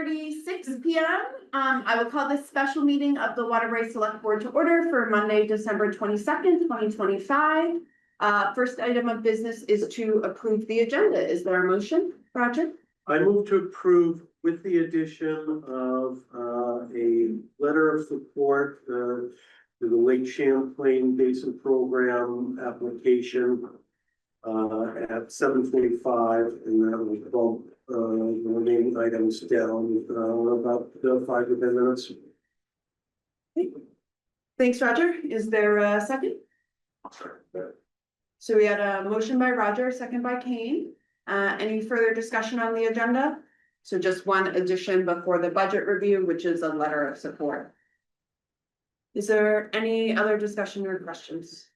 6:36 p.m. I will call this special meeting of the Waterbury Selectboard to order for Monday, December 22nd, 2025. First item of business is to approve the agenda. Is there a motion, Roger? I move to approve with the addition of a letter of support to the Lake Champlain Basin Program application at 7:45, and that will bump the remaining items down about 5 to 10 minutes. Thanks, Roger. Is there a second? So we had a motion by Roger, second by Kane. Any further discussion on the agenda? So just one addition before the budget review, which is a letter of support. Is there any other discussion or questions?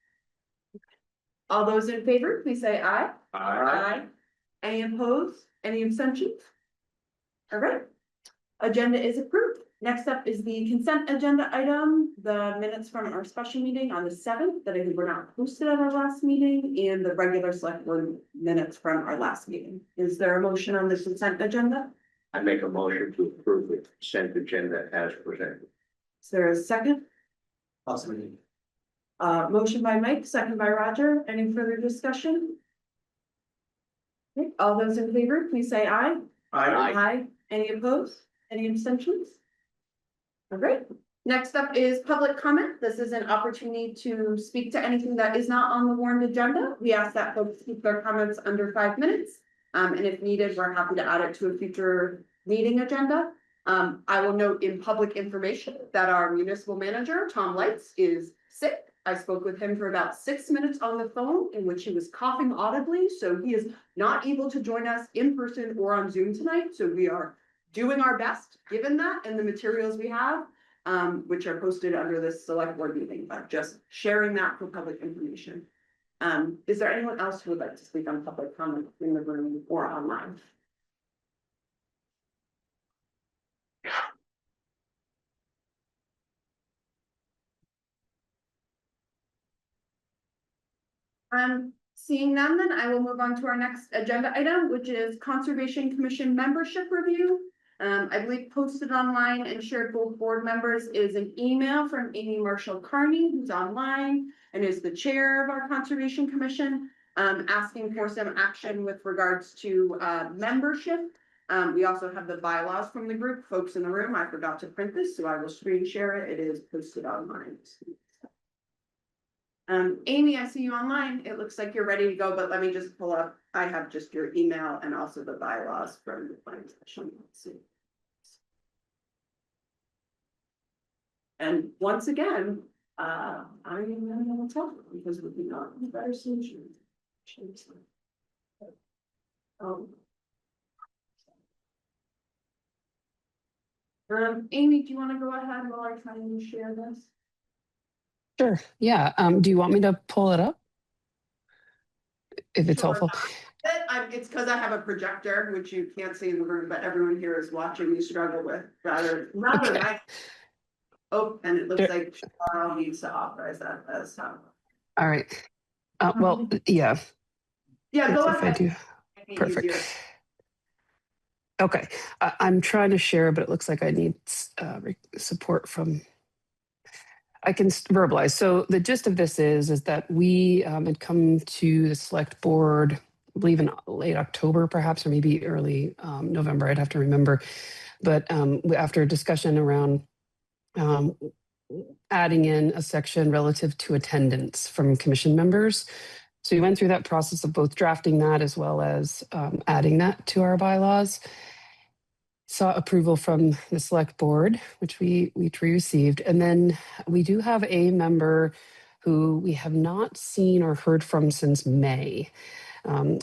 All those in favor, please say aye. Aye. Any opposed? Any abstentions? All right. Agenda is approved. Next up is the consent agenda item, the minutes from our special meeting on the 7th that I think were not posted at our last meeting, and the regular select board minutes from our last meeting. Is there a motion on the consent agenda? I make a motion to approve the consent agenda as presented. Is there a second? Possibly. Motion by Mike, second by Roger. Any further discussion? Okay. All those in favor, please say aye. Aye. Any opposed? Any abstentions? All right. Next up is public comment. This is an opportunity to speak to anything that is not on the warrant agenda. We ask that folks keep their comments under 5 minutes. And if needed, we're happy to add it to a future meeting agenda. I will note in public information that our municipal manager, Tom Lights, is sick. I spoke with him for about 6 minutes on the phone in which he was coughing audibly. So he is not able to join us in person or on Zoom tonight. So we are doing our best given that and the materials we have, which are posted under this select board meeting, but just sharing that for public information. Is there anyone else who would like to speak on public comment in the room or online? Seeing none, then I will move on to our next agenda item, which is Conservation Commission membership review. I believe posted online and shared both board members is an email from Amy Marshall Carney, who's online and is the chair of our Conservation Commission, asking for some action with regards to membership. We also have the bylaws from the group. Folks in the room, I forgot to print this, so I will screen share it. It is posted online. Amy, I see you online. It looks like you're ready to go, but let me just pull up. I have just your email and also the bylaws from the planning session. Let's see. And once again, I am not going to tell you because we do not have better solutions. Amy, do you want to go ahead while I try and share this? Sure. Yeah. Do you want me to pull it up? If it's helpful. It's because I have a projector, which you can't see in the room, but everyone here is watching me struggle with rather okay. Nice. Oh, and it looks like Cheryl needs to authorize that as well. All right. Well, yeah. Yeah, go ahead. I do. Perfect. Okay. I'm trying to share, but it looks like I need support from. I can verbalize. So the gist of this is that we had come to the select board, I believe in late October, perhaps, or maybe early November. I'd have to remember. But after a discussion around adding in a section relative to attendance from commission members. So we went through that process of both drafting that as well as adding that to our bylaws. Saw approval from the select board, which we received. And then we do have a member who we have not seen or heard from since May.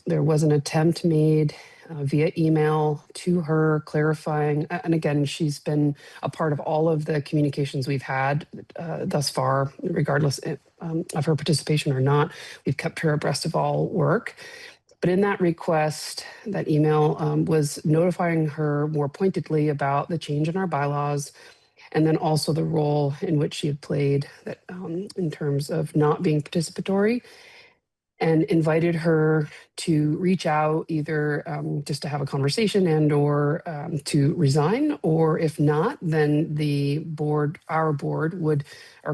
There was an attempt made via email to her clarifying, and again, she's been a part of all of the communications we've had thus far, regardless of her participation or not. We've kept her abreast of all work. But in that request, that email was notifying her more pointedly about the change in our bylaws, and then also the role in which she had played that, in terms of not being participatory. and invited her to reach out either just to have a conversation and or to resign, or if not, then the board, our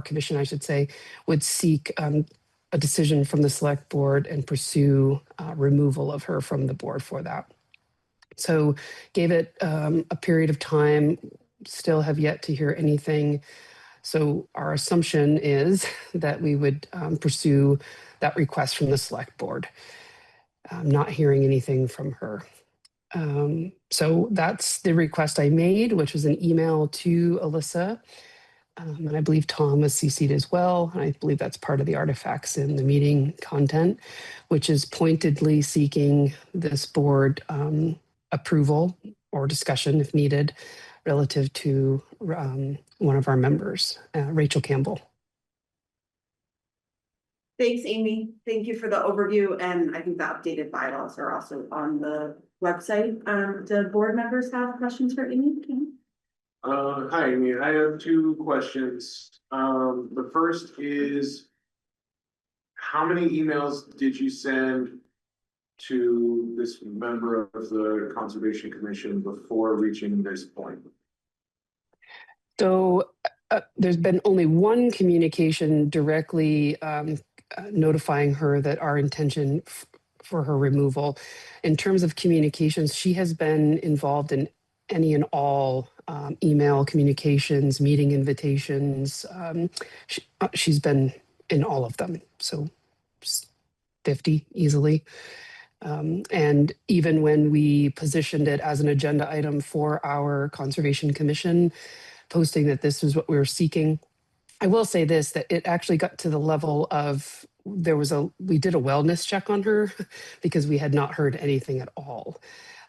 commission, I should say, would seek a decision from the select board and pursue removal of her from the board for that. So gave it a period of time, still have yet to hear anything. So our assumption is that we would pursue that request from the select board. Not hearing anything from her. So that's the request I made, which was an email to Alyssa. And I believe Tom was CC'd as well. And I believe that's part of the artifacts in the meeting content, which is pointedly seeking this board approval or discussion if needed relative to one of our members, Rachel Campbell. Thanks, Amy. Thank you for the overview, and I think the updated bylaws are also on the website. Do board members have questions for Amy? Hi, Amy. I have two questions. The first is, how many emails did you send to this member of the Conservation Commission before reaching this point? So there's been only one communication directly notifying her that our intention for her removal. In terms of communications, she has been involved in any and all email communications, meeting invitations. She's been in all of them, so 50 easily. And even when we positioned it as an agenda item for our Conservation Commission, posting that this was what we were seeking, I will say this, that it actually got to the level of we did a wellness check on her because we had not heard anything at all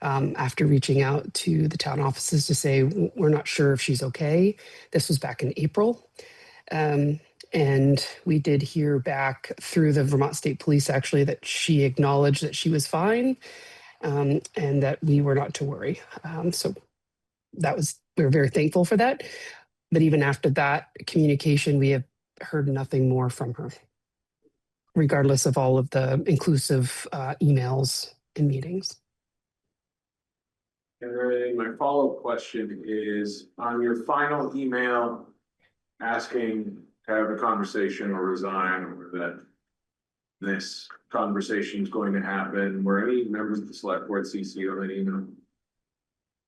after reaching out to the town offices to say, we're not sure if she's okay. This was back in April. And we did hear back through the Vermont State Police actually that she acknowledged that she was fine and that we were not to worry. So we were very thankful for that. But even after that communication, we have heard nothing more from her, regardless of all of the inclusive emails and meetings. And then my follow-up question is, on your final email asking to have a conversation or resign, or that this conversation is going to happen, were any members of the select board CC'd on that email?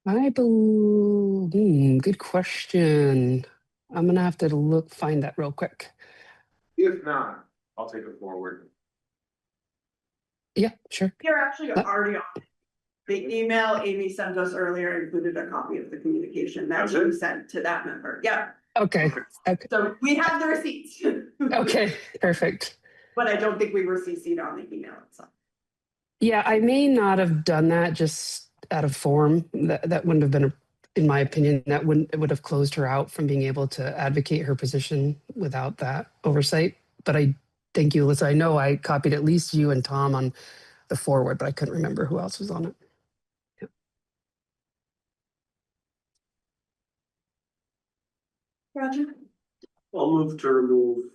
I believe, good question. I'm gonna have to find that real quick. If not, I'll take it forward. Yeah, sure. You're actually already on. The email Amy sent us earlier included a copy of the communication that Has she it? sent to that member. Yeah, Okay. so we have the receipts. Okay, perfect. But I don't think we were CC'd on the email itself. Yeah, I may not have done that just out of form. That wouldn't have been, in my opinion, it would have closed her out from being able to advocate her position without that oversight. But I thank you, Alyssa. I know I copied at least you and Tom on the forward, but I couldn't remember who else was on it. Yeah. Roger? I'll move to remove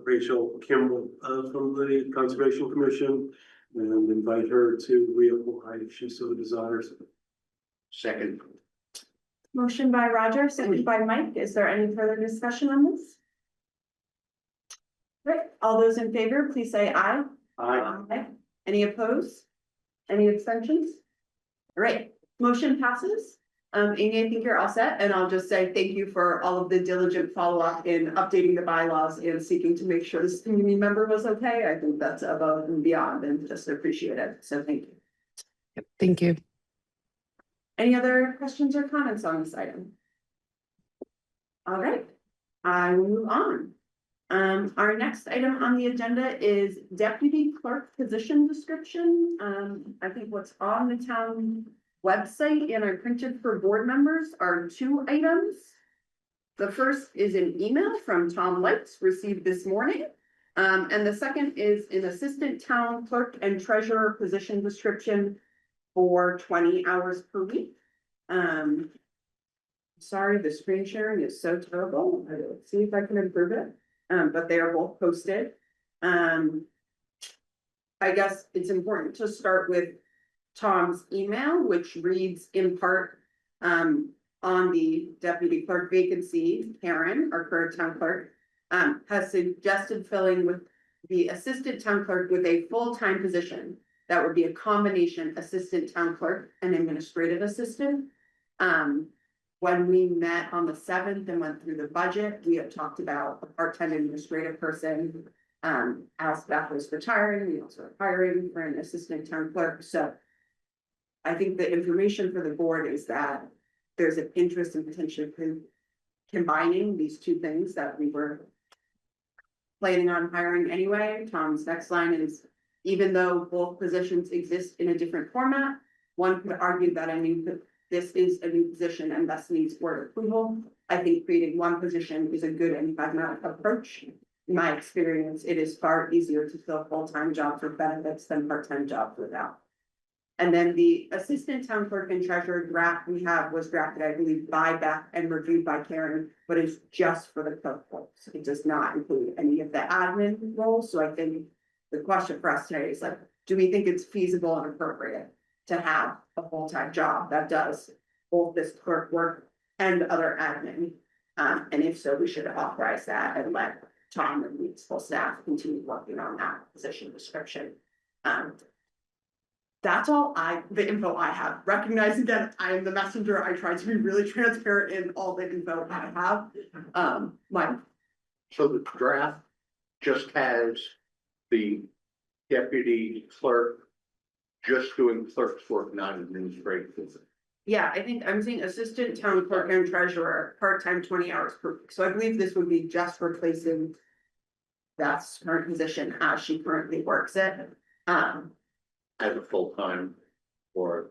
Rachel Campbell from the Conservation Commission and invite her to reapply if she so desires. Second. Motion by Roger, seconded by Mike. Is there any further discussion on this? Great. All those in favor, please say aye. Aye. Any opposed? Any abstentions? All right, motion passes. Amy, I think you're all set, and I'll just say thank you for all of the diligent follow-up in updating the bylaws and seeking to make sure this community member was okay. I think that's above and beyond and just appreciate it. So thank you. Yep, thank you. Any other questions or comments on this item? All right, I will move on. Our next item on the agenda is deputy clerk position description. I think what's on the town website and are printed for board members are two items. The first is an email from Tom Lights received this morning. And the second is an assistant town clerk and treasurer position description for 20 hours per week. Sorry, the screen sharing is so terrible. I will see if I can improve it. But they are both posted. I guess it's important to start with Tom's email, which reads in part, on the deputy clerk vacancy, Karen, our current town clerk, has suggested filling with the assistant town clerk with a full-time position. That would be a combination assistant town clerk and administrative assistant. When we met on the 7th and went through the budget, we had talked about a part-time administrative person. As Beth was retiring, we also are hiring for an assistant town clerk, so. I think the information for the board is that there's an interest in potentially combining these two things that we were planning on hiring anyway. Tom's next line is, even though both positions exist in a different format, one could argue that this is a new position and thus needs board approval. I think creating one position is a good and pragmatic approach. In my experience, it is far easier to fill full-time jobs with benefits than part-time jobs without. And then the assistant town clerk and treasurer draft we have was drafted, I believe, by Beth and reviewed by Karen, but it's just for the clerk roles. It does not include any of the admin roles. So I think the question for us today is like, do we think it's feasible and appropriate to have a full-time job that does both this clerk work and other admin? And if so, we should authorize that and let Tom and municipal staff continue working on that position description. That's all the info I have. Recognizing that I am the messenger, I try to be really transparent in all the info I have. Mike, So the draft just has the deputy clerk just doing clerk's work, not administrative. yeah, I think I'm seeing assistant town clerk and treasurer, part-time 20 hours per week. So I believe this would be just replacing that's current position as she currently works it. As a full-time or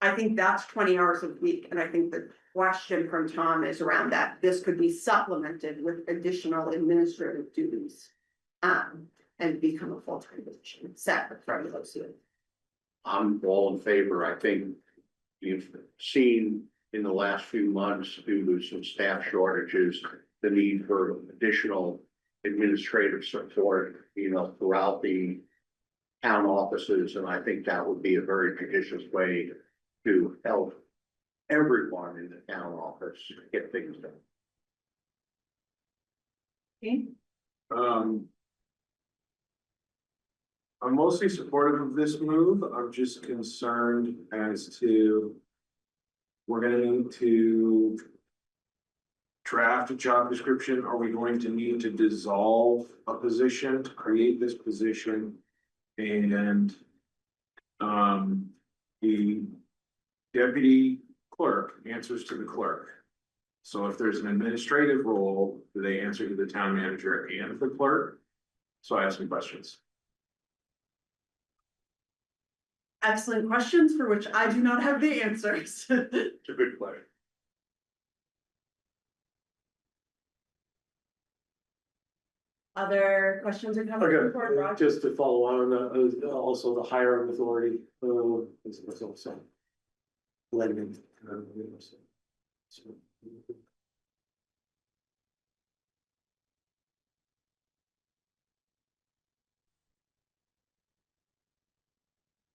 I think that's 20 hours a week, and I think the question from Tom is around that. This could be supplemented with additional administrative duties. And become a full-time position, separate from those two. I'm all in favor. I think you've seen in the last few months, due to some staff shortages, the need for additional administrative support, throughout the town offices, and I think that would be a very judicious way to help everyone in the town office get things done. Okay. I'm mostly supportive of this move. I'm just concerned as to we're gonna need to draft a job description. Are we going to need to dissolve a position to create this position? And the deputy clerk answers to the clerk. So if there's an administrative role, do they answer to the town manager and the clerk? So I have some questions. Excellent questions for which I do not have the answers. It's a good question. Other questions or comments? before Okay, Roger? just to follow on, also the hiring authority, is also. Blending.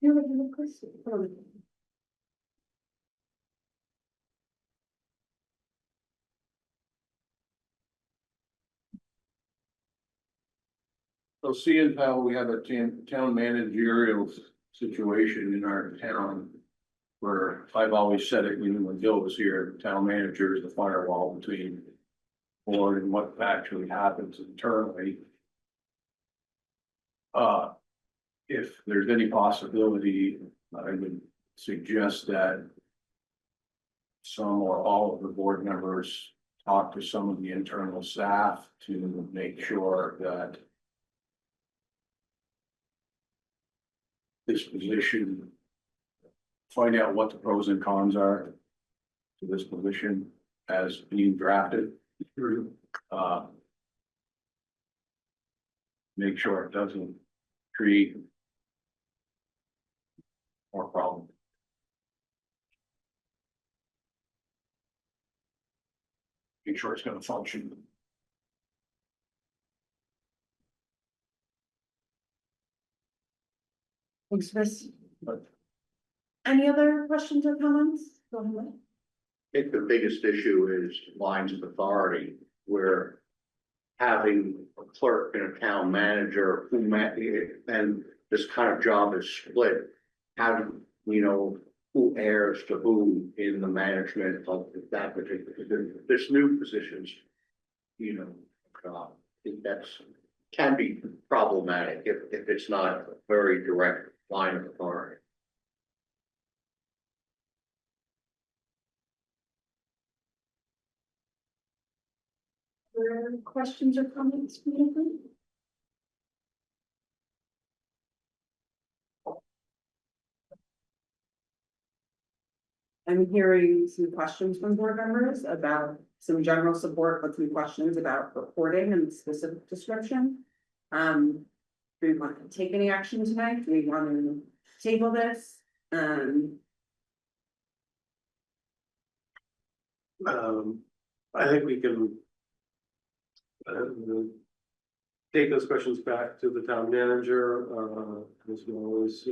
You have another question? So seeing how we have a town managerial situation in our town. Where I've always said it, even when Bill was here, the town manager is the firewall between. Board and what actually happens internally. If there's any possibility, I would suggest that. Some or all of the board members talk to some of the internal staff to make sure that. This position. Find out what the pros and cons are. To this position as being drafted. Make sure it doesn't create. More problem. Make sure it's gonna function. Thanks, Chris. Any other questions or comments? Go ahead. I think the biggest issue is lines of authority, where having a clerk and a town manager and this kind of job is split. How do we know who heirs to who in the management of that particular, this new positions? I think can be problematic if it's not a very direct line of authority. Are there any questions or comments from anyone? I'm hearing some questions from board members about some general support, but some questions about reporting and specific description. Do we want to take any action tonight? Do we want to table this? I think we can take those questions back to the town manager, as well as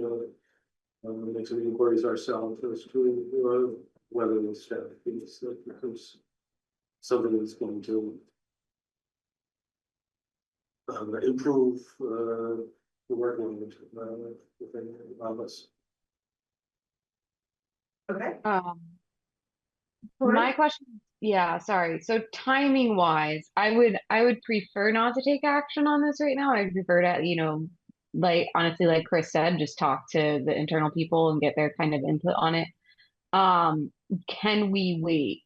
make some inquiries ourselves as to whether the staff thinks that becomes something that's going to improve the workload within of us. Okay. My question, yeah, sorry. So timing wise, I would prefer not to take action on this right now. I'd prefer to, like honestly, like Chris said, just talk to the internal people and get their kind of input on it. Can we wait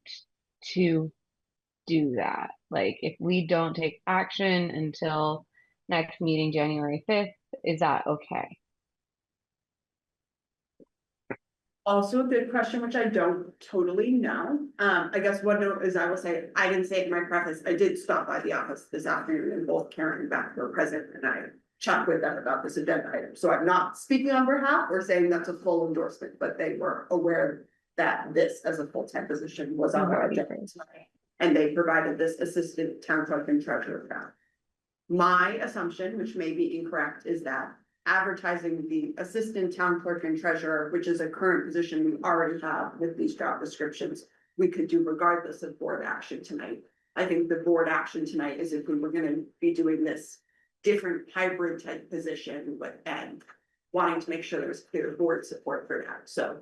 to do that? Like if we don't take action until next meeting, January 5th, is that okay? Also a good question, which I don't totally know. I guess what note is I will say, I didn't say it in my preface, I did stop by the office this afternoon and both Karen and Beth were present and I chat with them about this agenda item. So I'm not speaking on behalf or saying that's a full endorsement, but they were aware that this as a full-time position was on our agenda tonight. And they provided this assistant town clerk and treasurer back. My assumption, which may be incorrect, is that advertising the assistant town clerk and treasurer, which is a current position we already have with these job descriptions, we could do regardless of board action tonight. I think the board action tonight is if we were gonna be doing this different hybrid type position with and wanting to make sure there's clear board support for that. So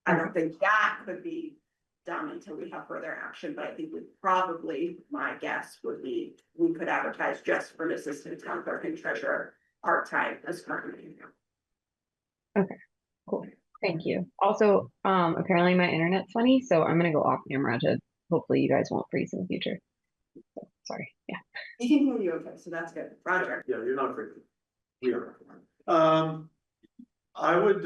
I don't think that could be done until we have further action, but I think we probably, my guess would be, we could advertise just for an assistant town clerk and treasurer part-time as currently. Okay, cool. Thank you. Also, apparently my internet's funny, so I'm gonna go off camera to hopefully you guys won't freeze in the future. So, sorry. Yeah. You can hear you okay, so that's good. Roger. Yeah, you're not freaking. We are. I would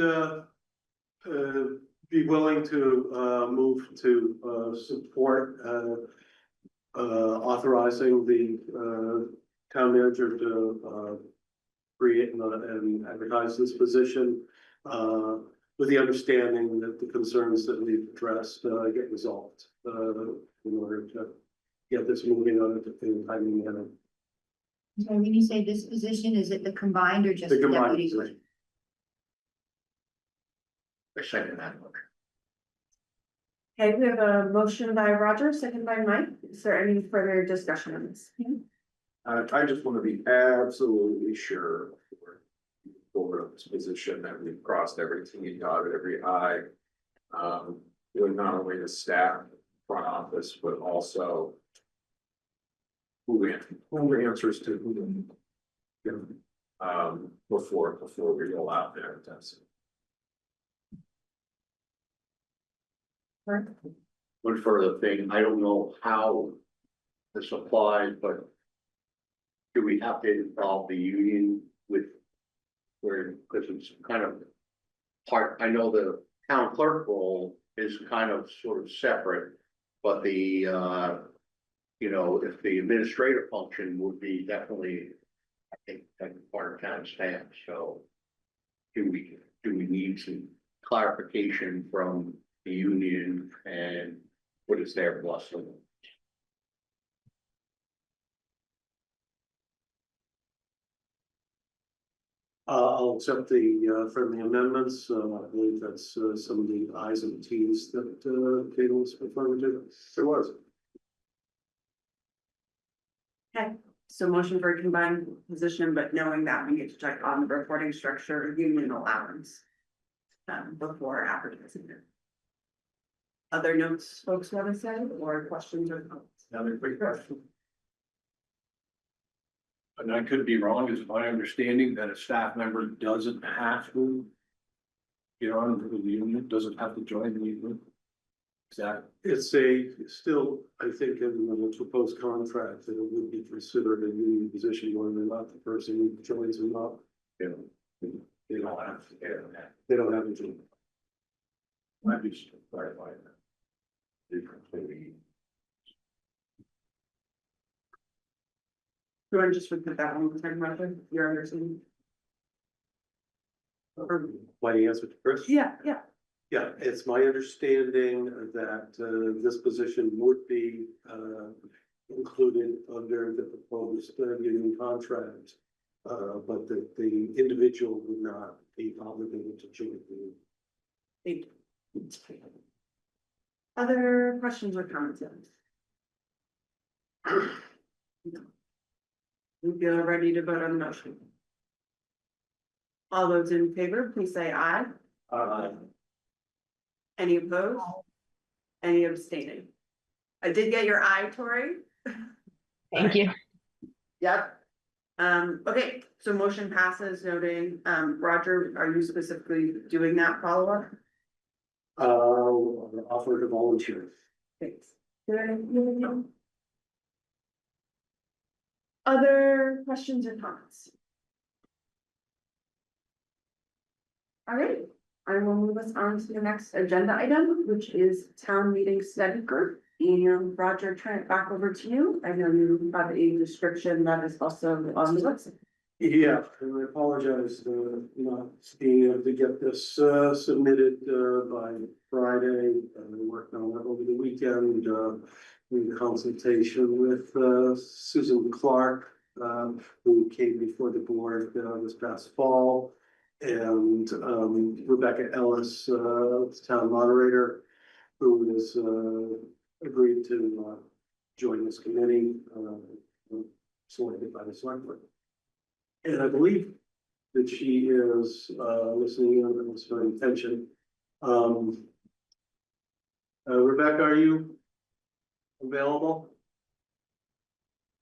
be willing to move to support authorizing the town manager to create and advertise this position with the understanding that the concerns that we've addressed get resolved in order to get this moving on in a timely manner. So when you say this position, is it the combined or just The the combined deputy? position. I second that motion. Okay, we have a motion by Roger, second by Mike. Is there any further discussion on this? I just want to be absolutely sure for this position that we've crossed every T and dotted every I. With not only the staff, front office, but also who answers to who. Before we go out there. That's it. One further thing, I don't know how this applies, but do we have to involve the union with where, because it's kind of part, I know the town clerk role is kind of sort of separate, but the, if the administrative function would be definitely, I think, part of town staff, so do we need some clarification from the union and what is their blessing? I'll accept the friendly amendments. I believe that's some of the I's and T's that Kate was referring to. There was. Okay, so motion for a combined position, but knowing that we need to check on the reporting structure, union allowance. Before advertising it. Other notes folks want to say or questions or comments? Another quick question. And I could be wrong, is my understanding that a staff member doesn't have to get on with the union, doesn't have to join the union? Is that? It's still, I think, in the proposed contract, that it would be considered a union position whether or not the person joins or not. Yeah. They don't have to. They don't have to. Might be clarifying that. Completely. Do you want to just repeat that one more time, Roger? Your understanding? Why do you answer first? Yeah. Yeah, it's my understanding that this position would be included under the proposed union contract. But that the individual would not be obligated to join the union. Thank you. Other questions or comments? No. We feel ready to vote on the motion. All those in favor, please say aye. Any opposed? Any abstaining? I did get your eye, Tori. Thank you. Yep. Okay, so motion passes noting, Roger, are you specifically doing that follow-up? Offer to volunteer. Thanks. Other questions or comments? All right, I will move us on to the next agenda item, which is town meeting study group. And Roger, turn it back over to you. I know you have a description that is also on the website. Yeah, and I apologize for not being able to get this submitted by Friday. We worked on it over the weekend in consultation with Susan Clark, who came before the board this past fall, and Rebecca Ellis, the town moderator, who has agreed to join this committee, selected by the Selectboard. And I believe that she is listening in and with her intention. Rebecca, are you available?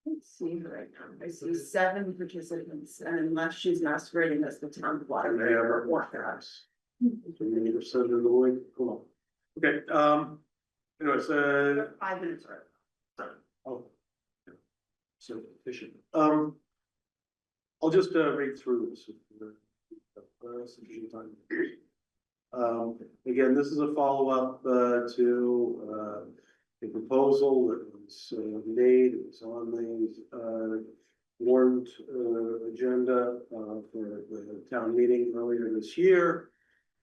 Let's see right now. I see 7 participants, and unless she's masquerading as the town moderator or perhaps. Either send her the link. Come on. Okay. Anyways, 5 minutes, right? sorry. Oh. So efficient. I'll just read through this. Sufficient time. Again, this is a follow-up to a proposal that was made. It was on the warrant agenda for the town meeting earlier this year.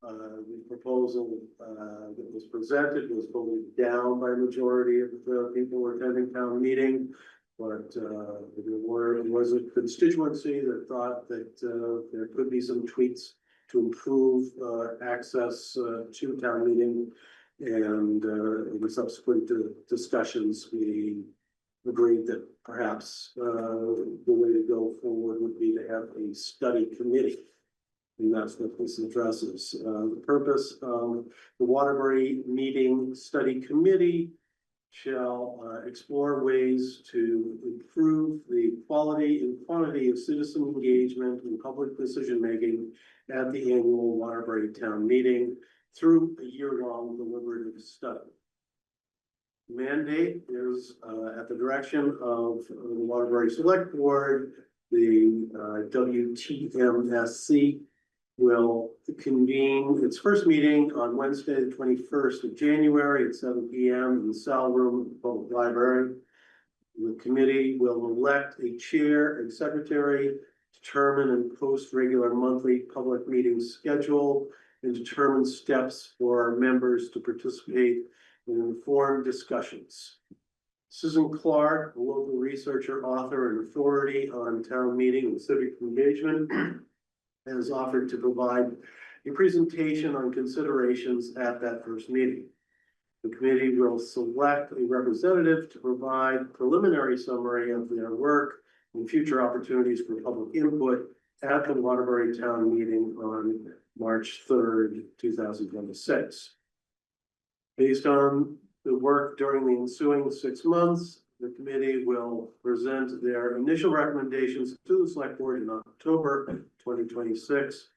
The proposal that was presented was voted down by a majority of the people who were attending town meeting. But there was a constituency that thought that there could be some tweaks to improve access to town meeting. And in the subsequent discussions, we agreed that perhaps the way to go forward would be to have a study committee. And that's what this addresses. The purpose of the Waterbury Meeting Study Committee shall explore ways to improve the quality and quantity of citizen engagement and public decision-making at the annual Waterbury Town Meeting through a year-long deliberative study. The mandate is at the direction of the Waterbury Selectboard. The WTMSC will convene its first meeting on Wednesday, the 21st of January at 7 p.m. in the Cell Room of the Public Library. The committee will elect a chair and secretary, determine and post regular monthly public meeting schedule, and determine steps for members to participate in informed discussions. Susan Clark, a local researcher, author, and authority on town meeting and civic engagement, has offered to provide a presentation on considerations at that first meeting. The committee will select a representative to provide preliminary summary of their work and future opportunities for public input at the Waterbury Town Meeting on March 3rd, 2026. Based on the work during the ensuing 6 months, the committee will present their initial recommendations to the select board in October 2026,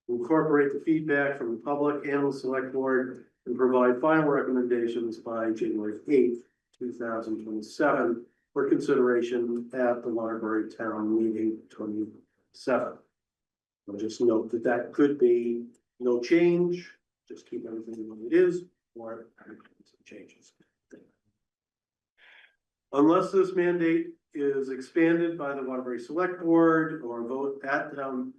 incorporate the feedback from the public and the select board, and provide final recommendations by January 8th, 2027 for consideration at the Waterbury Town Meeting 27. I'll just note that that could be no change, just keep everything the way it is, or some changes. Unless this mandate is expanded by the Waterbury Select Board or vote at town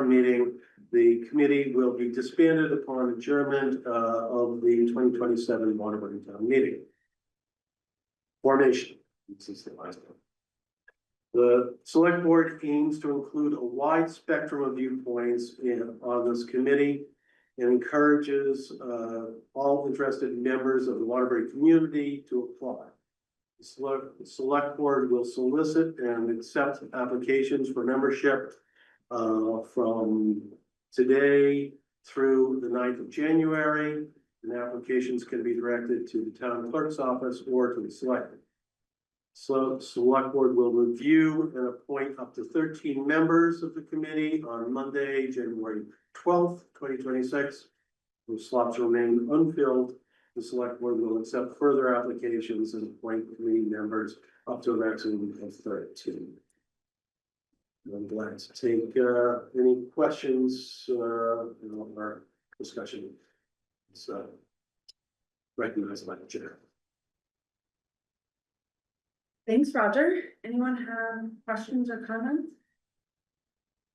meeting, the committee will be disbanded upon adjournment of the 2027 Waterbury Town Meeting. Formation. This is the last one. The select board aims to include a wide spectrum of viewpoints on this committee and encourages all interested members of the Waterbury community to apply. The select board will solicit and accept applications for membership from today through the 9th of January. And applications can be directed to the town clerk's office or to the select. So select board will review and appoint up to 13 members of the committee on Monday, January 12th, 2026. Those slots remain unfilled. The select board will accept further applications and appoint committee members up to a maximum of 13. I'm glad to take any questions or discussion. So recognized by the chair. Thanks, Roger. Anyone have questions or comments?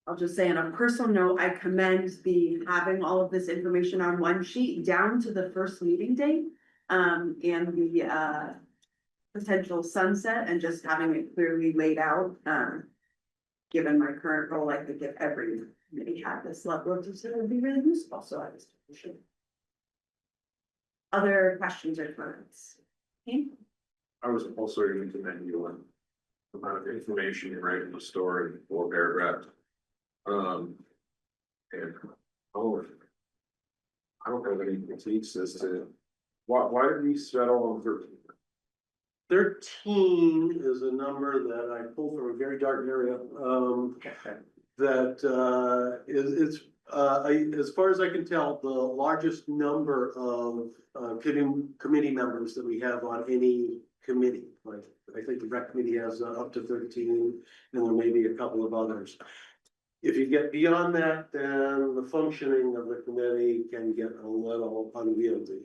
I'll just say on a personal note, I commend the having all of this information on one sheet down to the first meeting date. And the potential sunset and just having it clearly laid out. Given my current role, I think if every committee had this level of detail, it would be really useful, so I was. Other questions or comments? Okay. I was also going to commend you on the amount of information you write in the story in 4 paragraphs. And I don't have any critiques as to why did we settle on 13? 13 is a number that I pulled from a very dark area. That is as far as I can tell, the largest number of committee members that we have on any committee. Like I think the rec committee has up to 13, and there may be a couple of others. If you get beyond that, then the functioning of the committee can get a little unwieldy.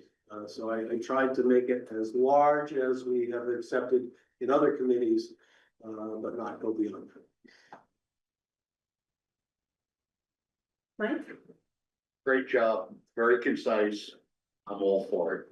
So I tried to make it as large as we have accepted in other committees, but not go beyond. Mike? Great job, very concise. I'm all for it.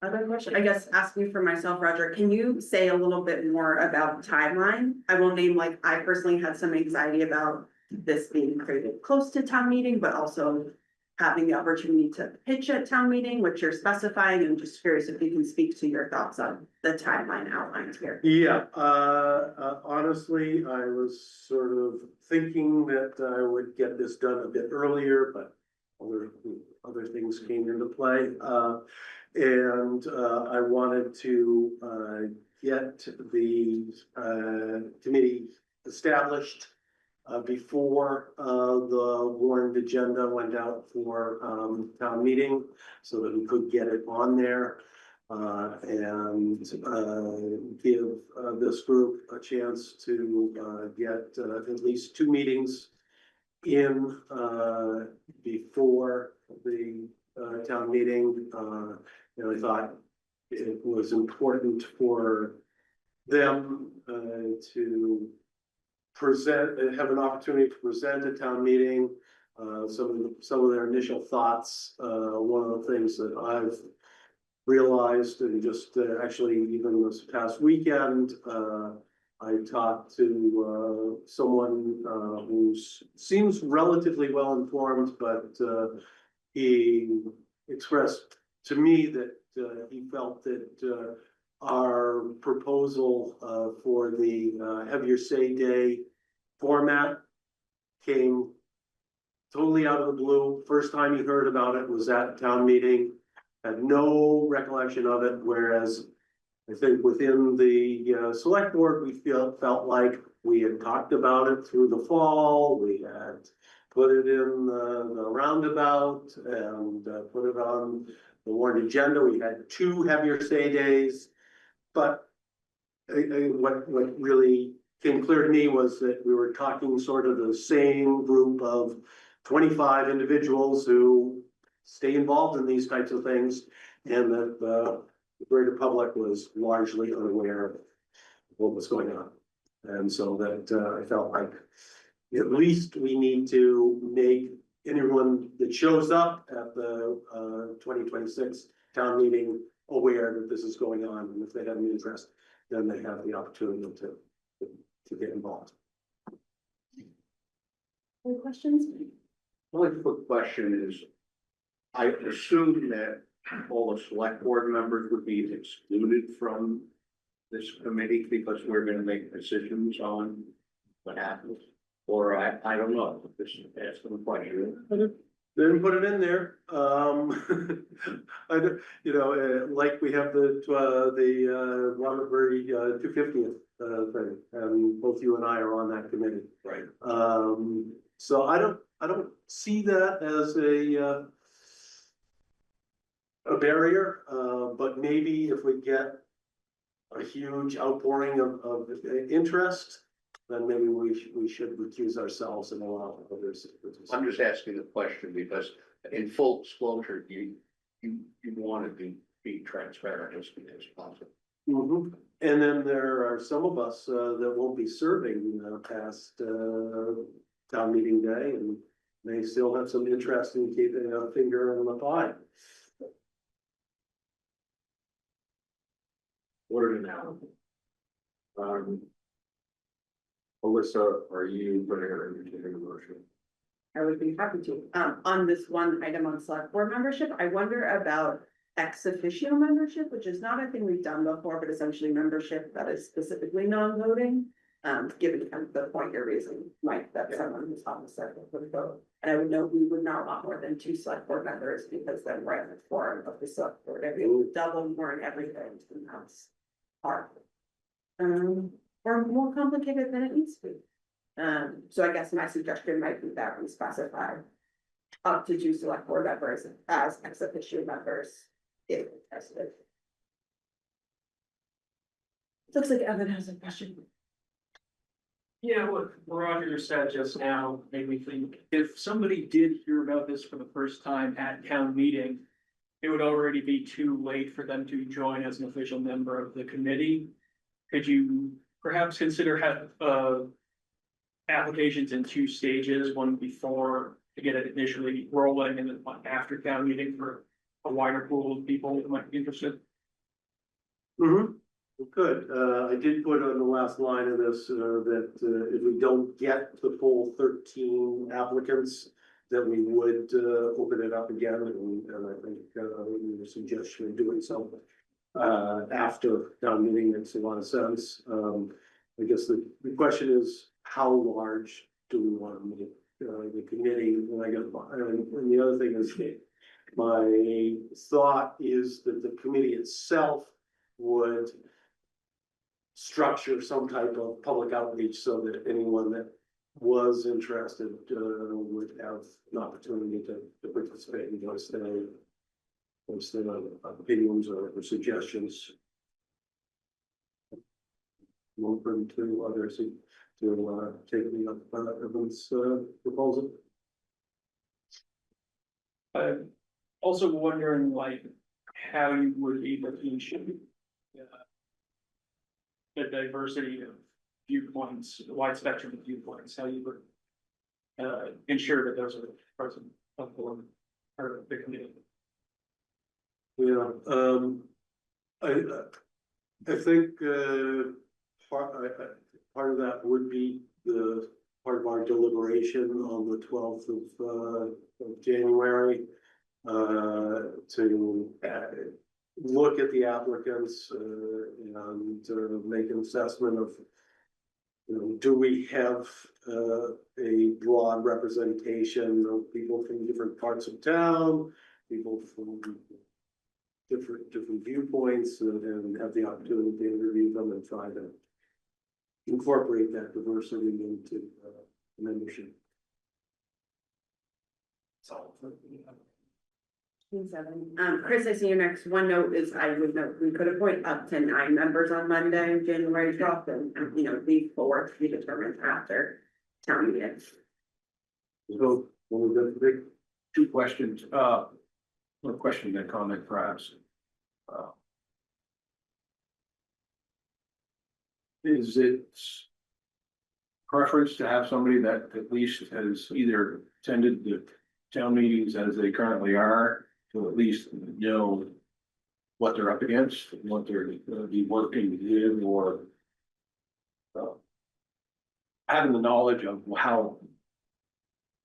Other question, I guess asking for myself, Roger, can you say a little bit more about timeline? I will name, like, I personally had some anxiety about this being created close to town meeting, but also having the opportunity to pitch at town meeting, which you're specifying, and just curious if you can speak to your thoughts on the timeline outlined here. Yeah, honestly, I was sort of thinking that I would get this done a bit earlier, but other things came into play. And I wanted to get the committee established before the warned agenda went out for town meeting, so that we could get it on there and give this group a chance to get at least 2 meetings in before the town meeting. I thought it was important for them to have an opportunity to present at town meeting some of their initial thoughts. One of the things that I've realized, and just actually even this past weekend, I talked to, someone, who seems relatively well informed, but, he expressed to me that, he felt that, our proposal, for the, Have Your Say Day format came totally out of the blue. First time he heard about it was at town meeting, had no recollection of it, whereas I think within the select board, we felt like we had talked about it through the fall, we had put it in the roundabout and put it on the warrant agenda. We had 2 Have Your Say days, but what really came clear to me was that we were talking sort of the same group of 25 individuals who stay involved in these types of things, and that the greater public was largely unaware of what was going on. And so that I felt like at least we need to make anyone that shows up at the 2026 town meeting aware that this is going on, and if they have an interest, then they have the opportunity to get involved. Any questions? One quick question is, I assume that all the select board members would be excluded from this committee because we're gonna make decisions on what happens. Or I don't know, just asking a question. Didn't put it in there, I don't, you know, like we have the Waterbury 250th thing, and both you and I are on that committee. Right. So I don't see that as a barrier, but maybe if we get a huge outpouring of interest, then maybe we should recuse ourselves and allow others. I'm just asking the question because in full disclosure, you want to be transparent as possible. Mhm. And then there are some of us that won't be serving past town meeting day, and may still have some interest in keeping a finger in the pie. Order now. Alyssa, are you putting her in the motion? I would be happy to. On this one item on select board membership, I wonder about ex officio membership, which is not a thing we've done before, but essentially membership that is specifically non-voting. Given kind of the point you're raising, Mike, that someone who's on the select board would vote. And I would know we would not want more than 2 select board members, because then we're in the forum of the select board, if we would double more in everything, and that's hard. Or more complicated than it needs to be. So I guess my suggestion might be that we specify up to 2 select board members as ex officio members if tested. Looks like Evan has a question. Yeah, what Roger said just now made me think, if somebody did hear about this for the first time at town meeting, it would already be too late for them to join as an official member of the committee. Could you perhaps consider applications in 2 stages, one before to get it initially rolling, and then one after town meeting for a wider pool of people who might be interested? Good. I did put on the last line of this, that if we don't get the full 13 applicants, that we would open it up again, and I think your suggestion of doing so after town meeting makes a lot of sense. I guess the question is, how large do we want to make the committee? And I guess, and the other thing is, my thought is that the committee itself would structure some type of public outreach so that anyone that was interested would have an opportunity to participate and voice their opinions or suggestions. I'm open to others to take me up Evan's proposal. I'm also wondering, like, how you would be looking to the diversity of viewpoints, the wide spectrum of viewpoints, how you would ensure that those are present of the committee. Yeah, I think part of that would be the part of our deliberation on the 12th of January. To look at the applicants and make an assessment of, do we have a broad representation of people from different parts of town, people from different viewpoints, and have the opportunity to interview them and try to incorporate that diversity into membership. Chris, I see your next one note is I would note, we could appoint up to 9 members on Monday, January 12th, and leave 4 to be determined after town meeting. So, what was that big? 2 questions, one question and comment perhaps. Is it preference to have somebody that at least has either attended the town meetings as they currently are, to at least know what they're up against, and what they're gonna be working with, or having the knowledge of how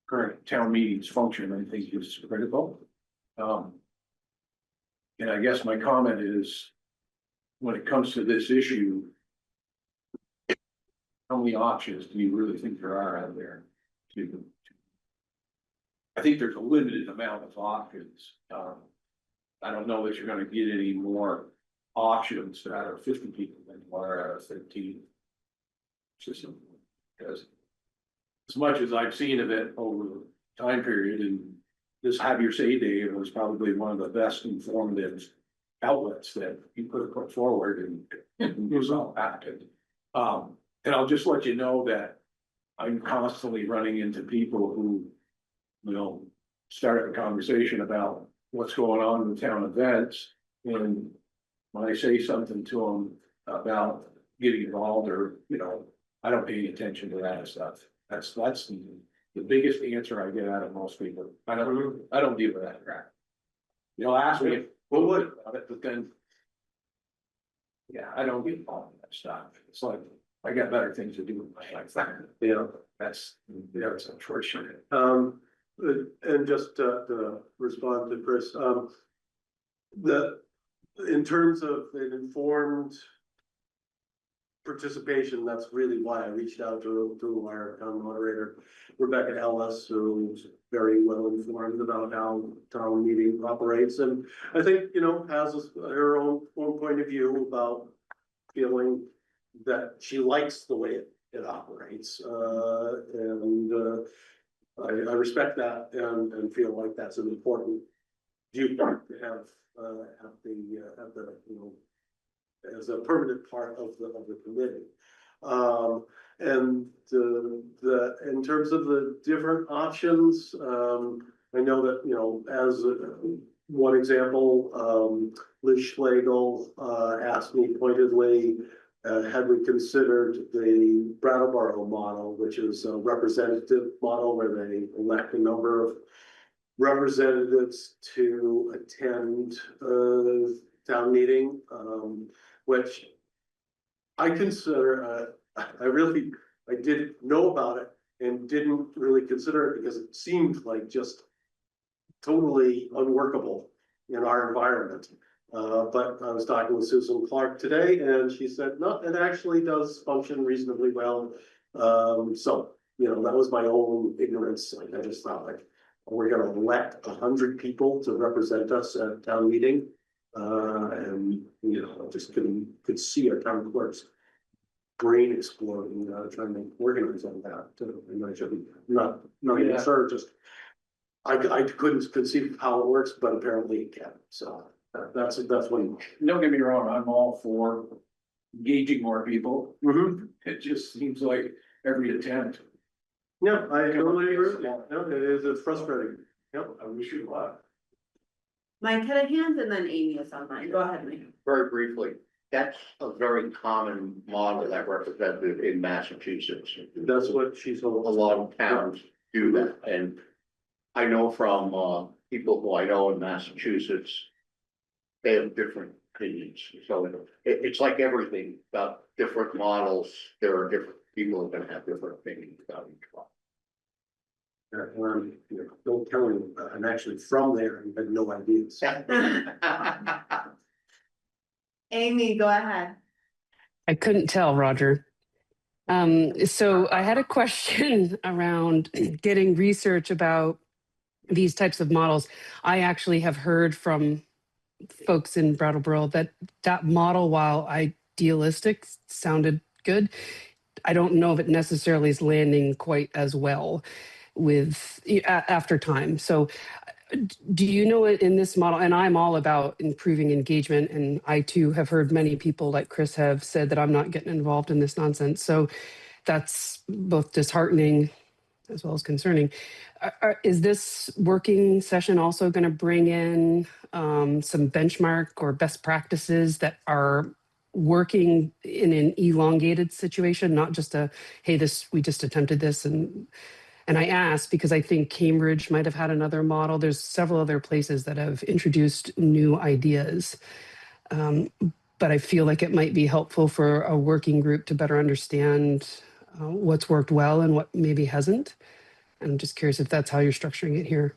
current town meetings function, I think is critical. And I guess my comment is, when it comes to this issue, how many options do you really think there are out there to I think there's a limited amount of options. I don't know that you're gonna get any more options out of 50 people than you are out of 13. System, because as much as I've seen of it over the time period, and this Have Your Say Day was probably one of the best informative outlets that you could have put forward, and it was all acted. And I'll just let you know that I'm constantly running into people who, start a conversation about what's going on in the town events. And when I say something to them about getting involved, or, I don't pay any attention to that stuff. That's the biggest answer I get out of most people. I don't deal with that crap. Ask me, well, what about it, but then. Yeah, I don't get involved in that stuff. It's like, I got better things to do with my life. That's unfortunate. And just to respond to Chris, in terms of an informed participation, that's really why I reached out to our town moderator, Rebecca Ellis, who's very well informed about how town meeting operates, and I think, has her own point of view about feeling that she likes the way it operates, and I respect that and feel like that's an important viewpoint to have as a permanent part of the committee. And in terms of the different options, I know that, as one example, Liz Schlegel asked me pointedly, had we considered the Brattleboro model, which is a representative model where they elect a number of representatives to attend town meeting, which I consider, I didn't know about it and didn't really consider it because it seemed like just totally unworkable in our environment. But I was talking with Susan Clark today, and she said, no, it actually does function reasonably well. So, that was my own ignorance. I just thought, like, we're gonna elect 100 people to represent us at town meeting. And, I just could see our town clerk's brain exploding, trying to organize all that. And I should not even sure, just, I couldn't conceive of how it works, but apparently it can, so. That's one. Don't get me wrong, I'm all for engaging more people. It just seems like every attempt. Yeah, I totally agree. Yeah, it's frustrating. Yep. I wish you luck. Mike had a hand, and then Amy is online. Go ahead, Mike. Very briefly, that's a very common model that represented in Massachusetts. That's what she's. A lot of towns do that, and I know from people who I know in Massachusetts, they have different opinions. So it's like everything about different models. There are different people are gonna have different opinions about each one. Don't tell him, I'm actually from there and had no ideas. Amy, go ahead. I couldn't tell, Roger. So I had a question around getting research about these types of models. I actually have heard from folks in Brattleboro that that model, while idealistic, sounded good. I don't know if it necessarily is landing quite as well with after time. So do you know it in this model? And I'm all about improving engagement. And I too have heard many people like Chris have said that I'm not getting involved in this nonsense. So that's both disheartening as well as concerning. Is this working session also going to bring in some benchmark or best practices that are working in an elongated situation, not just a, hey, we just attempted this and I asked because I think Cambridge might have had another model. There's several other places that have introduced new ideas. But I feel like it might be helpful for a working group to better understand what's worked well and what maybe hasn't. I'm just curious if that's how you're structuring it here.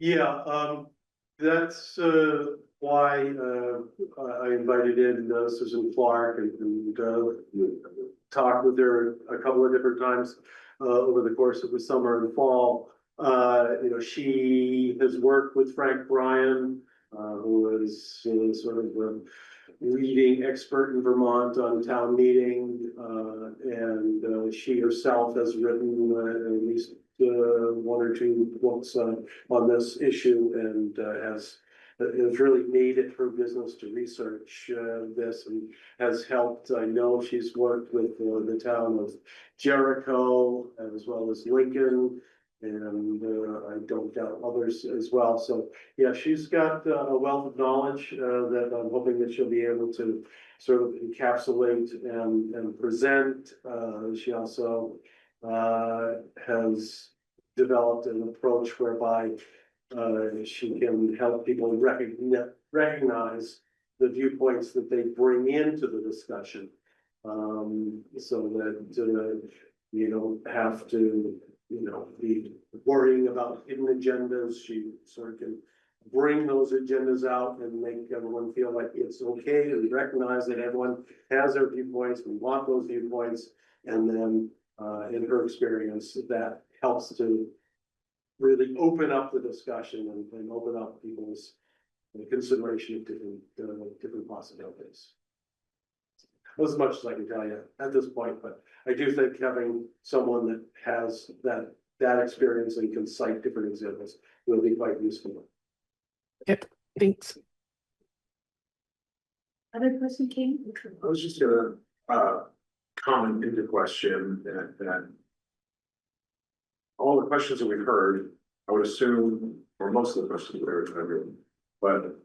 Yeah, that's why I invited in Susan Clark and talked with her a couple of different times over the course of the summer and fall. She has worked with Frank Bryan, who is sort of the leading expert in Vermont on town meeting, and she herself has written at least one or two books on this issue and has really made it her business to research this and has helped. I know she's worked with the town of Jericho as well as Lincoln, and I don't doubt others as well. So yeah, she's got a wealth of knowledge that I'm hoping that she'll be able to sort of encapsulate and present. She also has developed an approach whereby she can help people recognize the viewpoints that they bring into the discussion, so that you don't have to, be worrying about hidden agendas. She sort of can bring those agendas out and make everyone feel like it's okay to recognize that everyone has their viewpoints. We want those viewpoints, and then in her experience, that helps to really open up the discussion and open up people's consideration of different possibilities. As much as I can tell you at this point, but I do think having someone that has that experience and can cite different examples will be quite useful. Yep, thanks. Other person came? I was just gonna comment into question that all the questions that we've heard, I would assume, or most of the questions we've heard, but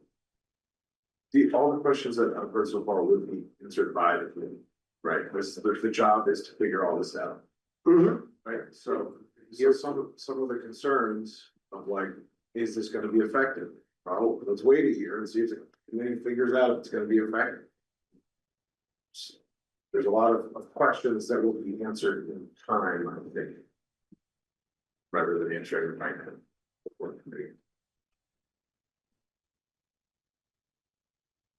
all the questions that I've heard so far would be answered by the committee, right? Because the job is to figure all this out. Right, so here's some of the concerns of like, is this gonna be effective? Oh, let's wait a year and see if the committee figures out if it's gonna be effective. There's a lot of questions that will be answered in time, I think, rather than answering right now before the committee.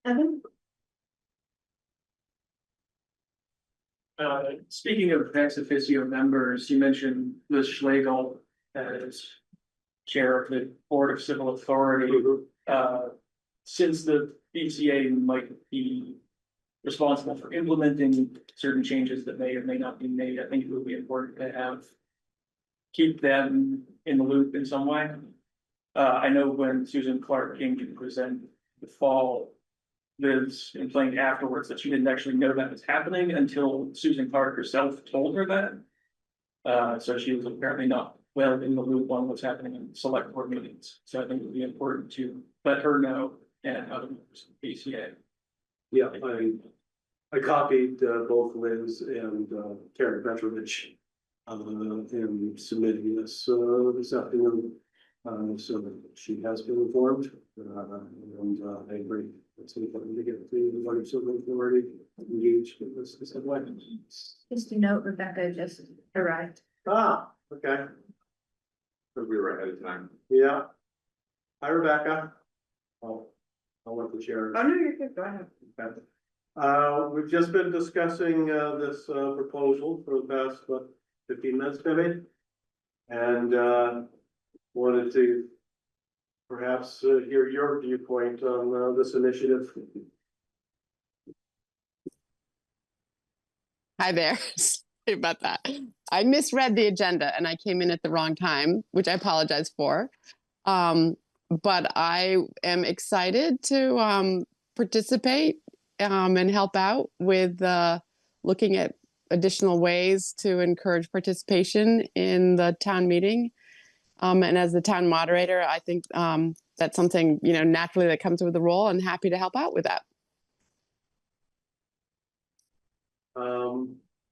Evan? Speaking of ex officio members, you mentioned Liz Schlegel as chair of the Board of Civil Authority. Since the BCA might be responsible for implementing certain changes that may or may not be made, I think it would be important to keep them in the loop in some way. I know when Susan Clark came to present the fall, Liz complained afterwards that she didn't actually know that was happening until Susan Clark herself told her that. So she was apparently not well in the loop on what's happening in select board meetings. So I think it would be important to let her know and other members of the BCA. Yeah, I copied both Liz and Karen Petrovich in submitting this afternoon, so that she has been informed. I agree. Let's see if I can get the legislative authority engaged in this way. Just a note, Rebecca just arrived. Ah, okay, We were ahead of time. yeah. Hi, Rebecca. Oh, I'll let the chair. Oh, no, you're good, go ahead. Okay. We've just been discussing, this, proposal for the past, 15 minutes, maybe? And, wanted to perhaps, hear your viewpoint on, this initiative. Hi there. Sorry about that. I misread the agenda and I came in at the wrong time, which I apologize for. But I am excited to participate and help out with looking at additional ways to encourage participation in the town meeting. And as the town moderator, I think that's something, naturally that comes with the role, and happy to help out with that.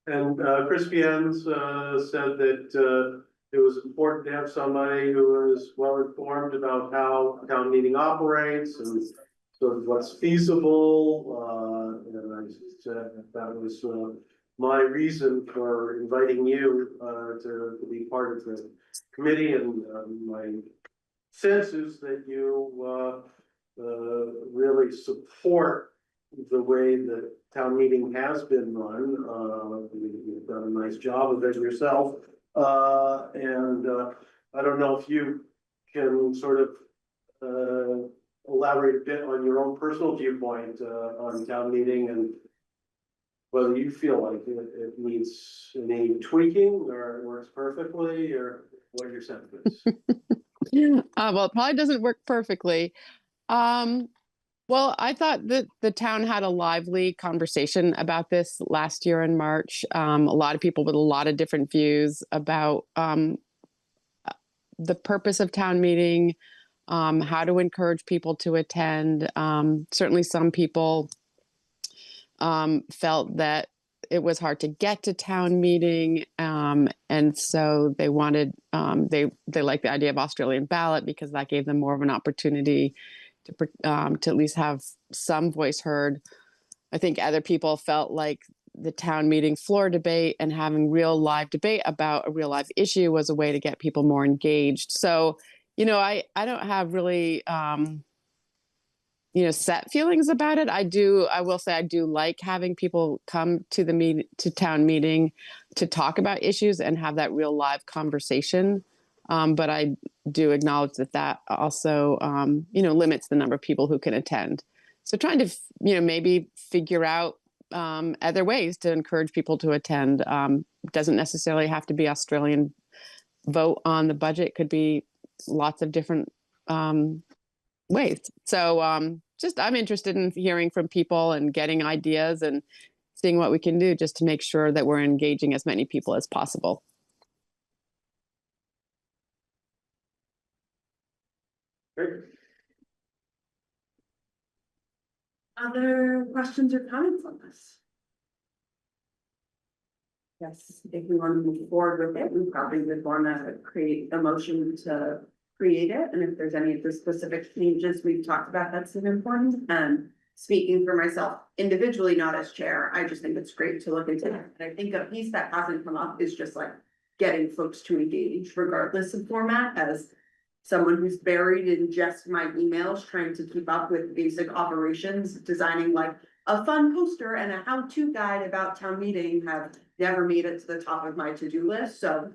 And Chris Fiennes said that it was important to have somebody who is well informed about how town meeting operates and sort of what's feasible. And I said that was my reason for inviting you to be part of the committee. And my sense is that you really support the way that town meeting has been run. You've done a nice job of it yourself. And I don't know if you can sort of elaborate a bit on your own personal viewpoint on town meeting and whether you feel like it needs any tweaking or it works perfectly, or what your sense is. Well, it probably doesn't work perfectly. Well, I thought that the town had a lively conversation about this last year in March. A lot of people with a lot of different views about the purpose of town meeting, how to encourage people to attend. Certainly some people felt that it was hard to get to town meeting. And so they wanted, they liked the idea of Australian ballot because that gave them more of an opportunity to at least have some voice heard. I think other people felt like the town meeting floor debate and having real live debate about a real live issue was a way to get people more engaged. So, I don't have really, set feelings about it. I will say I do like having people come to to town meeting to talk about issues and have that real live conversation. But I do acknowledge that also, limits the number of people who can attend. So trying to, maybe figure out other ways to encourage people to attend. Doesn't necessarily have to be Australian vote on the budget. It could be lots of different ways. So I'm interested in hearing from people and getting ideas and seeing what we can do just to make sure that we're engaging as many people as possible. Great. Other questions or comments on this? Yes, if we want to move forward with it, we probably would want to create a motion to create it. And if there's any of the specific changes we've talked about, that's important. And speaking for myself individually, not as chair, I just think it's great to look into it. And I think a piece that hasn't come up is just like getting folks to engage regardless of format. As someone who's buried in just my emails, trying to keep up with basic operations, designing like a fun poster and a how-to guide about town meeting have never made it to the top of my to-do list. So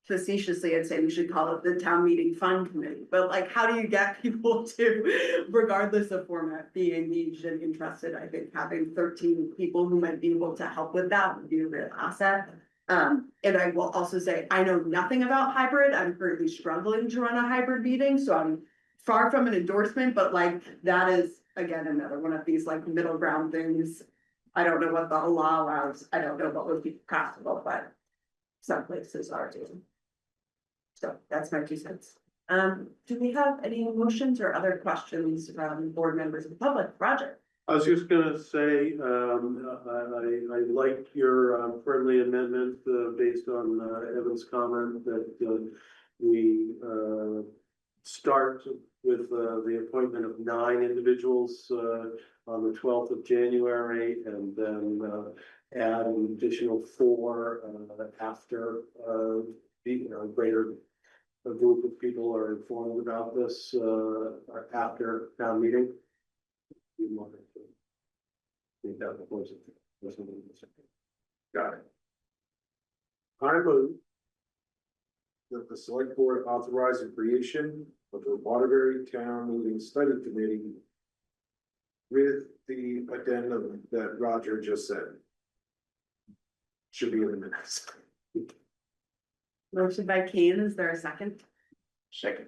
facetiously, I'd say we should call it the town meeting fun committee. But like, how do you get people to, regardless of format, be engaged and interested? I think having 13 people who might be able to help with that would be a real asset. And I will also say, I know nothing about hybrid. I'm currently struggling to run a hybrid meeting, so I'm far from an endorsement, but like, that is, again, another one of these like middle ground things. I don't know what the law allows. I don't know what would be practical, but some places are doing. So that's my 2 cents. Do we have any motions or other questions from board members of the public? Roger. I was just gonna say, I like your friendly amendment based on Evan's comment that we start with the appointment of 9 individuals on the 12th of January, and then add an additional 4 after the greater a group of people are informed about this after town meeting. Got it. I move that the select board authorize the creation of the Waterbury Town Meeting Study Committee with the addendum that Roger just said. Should be in the minutes. Motion by Kane, is there a second? Second.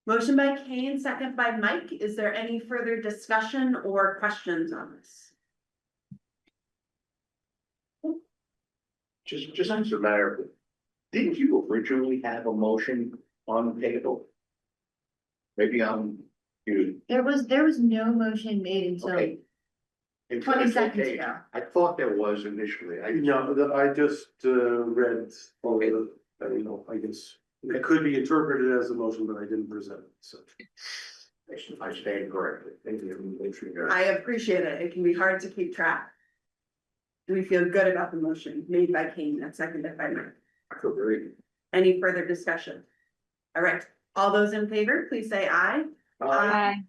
Motion by Kane, second by Mike. Is there any further discussion or questions on this? Just as a matter of, didn't you originally have a motion on the table? Maybe I'm, you, There was no motion made until okay. It's 20 seconds okay. ago. I thought there was initially. No, I just read all Okay. the, I guess it could be interpreted as a motion, but I didn't present it, so. I stand corrected. Thank you. I appreciate it. It can be hard to keep track. Do we feel good about the motion made by Kane and seconded by Mike? I feel very good. Any further discussion? All right, all those in favor, please say aye. Aye.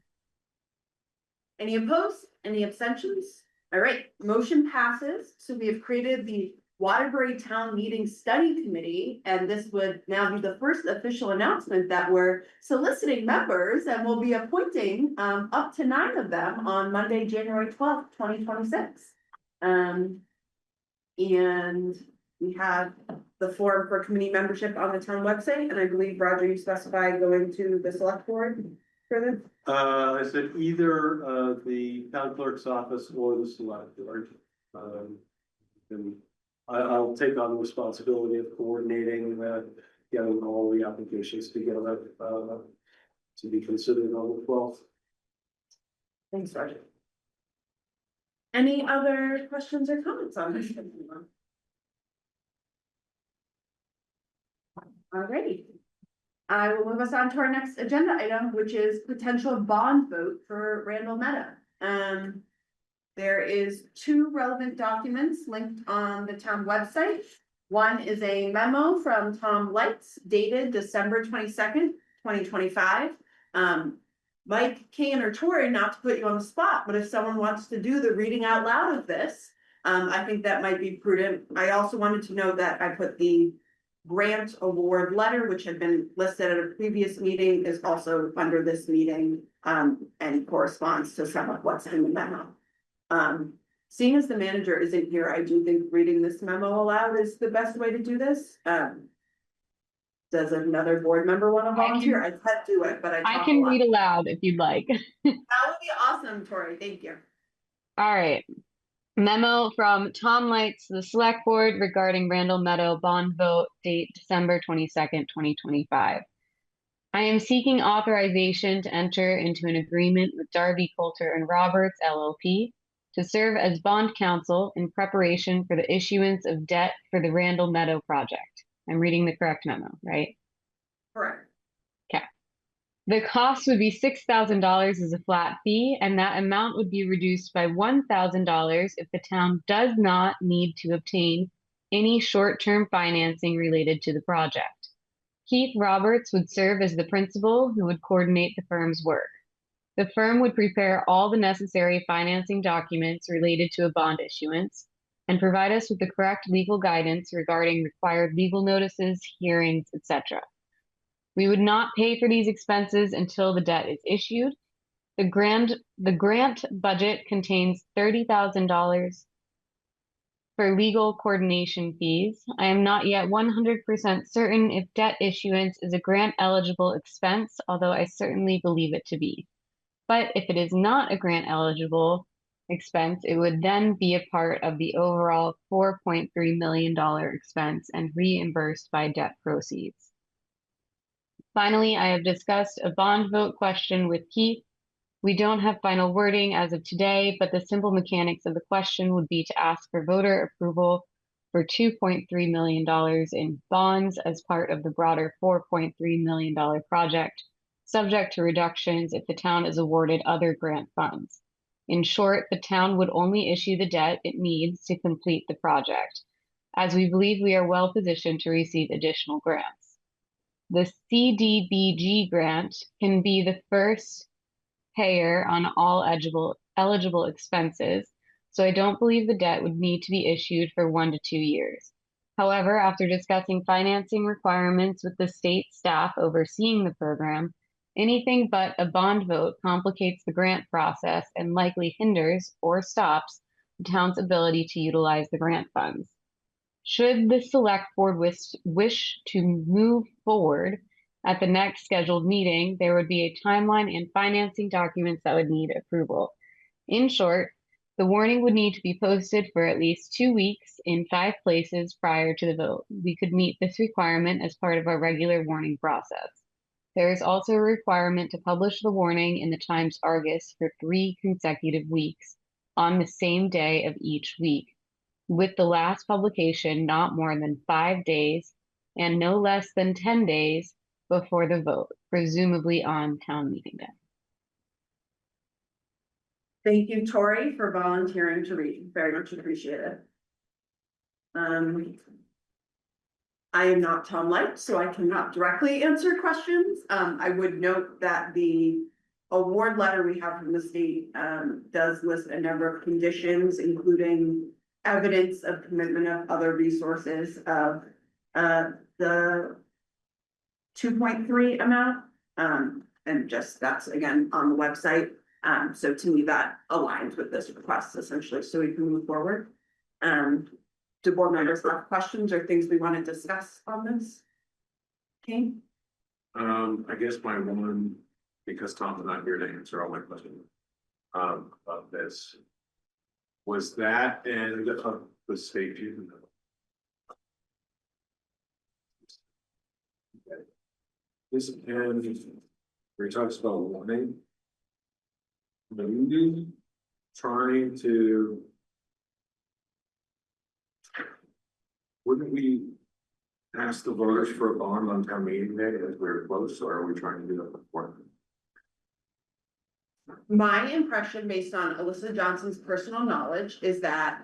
Any opposed? Any abstentions? All right, motion passes. So we have created the Waterbury Town Meeting Study Committee, and this would now be the first official announcement that we're soliciting members, and we'll be appointing up to 9 of them on Monday, January 12th, 2026. And we have the form for committee membership on the town website, and I believe, Roger, you specified going to the select board for this? I said either the town clerk's office or the select board. And I'll take on the responsibility of coordinating getting all the applications together to be considered on the 12th. Thanks, Roger. Any other questions or comments on this? Alrighty. I will move us on to our next agenda item, which is potential bond vote for Randall Meadow. There is 2 relevant documents linked on the town website. One is a memo from Tom Lights dated December 22nd, 2025. Mike, Kane, or Tori, not to put you on the spot, but if someone wants to do the reading out loud of this, I think that might be prudent. I also wanted to note that I put the grant award letter, which had been listed at a previous meeting, is also under this meeting, and corresponds to some of what's in the memo. Seeing as the manager isn't here, I do think reading this memo aloud is the best way to do this. Does another board member want to volunteer? I can't do it, but I I talk can a lot. read aloud if you'd like. That would be awesome, Tori. Thank you. All right. Memo from Tom Lights, the select board regarding Randall Meadow bond vote, date December 22nd, 2025. I am seeking authorization to enter into an agreement with Darby, Coulter and Roberts LLP to serve as bond counsel in preparation for the issuance of debt for the Randall Meadow project. I'm reading the correct memo, right? Correct. The cost would be $6,000 as a flat fee, and that amount would be reduced by $1,000 if the town does not need to obtain any short-term financing related to the project. Keith Roberts would serve as the principal who would coordinate the firm's work. The firm would prepare all the necessary financing documents related to a bond issuance and provide us with the correct legal guidance regarding required legal notices, hearings, etc. We would not pay for these expenses until the debt is issued. The grant budget contains $30,000 for legal coordination fees. I am not yet 100% certain if debt issuance is a grant eligible expense, although I certainly believe it to be. But if it is not a grant eligible expense, it would then be a part of the overall $4.3 million expense and reimbursed by debt proceeds. Finally, I have discussed a bond vote question with Keith. We don't have final wording as of today, but the simple mechanics of the question would be to ask for voter approval for $2.3 million in bonds as part of the broader $4.3 million project subject to reductions if the town is awarded other grant funds. In short, the town would only issue the debt it needs to complete the project, as we believe we are well positioned to receive additional grants. The CDBG grant can be the first payer on all eligible expenses, so I don't believe the debt would need to be issued for 1 to 2 years. However, after discussing financing requirements with the state staff overseeing the program, anything but a bond vote complicates the grant process and likely hinders or stops the town's ability to utilize the grant funds. Should the select board wish to move forward at the next scheduled meeting, there would be a timeline and financing documents that would need approval. In short, the warning would need to be posted for at least 2 weeks in 5 places prior to the vote. We could meet this requirement as part of our regular warning process. There is also a requirement to publish the warning in the Times Argus for 3 consecutive weeks on the same day of each week, with the last publication not more than 5 days and no less than 10 days before the vote, presumably on town meeting day. Thank you, Tori, for volunteering to read. Very much appreciated. I am not Tom Light, so I cannot directly answer questions. I would note that the award letter we have from the state does list a number of conditions, including evidence of commitment of other resources of the 2.3 amount. And just that's again on the website. So to me, that aligns with this request essentially, so we can move forward. Do board members have questions or things we want to discuss on this? Okay. I guess my one, because Tom's not here to answer all my questions. Of this. Was that end of the safety? This end, where he talks about warning. Are you trying to? Wouldn't we ask the voters for a bond on town meeting day as we're close, or are we trying to do that before? My impression, based on Alyssa Johnson's personal knowledge, is that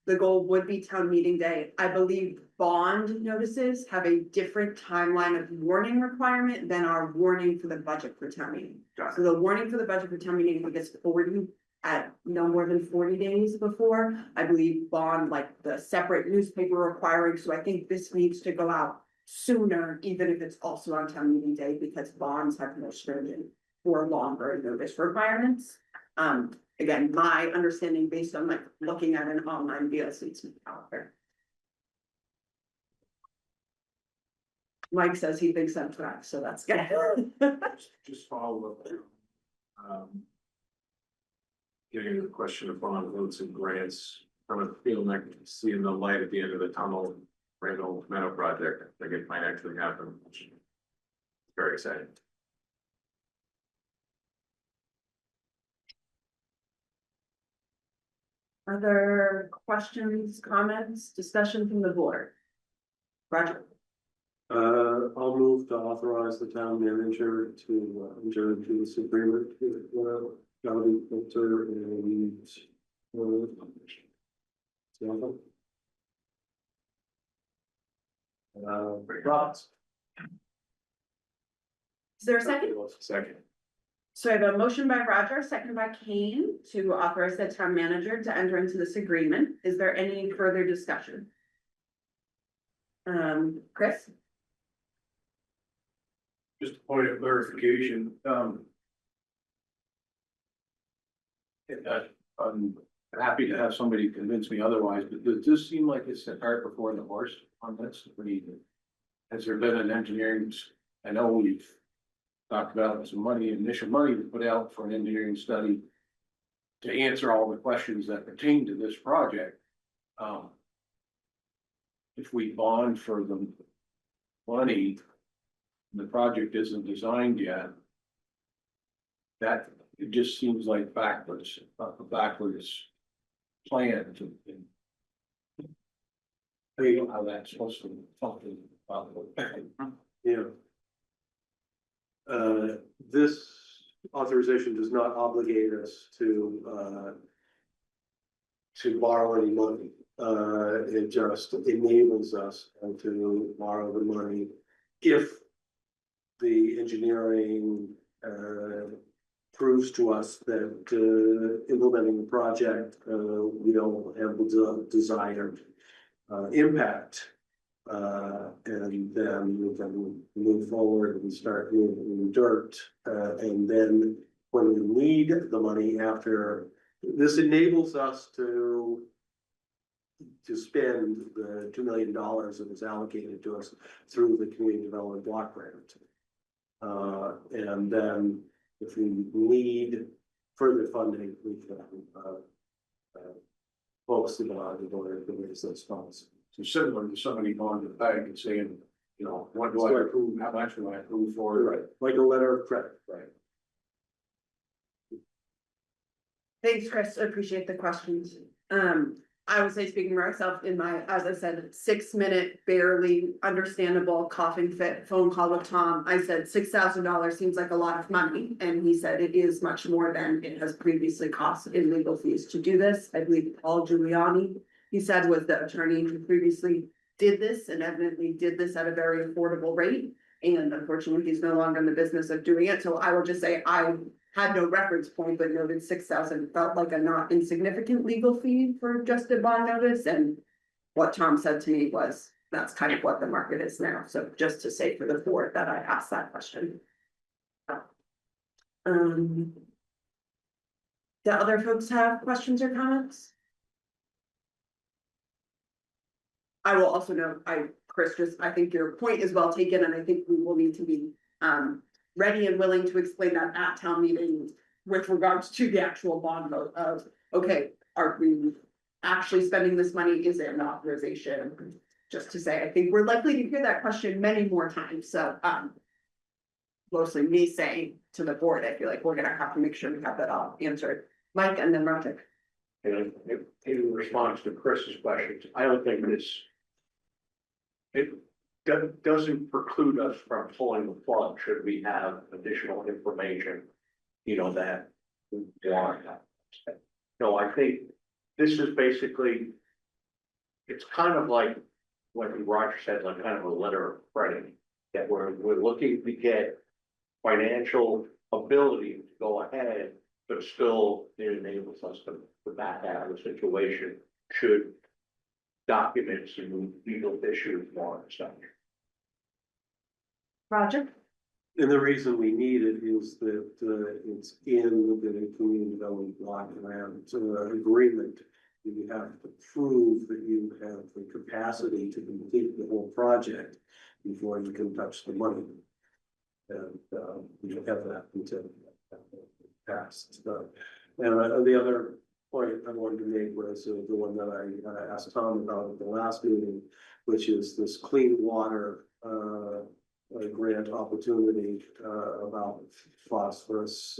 the goal would be town meeting day. I believe bond notices have a different timeline of warning requirement than our warning for the budget for town meeting. So the warning for the budget for town meeting gets forwarded at no more than 40 days before. I believe bond, like the separate newspaper requiring, so I think this needs to go out sooner, even if it's also on town meeting day, because bonds have more stringent or longer notice requirements. Again, my understanding based on like looking at an online VLC's calendar. Mike says he thinks I'm correct, so that's good. Just follow up. Getting the question of bond votes and grants, kind of feeling like seeing the light at the end of the tunnel, Randall Meadow project, like it might actually happen, which is very exciting. Other questions, comments, discussion from the board? Roger. I'll move to authorize the town manager to enter into this agreement with Gowdy Filter and Roberts. Is there a second? Second. So I have a motion by Roger, second by Kane, to authorize the town manager to enter into this agreement. Is there any further discussion? Chris? Just a point of clarification, I'm happy to have somebody convince me otherwise, but does this seem like it's the cart before the horse on this? Has there been an engineering, I know we've talked about some money, initial money to put out for an engineering study to answer all the questions that pertain to this project. If we bond for the money, and the project isn't designed yet, that it just seems like backwards plan to how that's supposed to function. Yeah. This authorization does not obligate us to borrow any money. It just enables us to borrow the money if the engineering proves to us that implementing the project, we don't have the desired impact. And then we can move forward and start moving dirt. And then when we need the money after, this enables us to spend the $2 million that is allocated to us through the community development block grant. And then if we need further funding, we can focus the bond in order to raise those funds. So similar to somebody going to the bank and saying, you know, what do I approve, how much do I approve for? Right, like a letter of credit, right? Thanks, Chris. I appreciate the questions. I would say, speaking for myself, in my, as I said, 6-minute, barely understandable coughing fit phone call with Tom, I said $6,000 seems like a lot of money. And he said it is much more than it has previously cost in legal fees to do this. I believe Paul Giuliani, he said, was the attorney who previously did this and evidently did this at a very affordable rate. And unfortunately, he's no longer in the business of doing it. So I will just say I had no reference point, but noted 6,000 felt like a not insignificant legal fee for just a bond notice. And what Tom said to me was, that's kind of what the market is now. So just to say for the board that I asked that question. Do other folks have questions or comments? I will also note, Chris, I think your point is well taken, and I think we will need to be ready and willing to explain that at town meeting with regards to the actual bond vote of, okay, are we actually spending this money? Is it an authorization? Just to say, I think we're likely to hear that question many more times. So mostly me saying to the board, I feel like we're gonna have to make sure we have that all answered. Mike and then Roger. And in response to Chris's questions, I don't think it doesn't preclude us from pulling the plug should we have additional information, you know, that we want. No, I think this is basically, it's kind of like what Roger said, like kind of a letter of credit, that we're looking to get financial ability to go ahead, but still it enables us to back out of the situation should documents and legal issues warrant such. Roger? And the reason we need it is that it's in the community development block grant agreement. You have to prove that you have the capacity to complete the whole project before you can touch the money. And you have that until passed. And the other point I wanted to make was the one that I asked Tom about at the last meeting, which is this clean water grant opportunity about phosphorus.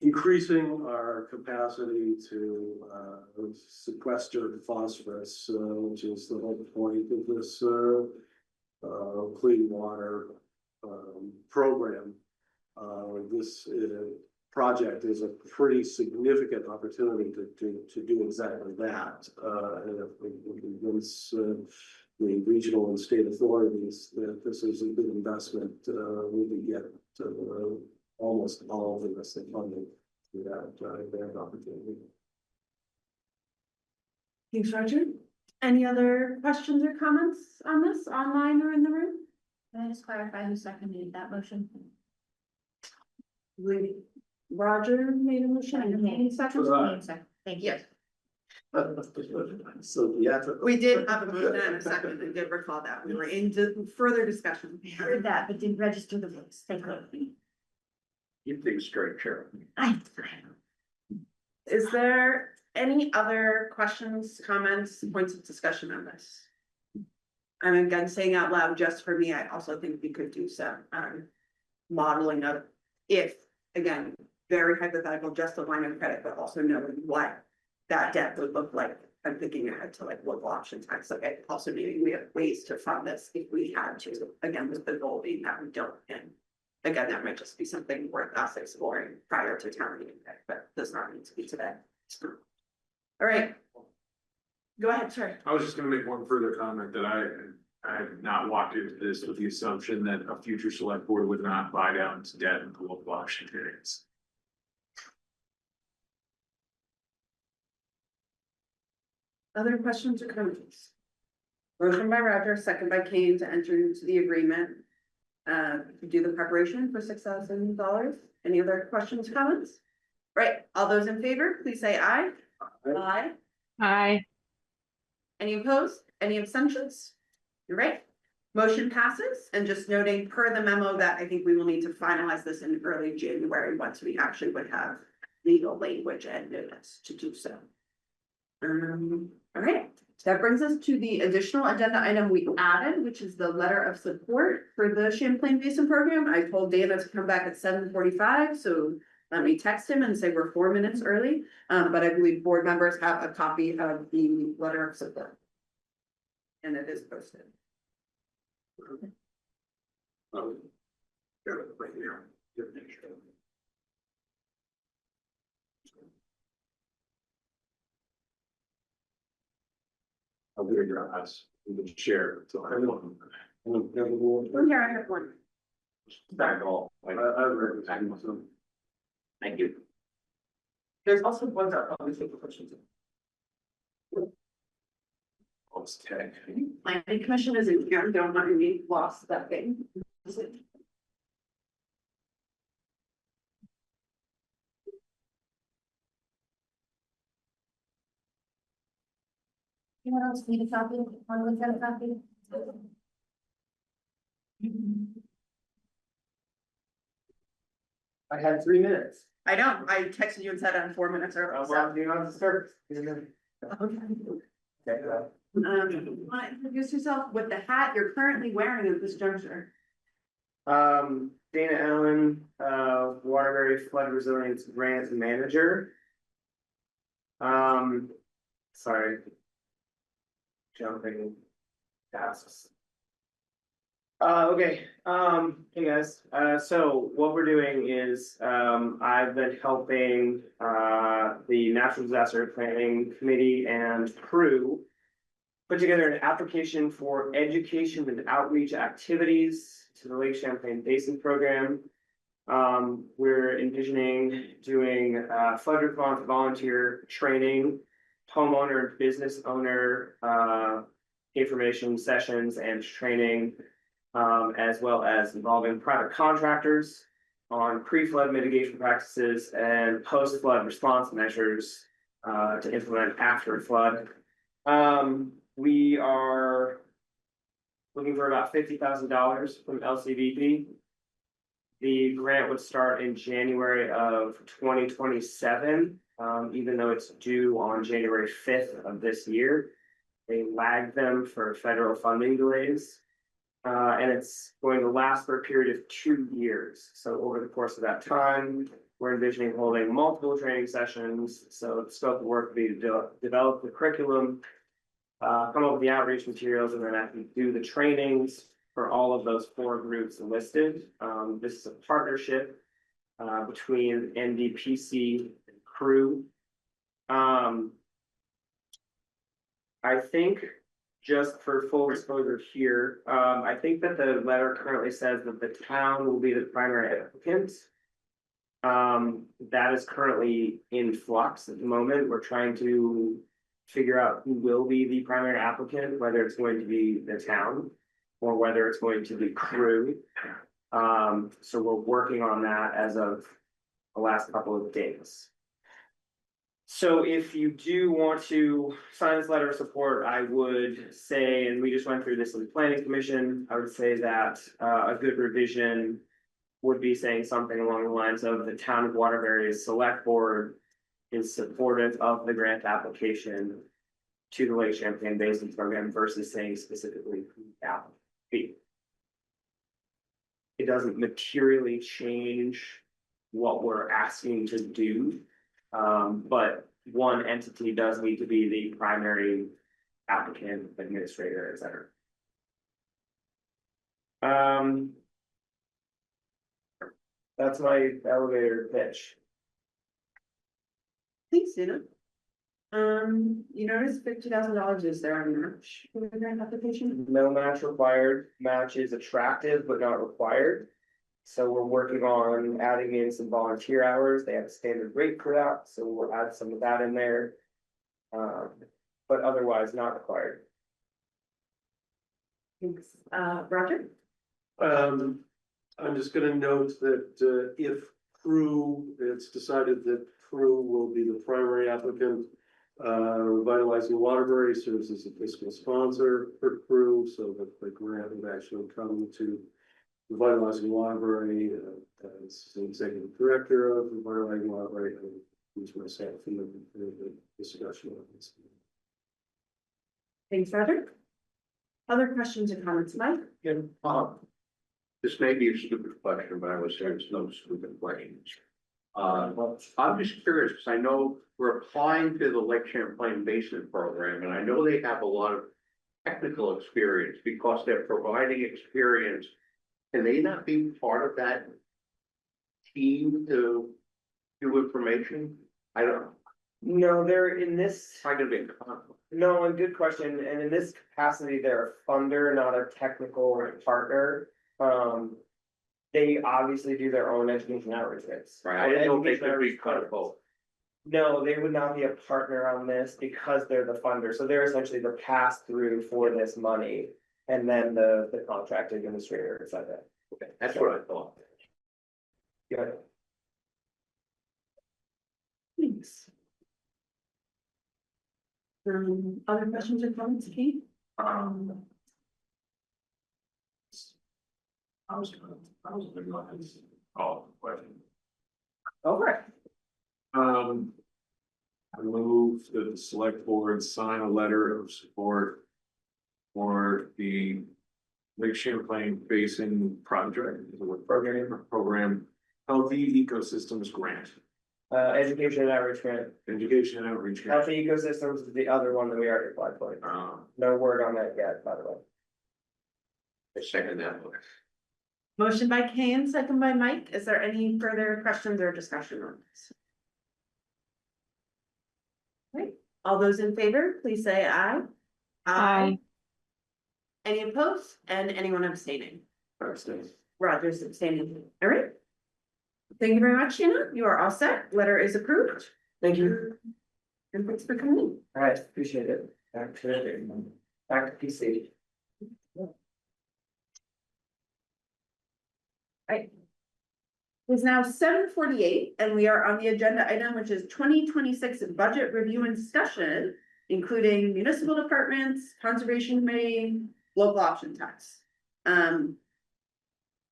Increasing our capacity to sequester phosphorus, which is the whole point of this clean water program. This project is a pretty significant opportunity to do exactly that. And if we convince the regional and state authorities that this is a good investment, we can get almost all of the domestic funding through that opportunity. Thanks, Roger. Any other questions or comments on this online or in the room? Can I just clarify who seconded that motion? Roger made a motion and Haney seconded. Thank you. Yes, So yeah, we did have a motion and a second. I did recall that. We were into further discussion. Heard that, but didn't register the votes. Thank you. Keep things straight, Chair. Is there any other questions, comments, points of discussion on this? And again, saying out loud, just for me, I also think we could do some modeling of if, again, very hypothetical, just a line of credit, but also knowing what that debt would look like I'm thinking ahead to like local option tax, like I also maybe we have ways to fund this if we had to, again, with the goal being that we don't. And again, that might just be something worth us exploring prior to town meeting, but does not need to be today. All right. Go ahead, sorry. I was just gonna make one further comment that I have not walked into this with the assumption that a future select board would not buy down its debt in the local option periods. Other questions or comments? Motion by Roger, second by Kane to enter into the agreement. To do the preparation for $6,000. Any other questions, comments? Right, all those in favor, please say aye. Aye. Hi. Any opposed? Any abstentions? You're right. Motion passes, and just noting per the memo that I think we will need to finalize this in early January, once we actually would have legal language and notice to do so. All right, that brings us to the additional agenda item we added, which is the letter of support for the Champlain Basin program. I told Dana to come back at 7:45, so let me text him and say we're 4 minutes early. But I believe board members have a copy of the letter of support. And it is posted. Right here. I'll do your eyes, we can share, so I don't. Oh, here, I have one. Back all. I've read it. Thank you. There's also ones that are probably taking questions. Okay. Planning commission is in here, don't mind me, lost that thing. Anyone else need a copy? Want to look at a copy? I had 3 minutes. I know, I texted you and said I'm 4 minutes early. Well, you know, the service. Okay. Okay. Want to introduce yourself with the hat you're currently wearing at this juncture? Dana Allen, Waterbury Flood Resilience Grant Manager. Sorry. Jumping tasks. Okay, hey guys, so what we're doing is, I've been helping, the Natural Disaster Planning Committee and crew put together an application for education and outreach activities to the Lake Champlain Basin Program. We're envisioning doing, flood response volunteer training, homeowner and business owner, information sessions and training, as well as involving private contractors on pre-flood mitigation practices and post-flood response measures to implement after flood. We are looking for about $50,000 from LCVP. The grant would start in January of 2027, even though it's due on January 5th of this year. They lag them for federal funding delays. And it's going to last for a period of 2 years. So over the course of that time, we're envisioning holding multiple training sessions. So the scope of work would be to develop the curriculum, come up with the outreach materials, and then actually do the trainings for all of those 4 groups listed. This is a partnership between NDPC and crew. I think, just for full disclosure here, I think that the letter currently says that the town will be the primary applicant. That is currently in flux at the moment. We're trying to figure out who will be the primary applicant, whether it's going to be the town or whether it's going to be crew. So we're working on that as of the last couple of days. So if you do want to sign this letter of support, I would say, and we just went through this in the planning commission, I would say that a good revision would be saying something along the lines of the town of Waterbury's select board is supportive of the grant application to the Lake Champlain Basin program versus saying specifically who the applicant be. It doesn't materially change what we're asking to do. But one entity does need to be the primary applicant, administrator, et cetera. That's my elevator pitch. Thanks, Dana. You notice $50,000 is there on the match for the grant application? No match required, match is attractive but not required. So we're working on adding in some volunteer hours, they have a standard rate for that, so we'll add some of that in there. But otherwise not required. Thanks, Roger? I'm just gonna note that, if Crew, it's decided that Crew will be the primary applicant. Revitalizing Waterbury serves as a fiscal sponsor for Crew, so that the grant would actually come to Revitalizing Waterbury, as the executive director of Revitalizing Waterbury, and who's myself in the discussion of this. Thanks, Roger. Other questions or comments, Mike? This may be a stupid question, but I would say it's no stupid questions. I'm just curious, because I know we're applying to the Lake Champlain Basin program, and I know they have a lot of technical experience because they're providing experience. Can they not be part of that team to do information? I don't know. No, they're in this, It's not gonna be a conflict. no, a good question, and in this capacity, they're a funder, not a technical partner. They obviously do their own education outreach. Right, I didn't know if they could be kind of both. No, they would not be a partner on this because they're the funder, so they're essentially the pass-through for this money. And then the contract administrator is like that. Okay, that's what I thought. Yeah. Thanks. Other questions or comments, Kate? I was gonna go ahead and call the question. Okay. I move that the select board sign a letter of support for the Lake Champlain Basin project, program, Healthy Ecosystems Grant, Education and outreach grant. Education and Outreach. Grant. Healthy ecosystems is the other one that we already applied for. No word on that yet, by the way. I second that. Motion by Kane, second by Mike. Is there any further questions or discussion on this? Right, all those in favor, please say aye. Aye. Any opposed and anyone abstaining? Roger's abstaining. All right. Thank you very much, Shanna. You are all set. Letter is approved. Thank you. And thanks for coming in. All right, appreciate it. Back to PC. Right. It's now 7:48 and we are on the agenda item, which is 2026 budget review and discussion, including municipal departments, conservation committee, local option tax.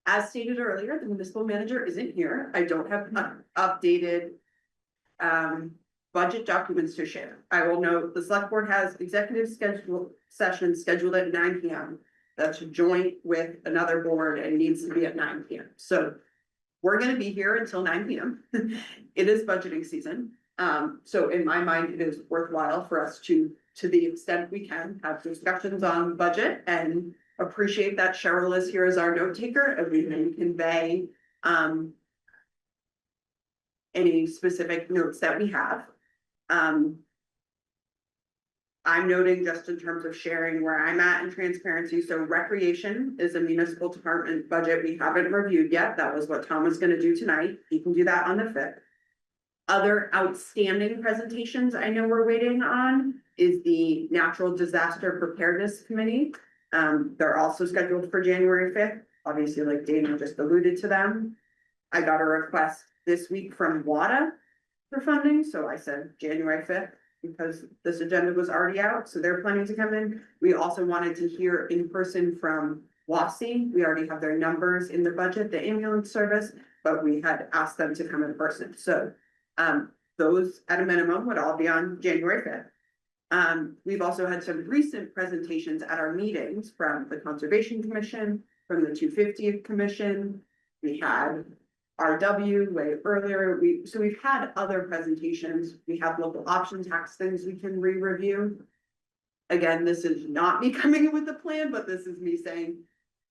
As stated earlier, the municipal manager isn't here. I don't have updated budget documents to share. I will note the select board has executive session scheduled at 9 p.m. That's joint with another board and needs to be at 9 p.m. So we're gonna be here until 9 p.m. It is budgeting season. So in my mind, it is worthwhile for us to the extent we can, have discussions on budget and appreciate that Cheryl is here as our note taker and we can convey any specific notes that we have. I'm noting just in terms of sharing where I'm at in transparency. So recreation is a municipal department budget we haven't reviewed yet. That was what Tom was gonna do tonight. He can do that on the 5th. Other outstanding presentations I know we're waiting on is the Natural Disaster Preparedness Committee. They're also scheduled for January 5th. Obviously, like Dana just alluded to them. I got a request this week from WADA for funding, so I said January 5th. Because this agenda was already out, so they're planning to come in. We also wanted to hear in person from WASI. We already have their numbers in the budget, the ambulance service, but we had asked them to come in person. So those at a minimum would all be on January 5th. We've also had some recent presentations at our meetings from the Conservation Commission, from the 250th Commission. We had RW way earlier. We've had other presentations. We have local option tax things we can re-review. Again, this is not me coming in with a plan, but this is me saying,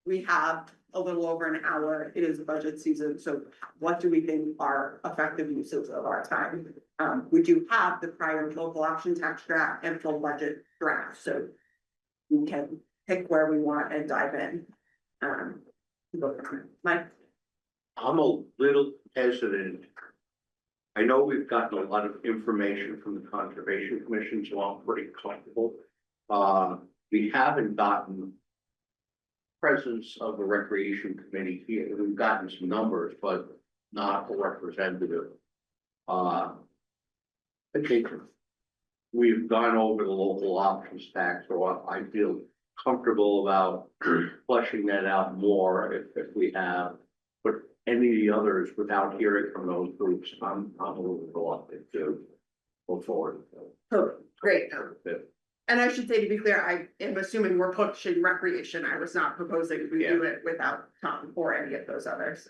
we have a little over an hour. It is budget season, so what do we think are effective uses of our time? We do have the prior local option tax draft and full budget draft, so we can pick where we want and dive in. Mike? I'm a little hesitant. I know we've gotten a lot of information from the Conservation Commission, so I'm pretty comfortable. We haven't gotten presence of the Recreation Committee here. We've gotten some numbers, but not a representative. I think we've gone over the local options tax, so I feel comfortable about fleshing that out more if we have. But any of the others, without hearing from those groups, I'm a little reluctant to go forward. Oh, great. Yeah. And I should say, to be clear, I am assuming we're pushing recreation. I was not proposing we do it without Tom or any of those others.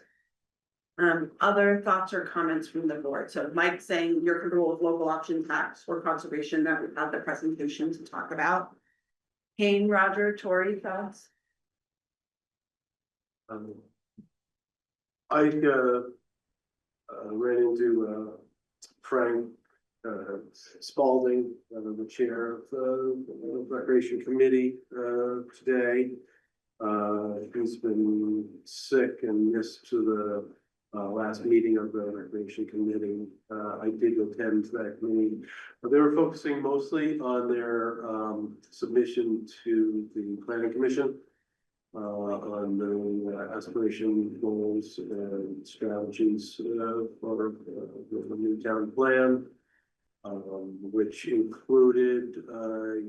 Other thoughts or comments from the board? So Mike saying you're comfortable with local option tax or conservation that we've had the presentation to talk about. Kane, Roger, Tori, thoughts? I ran into Frank Spalding, the chair of the Recreation Committee today. He's been sick and missed to the last meeting of the Recreation Committee. I did attend that meeting. They were focusing mostly on their submission to the Planning Commission on the aspiration goals and strategies for the new town plan. Which included a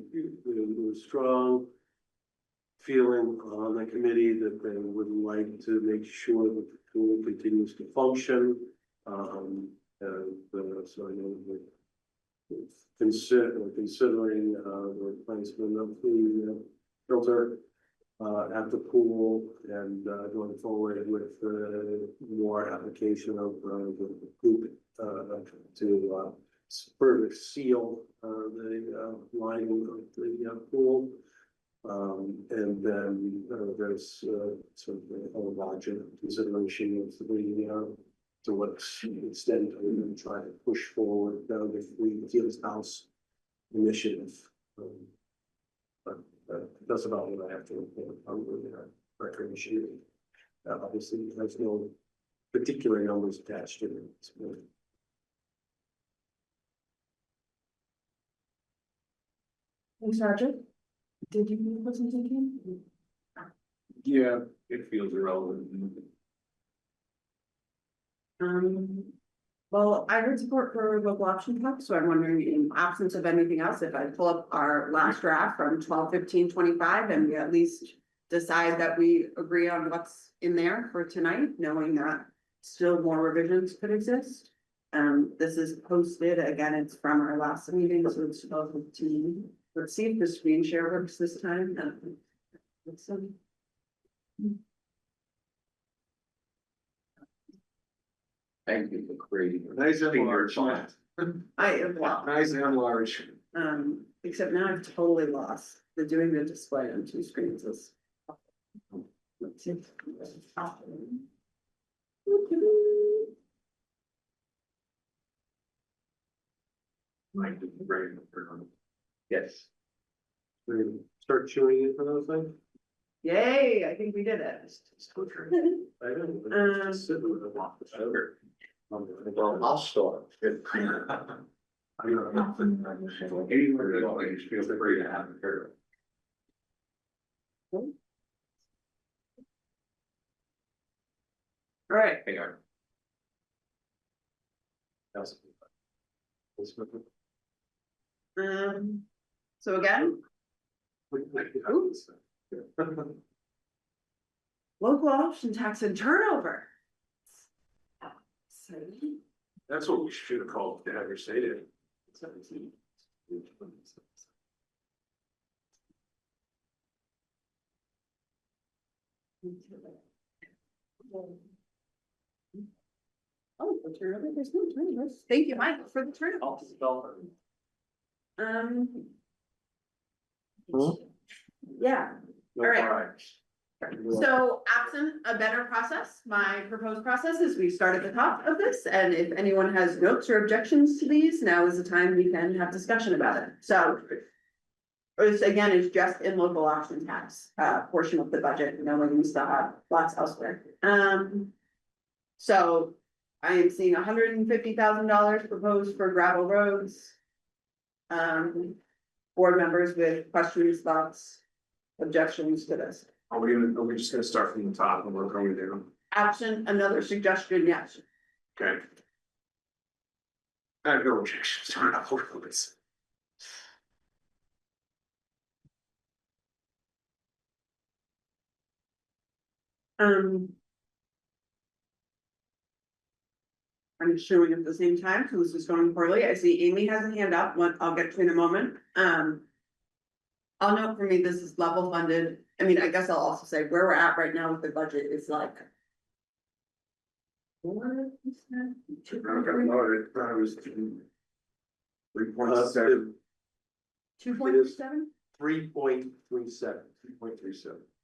strong feeling on the committee that they would like to make sure that the tool continues to function. So I know that considering the replacement of the filter at the pool and going forward with more application of the group to further seal the lining of the pool. And then there's sort of a larger consideration of the to what extent we're going to try to push forward the Free Fields House initiative. But that's about what I have to report on the recreation. Obviously, there's no particular numbers attached to it. Thanks, Roger. Did you have something? Yeah, it feels irrelevant. Well, I heard support for local option tax, so I'm wondering, in absence of anything else, if I pull up our last draft from 12/15/25 and we at least decide that we agree on what's in there for tonight, knowing that still more revisions could exist. This is posted, again, it's from our last meeting, so it's 12/15. Let's see if the screen share works this time. Thank you for creating. Nice and Senior large. science. I am, wow. Nice and large. Except now I've totally lost the doing the display on two screens is. Let's see. Yes. We're gonna start chewing in for those things. Yay, I think we did it. I don't know. Just sitting with a lot of sugar. Well, I'll start. Anywhere you want, just feel free to have it here. All right, Hang on. so again, local option tax and turnover. That's what we should have called to have her say it. Oh, the turnover, there's no turnover. Thank you, Mike, for the turnover. Yeah, No All right. bribes. so absent a better process, my proposed process is we start at the top of this, and if anyone has notes or objections to these, now is the time we can have discussion about it, so. This again is just in local option tax, portion of the budget, knowing we still have lots elsewhere. So I am seeing $150,000 proposed for gravel roads. Board members with questions, thoughts, objections to this. Are we just gonna start from the top and work our way down? Absent another suggestion, yes. Okay. I have no objections to gravel roads. I'm showing at the same time, because this is going poorly. I see Amy has a hand up, one I'll get to in a moment. I'll note for me, this is level funded. I mean, I guess I'll also say where we're at right now with the budget is like. 4%? I was 3.7. 2.37? 3.37.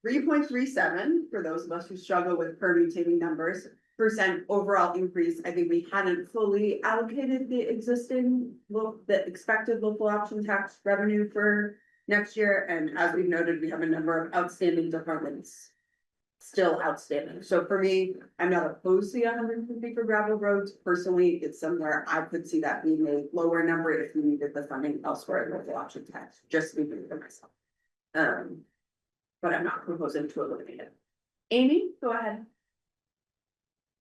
3.37, for those of us who struggle with permutating numbers, percent overall increase. I think we hadn't fully allocated the existing, the expected local option tax revenue for next year. And as we've noted, we have a number of outstanding departments still outstanding. So for me, I'm not opposed to the 150 for gravel roads. Personally, it's somewhere I could see that being a lower number if we needed the funding elsewhere in local option tax, just speaking for myself. But I'm not proposing to eliminate it. Amy, go ahead.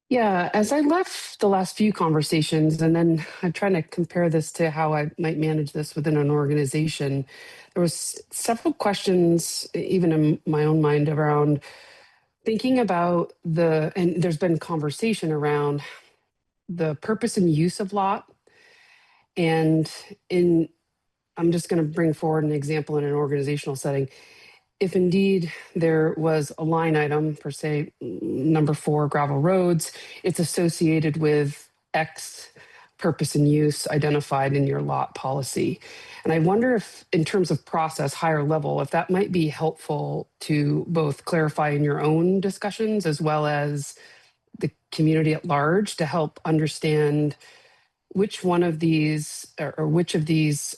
Yeah, as I left the last few conversations, and then I'm trying to compare this to how I might manage this within an organization, there was several questions, even in my own mind, around thinking about and there's been conversation around the purpose and use of lot. And I'm just going to bring forward an example in an organizational setting. If indeed there was a line item for, say, number 4 gravel roads, it's associated with X purpose and use identified in your lot policy. And I wonder if, in terms of process, higher level, if that might be helpful to both clarify in your own discussions as well as the community at large to help understand which one of these or which of these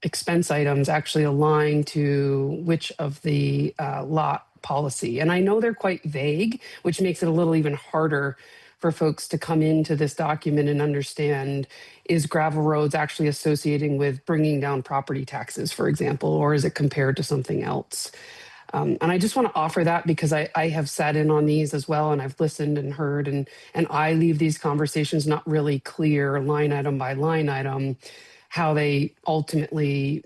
expense items actually align to which of the lot policy. And I know they're quite vague, which makes it a little even harder for folks to come into this document and understand, is gravel roads actually associating with bringing down property taxes, for example, or is it compared to something else? And I just want to offer that because I have sat in on these as well, and I've listened and heard, and I leave these conversations not really clear line item by line item, how they ultimately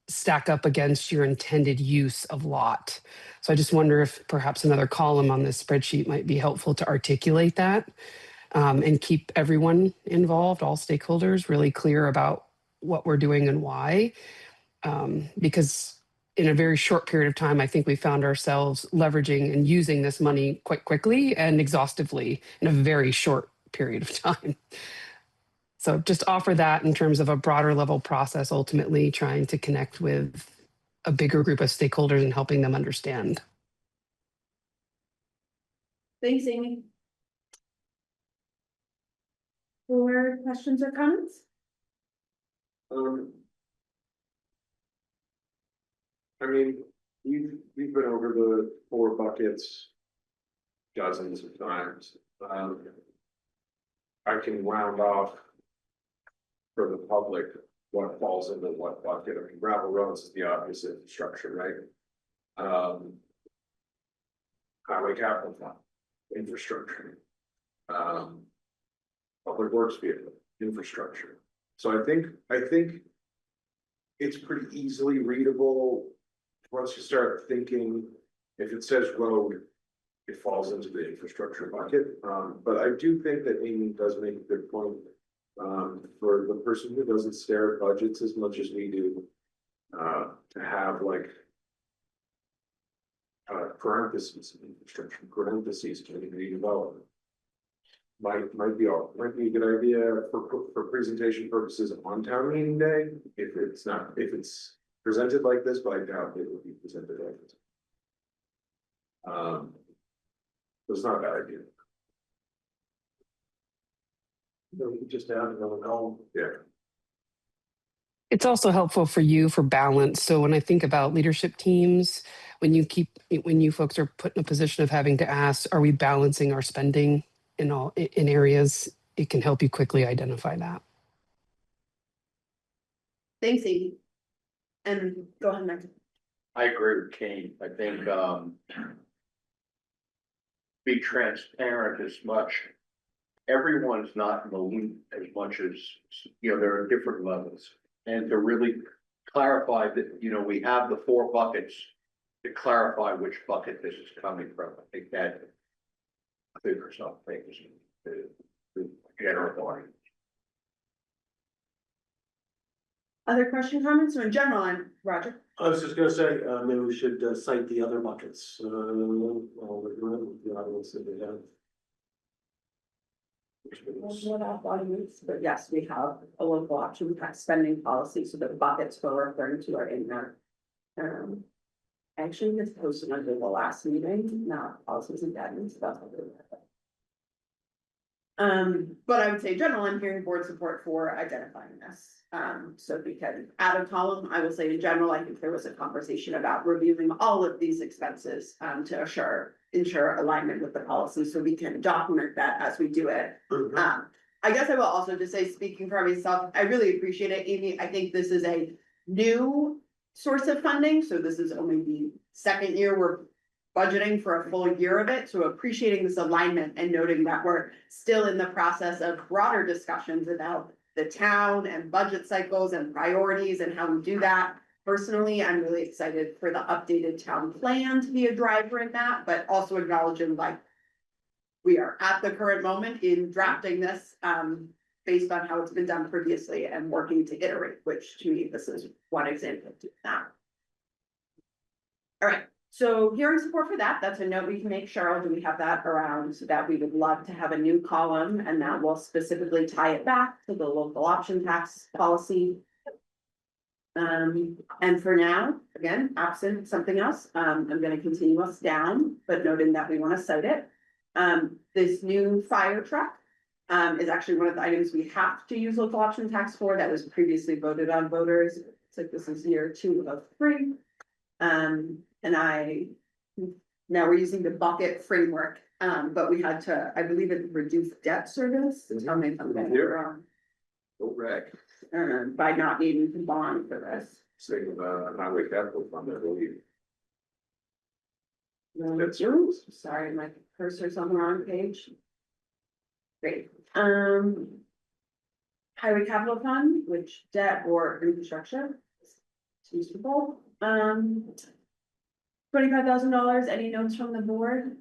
stack up against your intended use of lot. So I just wonder if perhaps another column on this spreadsheet might be helpful to articulate that and keep everyone involved, all stakeholders, really clear about what we're doing and why. Because in a very short period of time, I think we found ourselves leveraging and using this money quite quickly and exhaustively in a very short period of time. So just offer that in terms of a broader level process, ultimately trying to connect with a bigger group of stakeholders and helping them understand. Thanks, Amy. More questions or comments? I mean, we've been over the 4 buckets dozens of times. I can round off for the public what falls into what bucket. I mean, gravel roads is the obvious infrastructure, right? Highway capital fund, infrastructure. Public works vehicle, infrastructure. So I think it's pretty easily readable. Once you start thinking, if it says road, it falls into the infrastructure bucket. But I do think that Amy does make a good point. For the person who doesn't stare at budgets as much as we do, to have like parentheses in infrastructure, parentheses community development. might be a good idea for presentation purposes on town meeting day, if it's presented like this, but I doubt it would be presented like this. It's not a bad idea. We just add another column. Yeah. It's also helpful for you for balance. So when I think about leadership teams, when you folks are put in a position of having to ask, are we balancing our spending in areas, it can help you quickly identify that. Thanks, Amy. And go ahead, Mike. I agree with Kane. I think, be transparent as much. Everyone's not in the loop as much as, there are different levels. And to really clarify that, we have the 4 buckets, to clarify which bucket this is coming from. I think that figures out things to the general audience. Other questions, comments, or in general, I'm Roger? I was just gonna say, maybe we should cite the other buckets, while we're doing it with the audience that we have. But yes, we have a local option tax spending policy, so the buckets we're referring to are in there. Actually, it's posted under the last meeting, not policies and guidance, that's what they're. But I would say general, I'm hearing board support for identifying this. So if we can add a column, I will say in general, I think there was a conversation about reviewing all of these expenses to ensure alignment with the policy, so we can document that as we do it. I guess I will also just say, speaking for myself, I really appreciate it, Amy. I think this is a new source of funding, so this is only the second year we're budgeting for a full year of it, so appreciating this alignment and noting that we're still in the process of broader discussions about the town and budget cycles and priorities and how we do that. Personally, I'm really excited for the updated town plan to be a driver in that, but also acknowledging we are at the current moment in drafting this based on how it's been done previously and working to iterate, which to me, this is one example of that. All right. So hearing support for that, that's a note we can make. Cheryl, do we have that around, so that we would love to have a new column, and that will specifically tie it back to the local option tax policy. And for now, again, absent something else, I'm gonna continue us down, but noting that we want to cite it. This new fire truck is actually one of the items we have to use local option tax for, that was previously voted on voters. It's like this is year 2 of 3. And now we're using the bucket framework, but we had to, I believe, it reduced debt service. Tell me if I'm getting it wrong. Correct. By not needing to bond for this. Saying about highway capital fund, I believe. That's yours. Sorry, my cursor's on the wrong page. Great. Highway capital fund, which debt or infrastructure. It's useful. $25,000, any notes from the board?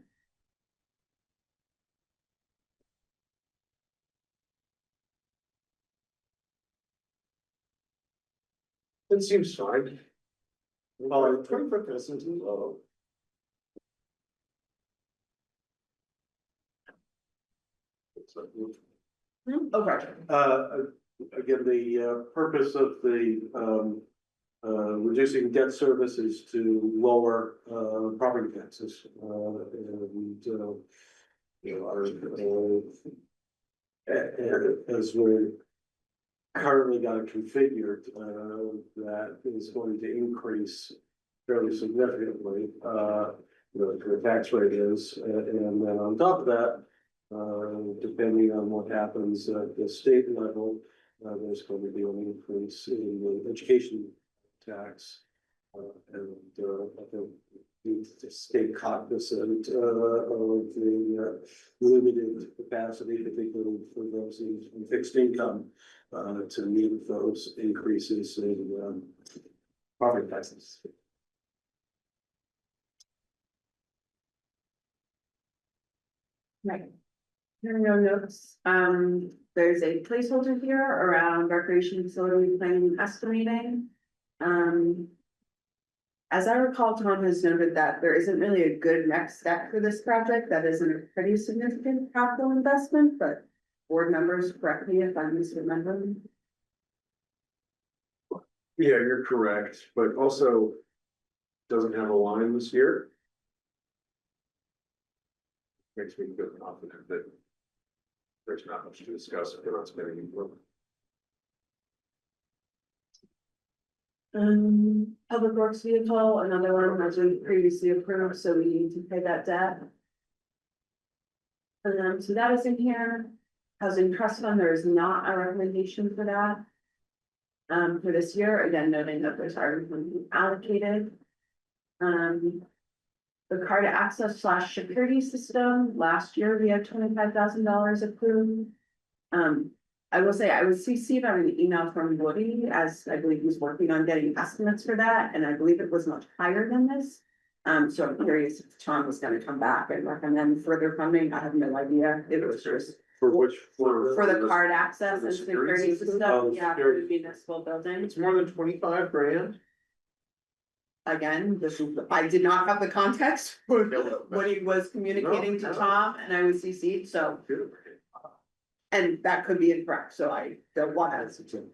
It seems fine. Well, 25 isn't too low. Oh, Roger. Again, the purpose of the reducing debt service is to lower property taxes. As we're currently got it configured, that is going to increase fairly significantly, the tax rate is, and then on top of that, depending on what happens at the state level, there's going to be an increase in the education tax. And I think we need to stay cognizant of the limited capacity, particularly for those in fixed income, to meet those increases in property taxes. Right. There are no notes. There's a placeholder here around recreation facility planning and estimating. as I recall, Tom has noted that there isn't really a good next step for this project. That isn't a pretty significant capital investment, but board members, correct me if I'm misremembering. Yeah, you're correct, but also doesn't have a line this year. Makes me feel confident that there's not much to discuss if we're not spending any money. Public works vehicle, another one as we previously approved, so we need to pay that debt. So that is in here. Housing trust fund, there is not a recommendation for that. For this year, again, noting that there's already been allocated. The card access / security system, last year we had $25,000 approved. I will say I was CC'd on an email from Woody, as I believe he's working on getting estimates for that, and I believe it was much higher than this. So I'm curious if Tom was gonna come back and recommend further funding. I have no idea. It was just For which, for the card access and security system, Oh, yeah, for the municipal building. It's more than 25 grand. Again, this is, I did not have the context for what he was communicating to Tom, and I was CC'd, so. And that could be incorrect, so I don't want to.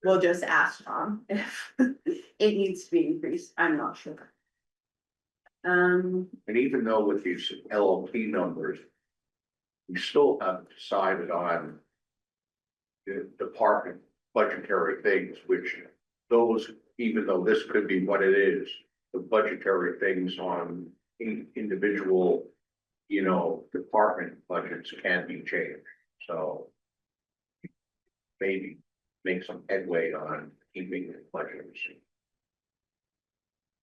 We'll just ask Tom if it needs to be increased. I'm not sure. And even though with these LLP numbers, we still haven't decided on the department budgetary things, which those, even though this could be what it is, the budgetary things on individual, department budgets can be changed. So maybe make some headway on keeping the budgets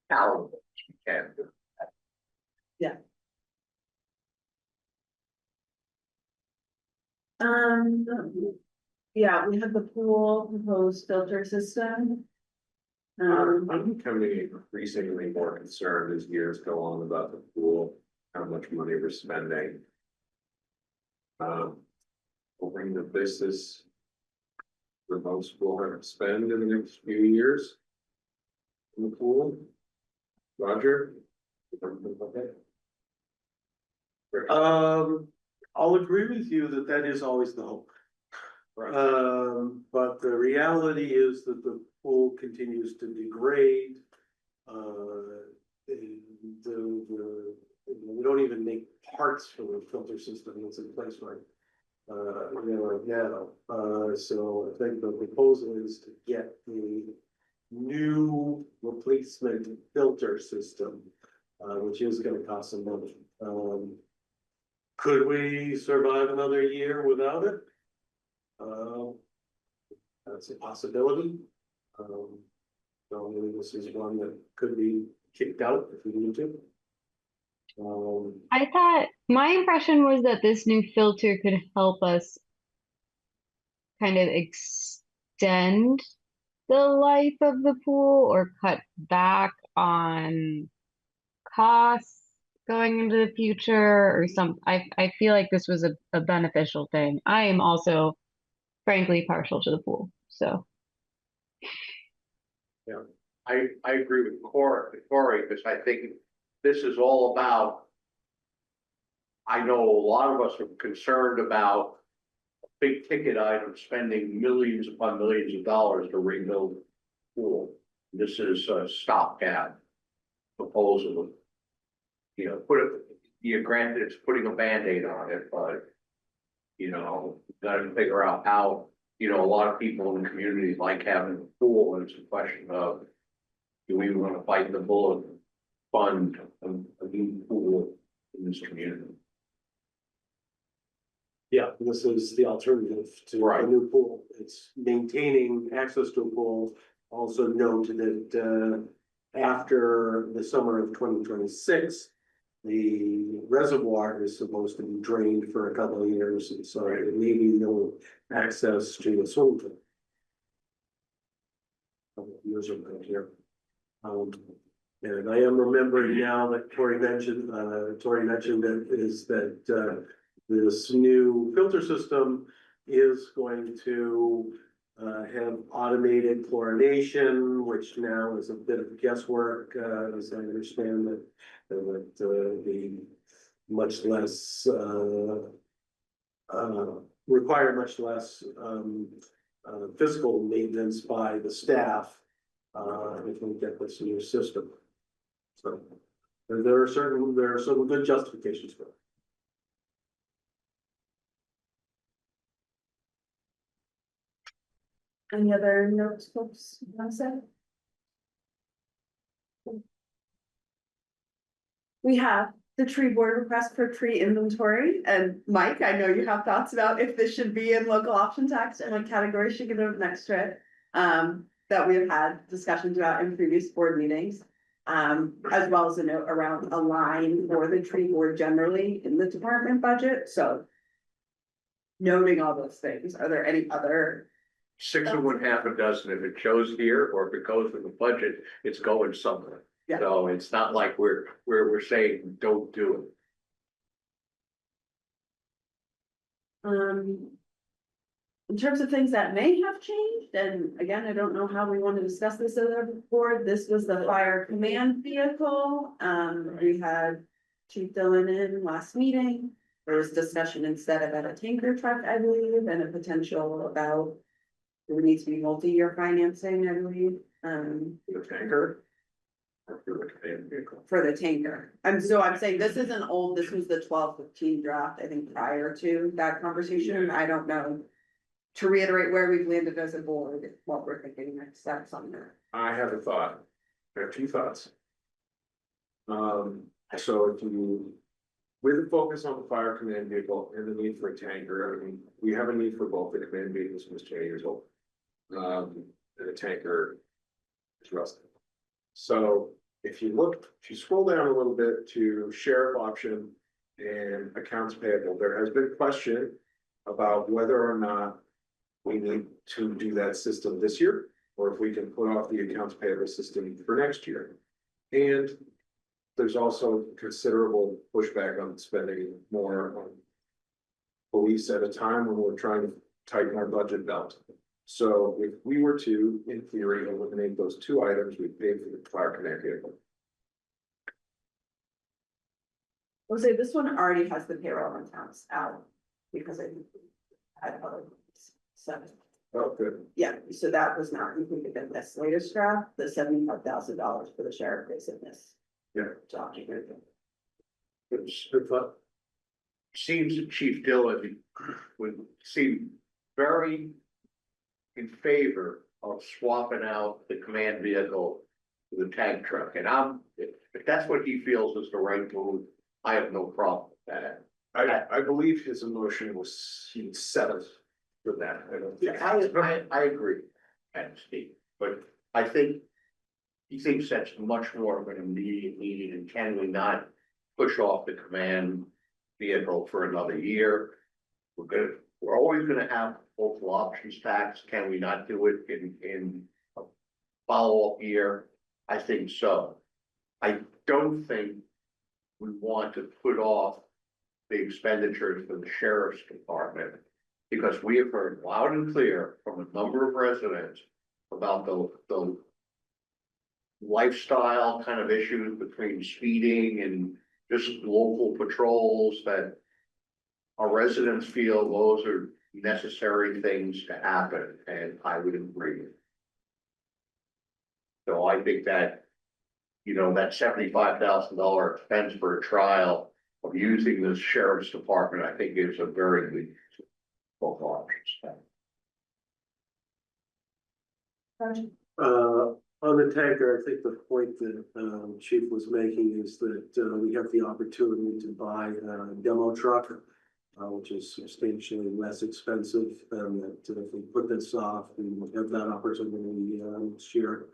palatable as we can do. Yeah, we have the pool proposed filter system. I'm becoming increasingly more concerned as years go on about the pool, how much money we're spending. Hoping that this is the most we'll have to spend in the next few years in the pool. Roger? I'll agree with you that that is always the hope. But the reality is that the pool continues to degrade. We don't even make parts for the filter system that's in place right now. So I think the proposal is to get the new replacement filter system, which is gonna cost some money. Could we survive another year without it? That's a possibility. So maybe this is one that could be kicked out if we need to. I thought, my impression was that this new filter could help us kind of extend the life of the pool or cut back on costs going into the future or I feel like this was a beneficial thing. I am also frankly partial to the pool, so. Yeah, I agree with Corey, because I think this is all about. I know a lot of us are concerned about big ticket items, spending millions upon millions of dollars to rebuild the pool. This is a stopgap proposal. Granted, it's putting a Band-Aid on it, but gotta figure out how, a lot of people in the community like having a pool, and it's a question of, do we want to bite the bullet, fund a new pool in this community? Yeah, this is the alternative to a new pool. It's maintaining access to a pool. Also note that after the summer of 2026, the reservoir is supposed to be drained for a couple of years, and so there may be no access to a swimming pool. Couple of years ago here. And I am remembering now that Tori mentioned that this new filter system is going to have automated chlorination, which now is a bit of guesswork, as I understand that. The much less, require much less, physical maintenance by the staff. If we get this new system. So there are some good justifications for it. Any other notes, folks, you want to say? We have the tree board request for tree inventory, and Mike, I know you have thoughts about if this should be in local option tax and what category should get next to it. That we have had discussions about in previous board meetings. As well as a note around a line for the tree board generally in the department budget, so. Noting all those things, are there any other? 6 of 1, half a dozen. If it shows here or if it goes with the budget, it's going somewhere. Yeah. So it's not like we're saying don't do it. In terms of things that may have changed, and again, I don't know how we want to discuss this as a board, this was the fire command vehicle. We had Chief Dillon in last meeting. There was discussion instead about a tanker truck, I believe, and a potential about. There would need to be multi-year financing, I believe, The tanker. Or for the command vehicle. for the tanker. I'm saying this isn't old, this was the 12-15 draft, I think, prior to that conversation, I don't know. To reiterate where we've landed as a board, what we're thinking next steps on that. I have a thought. I have two thoughts. So if you, with a focus on the fire command vehicle and the need for a tanker, I mean, we have a need for both. The command vehicle is almost 20 years old. And the tanker is rusted. So if you scroll down a little bit to sheriff option and accounts payable, there has been question about whether or not we need to do that system this year, or if we can put off the accounts payable system for next year. And there's also considerable pushback on spending more on police at a time when we're trying to tighten our budget belt. So if we were to, in theory, eliminate those two items, we'd pay for the fire command vehicle. I'll say this one already has the payroll on accounts out, because I had other. So, Oh, good. yeah, so that was not included in this latest draft, the $75,000 for the sheriff is in this. Yeah. Document. It's good thought. Seems that Chief Dillon would seem very in favor of swapping out the command vehicle with the tank truck. And if that's what he feels is the right move, I have no problem with that. I believe his emotion was, he settled for that. I don't think. I agree, and Steve, but I think he thinks that's much more of an immediate need, and can we not push off the command vehicle for another year? We're always gonna have local options tax. Can we not do it in a follow-up year? I think so. I don't think we want to put off the expenditures for the sheriff's department, because we have heard loud and clear from a number of residents about the lifestyle kind of issues between speeding and just local patrols, that our residents feel those are necessary things to happen, and I would agree. So I think that, that $75,000 expense for a trial of using the sheriff's department, I think is a very good both options. On the tanker, I think the point that Chief was making is that we have the opportunity to buy a demo truck, which is substantially less expensive, and that if we put this off, we will have that opportunity next year,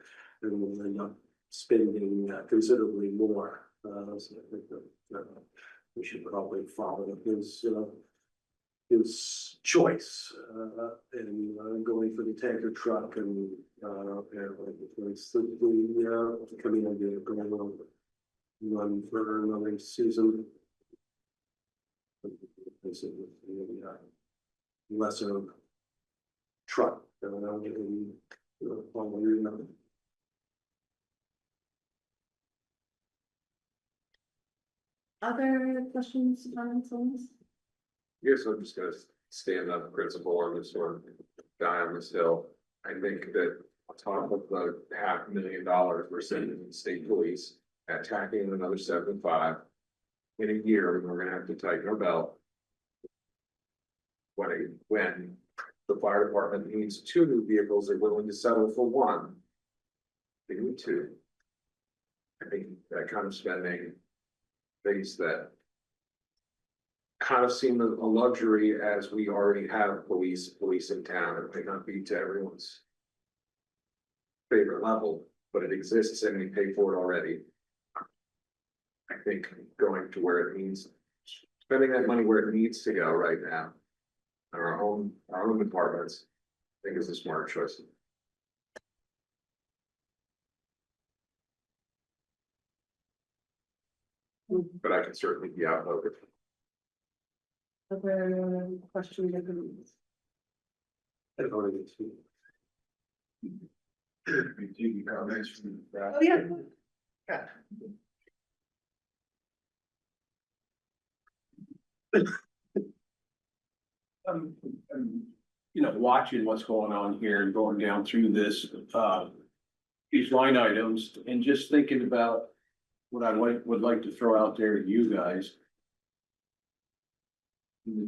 and we'll end up spending considerably more. So I think that we should probably follow his choice and going for the tanker truck and it's the coming vehicle run for another season. Lesser truck Other questions, comments on this? Guess I'm just gonna stand up principle on this one, die on this hill. I think that on top of the $500,000 we're sending to state police, attacking another 7.5. In a year, we're gonna have to tighten our belt. When the fire department needs 2 new vehicles, they're willing to settle for 1. They need 2. I think that kind of spending things that kind of seem a luxury, as we already have police in town. It may not be to everyone's favorite level, but it exists and we pay for it already. I think going to where it needs, spending that money where it needs to go right now, in our own departments, I think is a smart choice. But I can certainly be outvoted. Other questions or comments? Oh, yeah. Watching what's going on here and going down through this, these line items and just thinking about what I would like to throw out there to you guys.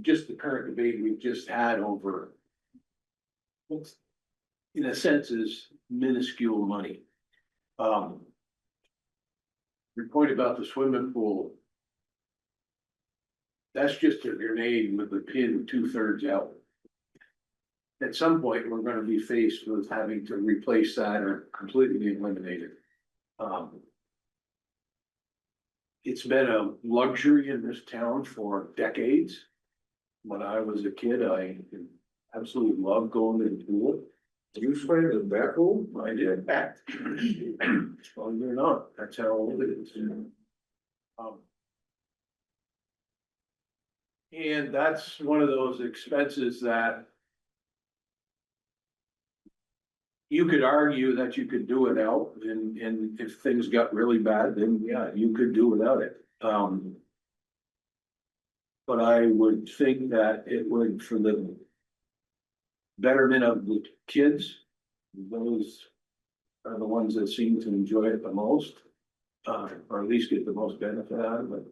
Just the current debate we've just had over what's, in a sense, is minuscule money. Your point about the swimming pool, that's just a grenade with the pin 2/3 out. At some point, we're gonna be faced with having to replace that or completely eliminate it. It's been a luxury in this town for decades. When I was a kid, I absolutely loved going to the pool. You swam in that pool? I did. Well, you're not, that's how old it is. And that's one of those expenses that you could argue that you could do without, and if things got really bad, then yeah, you could do without it. But I would think that it would, for the betterment of the kids, those are the ones that seem to enjoy it the most, or at least get the most benefit out of it.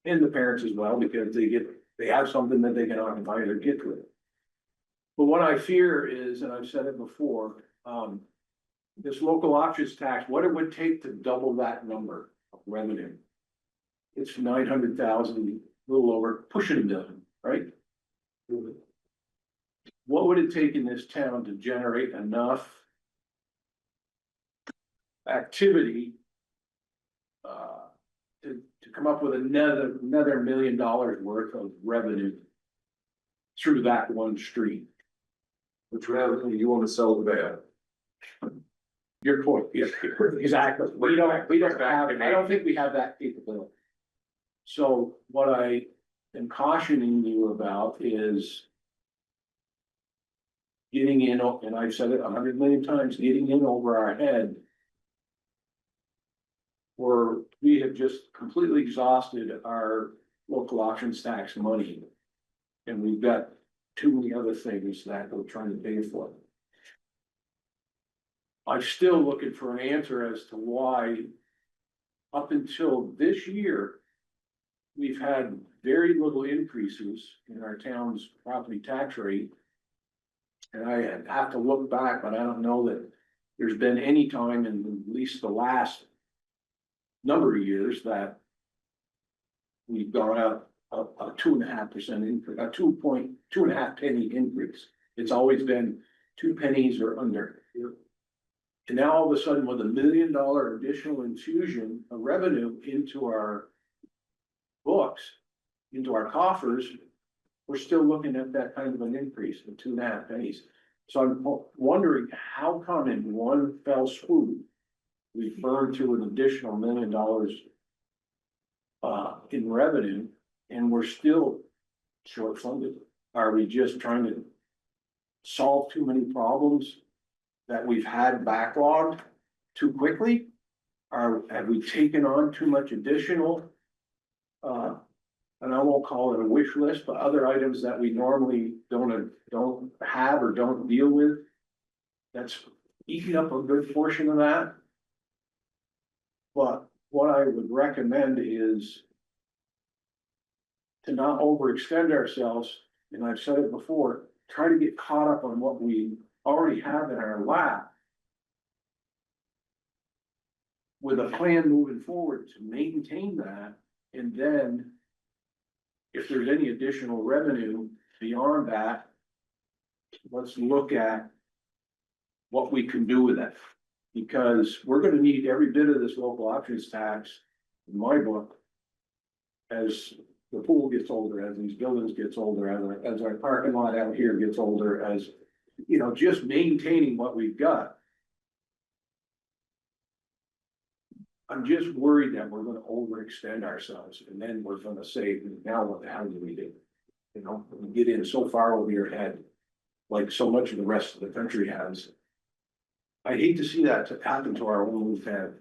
And the parents as well, because they have something that they can occupy their kid with. But what I fear is, and I've said it before, this local options tax, what it would take to double that number of revenue. It's 900,000, a little over, pushing $1 million, right? What would it take in this town to generate enough activity to come up with another $1 million worth of revenue through that one street? Which revenue you want to sell the van? Your point, yeah, exactly. We don't have, I don't think we have that capability. So what I am cautioning you about is getting in, and I've said it 100 million times, getting in over our head, where we have just completely exhausted our local options tax money. And we've got too many other things that we're trying to pay for. I'm still looking for an answer as to why, up until this year, we've had very little increases in our town's property tax rate. And I have to look back, but I don't know that there's been any time in at least the last number of years that we've gone up a 2.5% increase, a 2.5 penny increase. It's always been 2 pennies or under. And now all of a sudden, with $1 million additional infusion of revenue into our books, into our coffers, we're still looking at that kind of an increase of 2.5 pennies. So I'm wondering how come in one fell swoop, we burned through an additional $1 million in revenue, and we're still short funded. Are we just trying to solve too many problems that we've had backlogged too quickly? Have we taken on too much additional? And I won't call it a wish list, but other items that we normally don't have or don't deal with. That's eating up a good portion of that. But what I would recommend is to not overextend ourselves, and I've said it before, try to get caught up on what we already have in our lap. With a plan moving forward to maintain that, and then if there's any additional revenue beyond that, let's look at what we can do with it. Because we're gonna need every bit of this local options tax, in my book, as the pool gets older, as these buildings gets older, as our parking lot out here gets older, as, you know, just maintaining what we've got. I'm just worried that we're gonna overextend ourselves, and then we're gonna say, now what the hell do we do? You know, we get in so far over your head, like so much of the rest of the country has. I hate to see that to happen to our own town.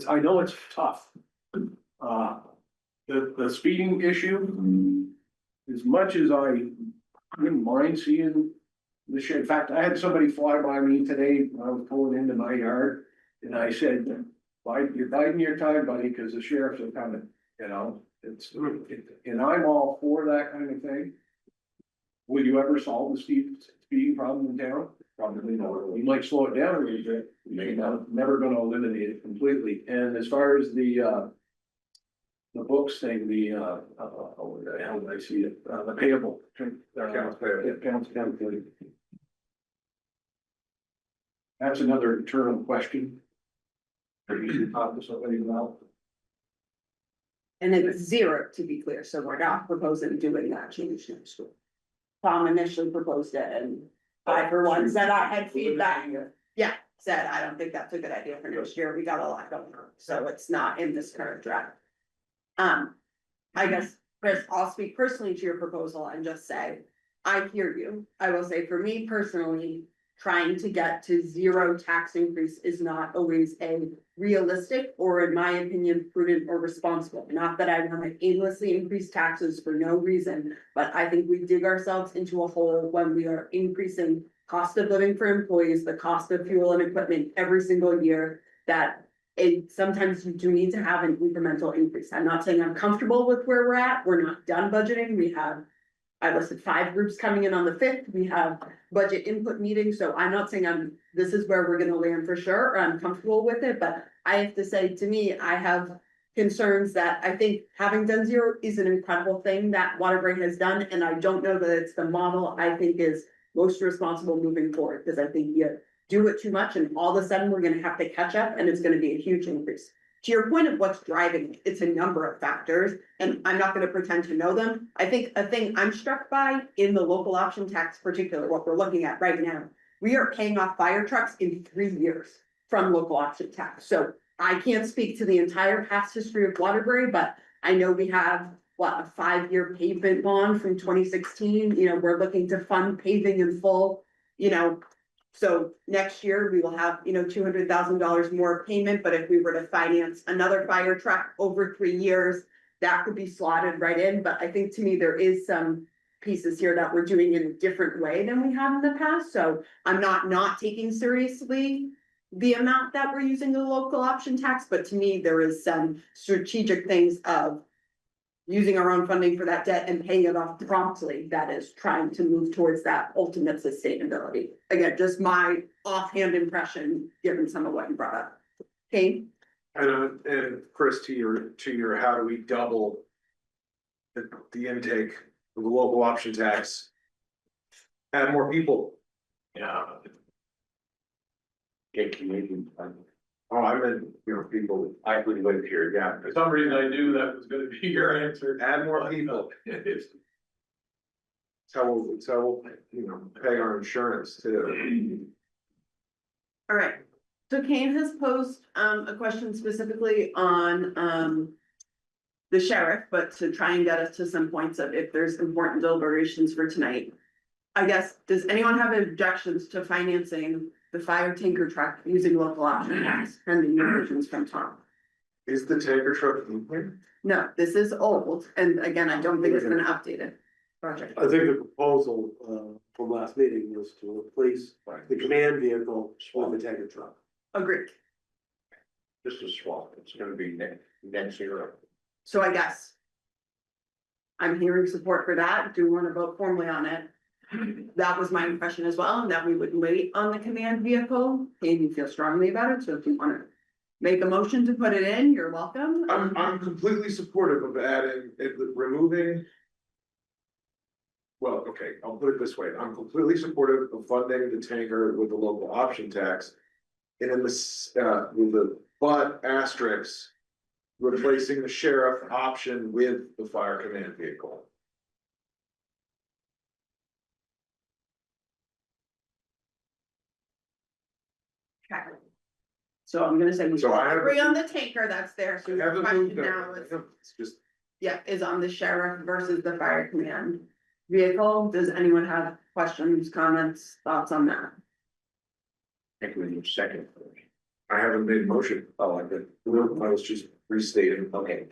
I know it's tough. The speeding issue, as much as I wouldn't mind seeing the shit. In fact, I had somebody fly by me today when I was pulling into my yard, and I said, you're biding your time, buddy, because the sheriffs are coming, you know, and I'm all for that kind of thing. Will you ever solve the speeding problem in town? Probably not. We might slow it down a little bit, never gonna eliminate it completely. And as far as the books thing, where the hell did I see it? The payable. Accounts payable. That's another internal question. Are you talking to somebody about? And it's 0, to be clear, so we're not proposing doing that change next week. Tom initially proposed it, and I, for one, said I had feedback. Yeah, said, I don't think that's a good idea for next year, we got a lot going on, so it's not in this current draft. I guess, Chris, I'll speak personally to your proposal and just say, I hear you. I will say, for me personally, trying to get to 0 tax increase is not always a realistic, or in my opinion, prudent or responsible. Not that I want to aimlessly increase taxes for no reason, but I think we dig ourselves into a hole when we are increasing cost of living for employees, the cost of fuel and equipment every single year, that sometimes you do need to have an incremental increase. I'm not saying I'm comfortable with where we're at. We're not done budgeting. We have, I listed 5 groups coming in on the 5th. We have budget input meetings. So I'm not saying this is where we're gonna land for sure, or I'm comfortable with it, but I have to say, to me, I have concerns that I think having done 0 is an incredible thing that Waterbury has done. And I don't know that it's the model I think is most responsible moving forward, because I think you do it too much and all of a sudden we're gonna have to catch up and it's gonna be a huge increase. To your point of what's driving it, it's a number of factors, and I'm not gonna pretend to know them. I think a thing I'm struck by in the local option tax particular, what we're looking at right now, we are paying off fire trucks in 3 years from local option tax. So I can't speak to the entire past history of Waterbury, but I know we have, a 5-year pavement bond from 2016. You know, we're looking to fund paving in full, you know. So next year we will have, $200,000 more payment, but if we were to finance another fire truck over 3 years, that could be slotted right in. But I think, to me, there is some pieces here that we're doing in a different way than we have in the past. So I'm not taking seriously the amount that we're using the local option tax, but to me, there is some strategic things of using our own funding for that debt and paying it off promptly, that is trying to move towards that ultimate sustainability. Again, just my offhand impression, given some of what you brought up. Kane? And Chris, to your, how do we double the intake of the local option tax? Add more people. Yeah. Oh, I meant, people actually live here, yeah. For some reason I knew that was gonna be your answer. Add more people. So we'll, pay our insurance too. All right, so Kane has posed a question specifically on the sheriff, but to try and get us to some points of if there's important deliberations for tonight. I guess, does anyone have objections to financing the fire tanker truck using local option tax pending revisions from Tom? Is the tanker truck in here? No, this is old, and again, I don't think it's been updated. Project. I think the proposal, from last meeting was to replace the command vehicle with the tanker truck. Agreed. Just a swap, it's gonna be net zero. So I guess. I'm hearing support for that. Do you want to vote formally on it? That was my impression as well, and that we would wait on the command vehicle. And you feel strongly about it, so if you want to make a motion to put it in, you're welcome. I'm completely supportive of adding, removing. Well, okay, I'll put it this way, I'm completely supportive of funding the tanker with the local option tax. And in this, with the but asterisk, replacing the sheriff option with the fire command vehicle. Okay. So I'm gonna say we So I have- agree on the tanker that's there, so I the haven't question moved now that, is, it's just, yeah, is on the sheriff versus the fire command vehicle. Does anyone have questions, comments, thoughts on that? I think we need a second. I haven't made a motion. Oh, I did. No, I was just restating. Okay.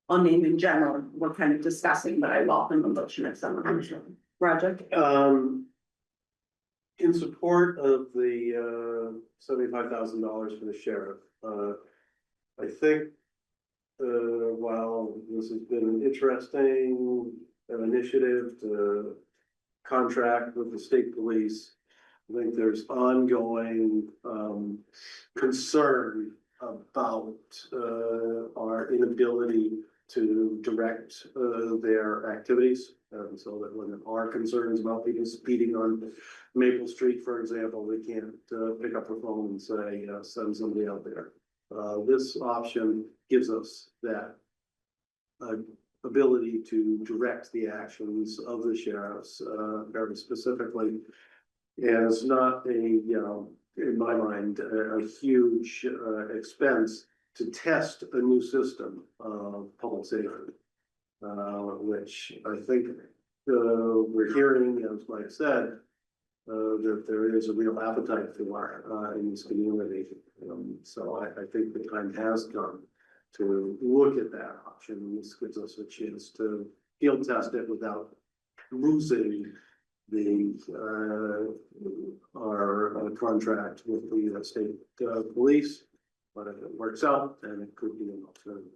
I'll name in general, we're kind of discussing, but I welcome the motion if someone has one. Roger? In support of the $75,000 for the sheriff, I think. While this has been an interesting initiative to contract with the state police. I think there's ongoing concern about our inability to direct their activities. So that when there are concerns about people speeding on Maple Street, for example, they can't pick up the phone and say, send somebody out there. This option gives us that ability to direct the actions of the sheriffs very specifically. And it's not a, in my mind, a huge expense to test a new system of public safety. Which I think we're hearing, as Mike said, that there is a real appetite for in this community. So I think the time has come to look at that option. This gives us a chance to field test it without losing our contract with the state police. But if it works out, then it could be an alternative.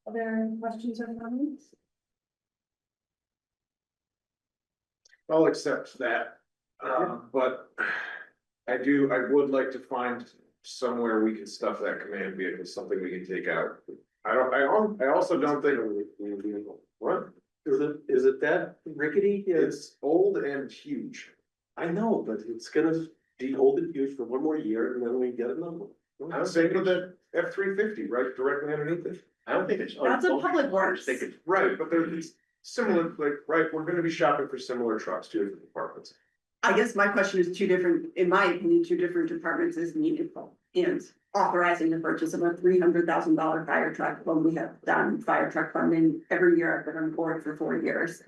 Other questions or comments? I'll accept that, but I would like to find somewhere we can stuff that command vehicle, something we can take out. I also don't think. What? Is it that rickety? It's old and huge. I know, but it's gonna be old and huge for one more year and then we get another one. I'm saying with the F-350 right directly underneath it. I don't think it's. That's a public works. I think it's Right, but there's similar, like, right, we're gonna be shopping for similar trucks, two different departments. I guess my question is two different, in my opinion, two different departments is meaningful. And authorizing the purchase of a $300,000 fire truck when we have done fire truck funding every year. I've been on board for 4 years.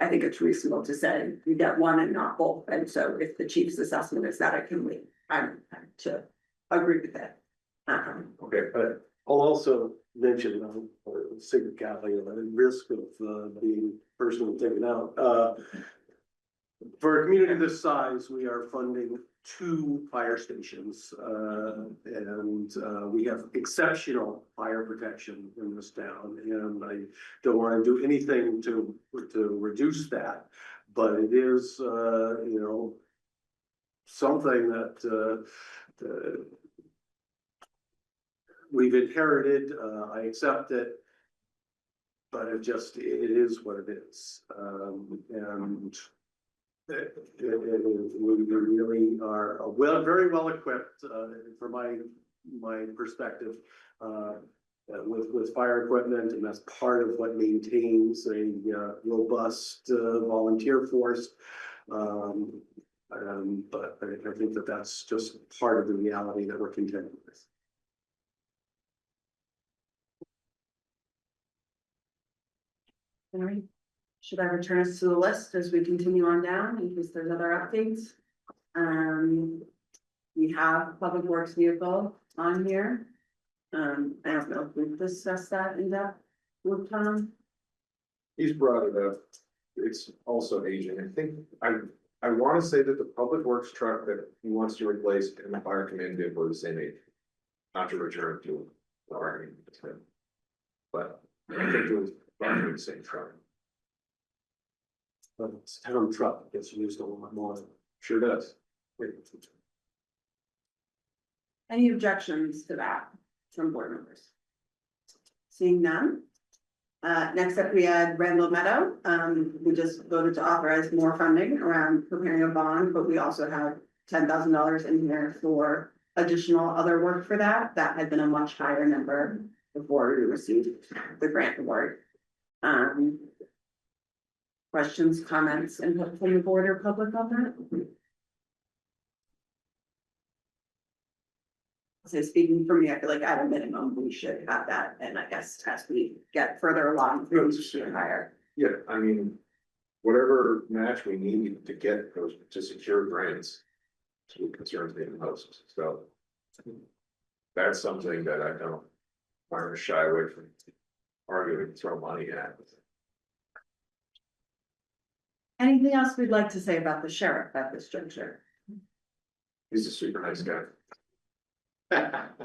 I think it's reasonable to say you get one and not both. And so if the chief's assessment is that it can wait, I'm to agree with that. Okay, But I'll also mention, cyclicality, the risk of being personally taken out. For a community this size, we are funding 2 fire stations, and we have exceptional fire protection in this town. And I don't want to do anything to reduce that, but it is, something that we've inherited. I accept it, but it is what it is. And we really are very well equipped, from my perspective, with fire equipment, and that's part of what maintains a robust volunteer force. But I think that's just part of the reality that we're contending with. All right. Should I return us to the list as we continue on down in case there's other updates? We have public works vehicle on here. I don't know if we've discussed that in depth with Tom. He's brought it up. It's also aging. I think, I wanna say that the public works truck that he wants to replace and the fire command vehicle are the same age. Not to return to the argument. But I think it was roughly the same truck. But it's a town truck, gets used a lot more. Sure does. Any objections to that from board members? Seeing none. Next up, we had Randall Meadow. We just voted to authorize more funding around preparing a bond, but we also have $10,000 in here for additional other work for that. That had been a much higher number before we received the grant award. Questions, comments, input from the board or public on that? So speaking for me, I feel like at a minimum, we should have that, and I guess as we get further along, we should hire. Yeah, I mean, whatever match we need to get those to secure grants. So it concerns me the most, so. That's something that I don't want to shy away from arguing, throw money at. Anything else we'd like to say about the sheriff at this juncture? He's a super nice guy.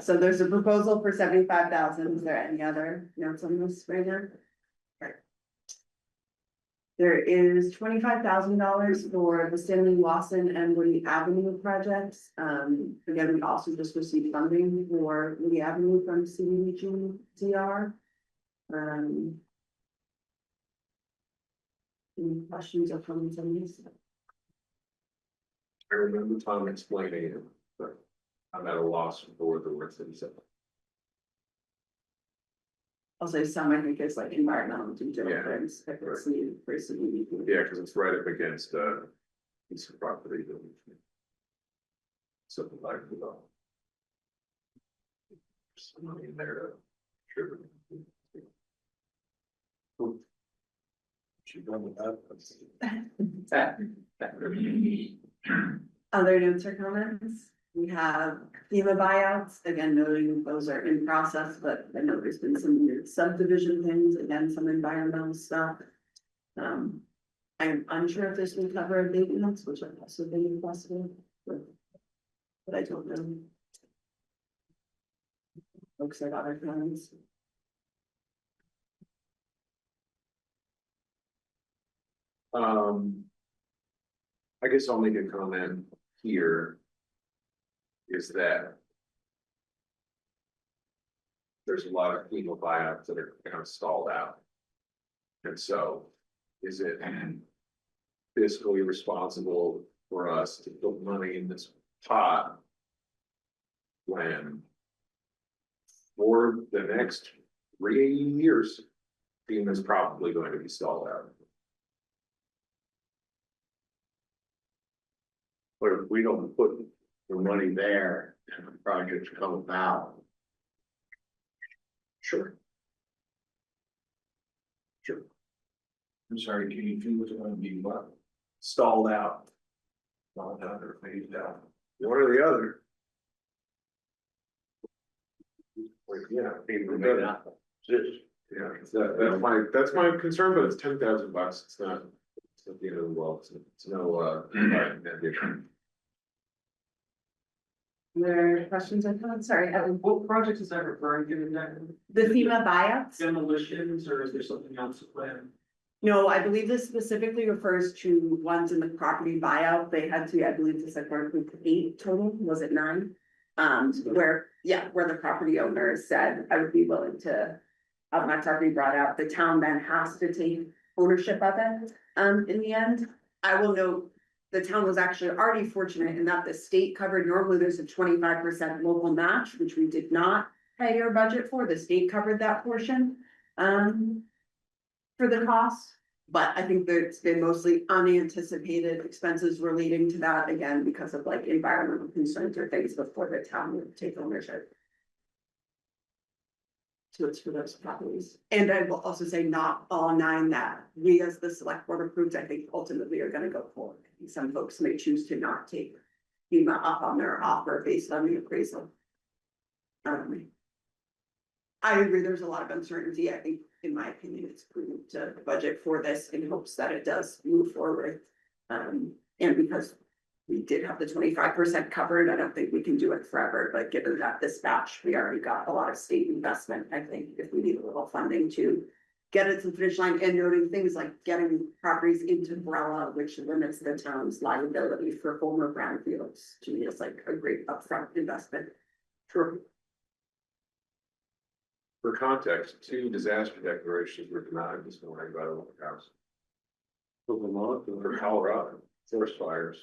So there's a proposal for 75,000. Is there any other notes on this right now? Right. There is $25,000 for the Stanley Lawson and Woody Avenue projects. Again, we also just received funding for Woody Avenue from CDBG DR. Any questions or comments on this? I remember Tom explaining it, but I'm at a loss for the words that he said. I'll say some, I think it's like environmental due diligence, if it's needed for CDBG. Yeah, because it's right up against piece of property that we. Something like that. Somebody in there to contribute. She done with that. Other notes or comments? We have FEMA buyouts, again, noting those are in process, but I know there's been some weird subdivision things, again, some environmental stuff. I'm unsure if this will cover abatements, which have also been possible, but I don't know. Folks have other comments. I guess I'll make a comment here. Is that. There's a lot of FEMA buyouts that are kind of stalled out. And so, is it fiscally responsible for us to put money in this pot? When. For the next 3 years, FEMA is probably going to be stalled out. But if we don't put the money there and the projects come about. Sure. I'm sorry, can you feel what's gonna be what? Stalled out. Not out or phased out. One or the other. Like, yeah, People may not exist. yeah, that's my concern, but it's $10,000. It's not the end of the world. It's no addition. There are questions or comments? Sorry, Evan. What project is that referring to? The FEMA buyouts? Demolitions, or is there something else planned? No, I believe this specifically refers to ones in the property buyout. They had to, I believe this had worked 8 total, was it 9? Where the property owner said, I would be willing to have my property brought out. The town then has to take ownership of it. In the end, I will note, the town was actually already fortunate in that the state covered, normally there's a 25% local match, which we did not pay our budget for. The state covered that portion. For the cost, but I think there's been mostly unanticipated expenses relating to that, again, because of like environmental concerns or things before the town would take ownership. So it's for those properties. And I will also say not all 9 that we as the select board approved, I think ultimately are gonna go forward. Some folks may choose to not take FEMA up on their offer based on the appraisal. I agree, there's a lot of uncertainty. I think, in my opinion, it's prudent to budget for this in hopes that it does move forward. And because we did have the 25% covered, I don't think we can do it forever, but given that this batch, we already got a lot of state investment. I think if we need a little funding to get it to the finish line, and noting things like getting properties into Brella, which limits the town's liability for former brownfields, to me is like a great upfront investment. Sure. For context, 2 disaster declarations were denied this morning by the White House. For Vermont and for Colorado, forest fires.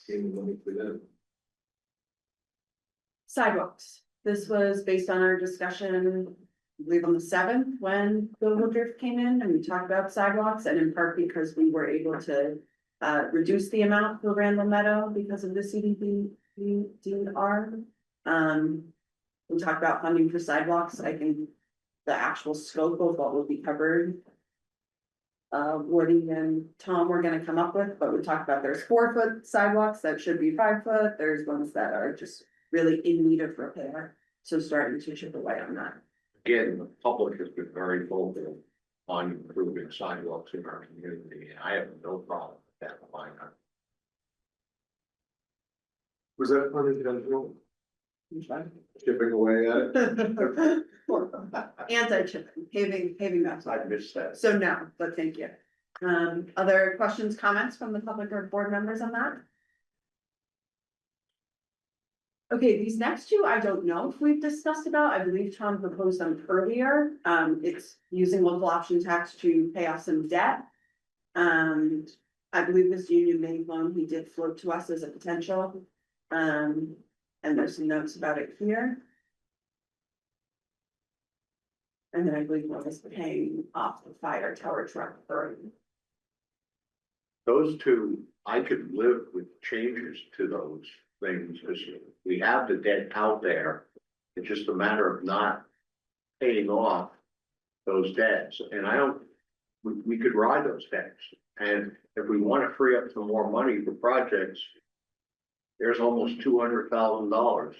Giving money for them. Sidewalks. This was based on our discussion, I believe on the 7th, when the Woodruff came in and we talked about sidewalks, and in part because we were able to reduce the amount for Randall Meadow because of the CDBG-DR. We talked about funding for sidewalks. I think the actual scope of what will be covered, Woody and Tom were gonna come up with, but we talked about there's 4-foot sidewalks that should be 5 foot. There's ones that are just really in need of repair. So starting to chip away on that. Again, the public has been very vocal on improving sidewalks in our community, and I have no problem with that. Why not? Was that unintentional? Chipping away at it? Anti-chipping, paving that I side. missed that. So no, but thank you. Other questions, comments from the public or board members on that? Okay, these next 2, I don't know if we've discussed about. I believe Tom proposed them earlier. It's using local option tax to pay off some debt. I believe this Union Bank loan he did float to us as a potential. And there's some notes about it here. And then I believe one is paying off the fire tower truck burden. Those 2, I could live with changes to those things, because we have the debt out there. It's just a matter of not paying off those debts, and I don't, we could ride those debts. And if we want to free up some more money for projects, there's almost $200,000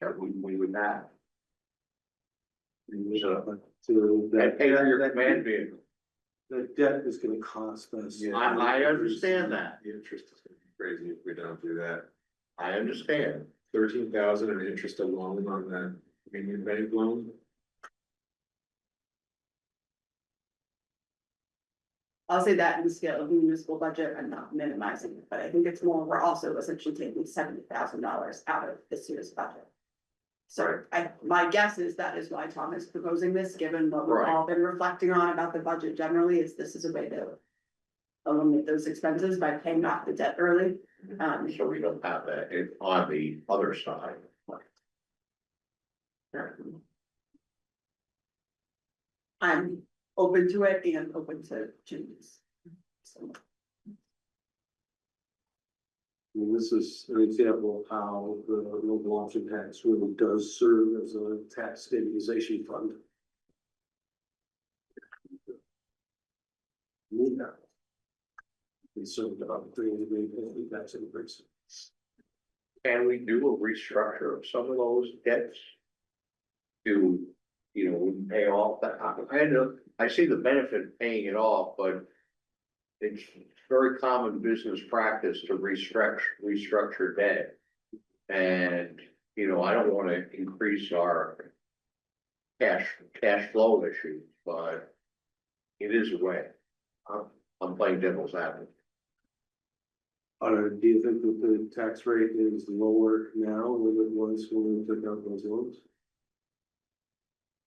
that we would have. So And pay for your command vehicle. the debt is gonna cost us. I understand that. The interest is gonna be crazy if we don't do that. I understand. 13,000 in interest alone on that Union Bank loan. I'll say that in the scale of the municipal budget, I'm not minimizing it, but I think it's more, we're also essentially taking $70,000 out of this year's budget. So my guess is that is why Tom is proposing this, given what we've all been reflecting on about the budget generally, is this is a way to eliminate those expenses by paying off the debt early. So we don't have that on the other side. I'm open to it and open to changes. So, And this is an example of how the local option tax really does serve as a tax stabilization fund. Need that. Concerned about the tax increase. Can we do a restructure of some of those debts? To, we pay off that, I know, I see the benefit of paying it off, but. It's very common business practice to restructure debt. And, I don't wanna increase our cash flow issues, but it is a way. I'm playing devil's advocate. Do you think that the tax rate is lower now than it was when we took out those loans?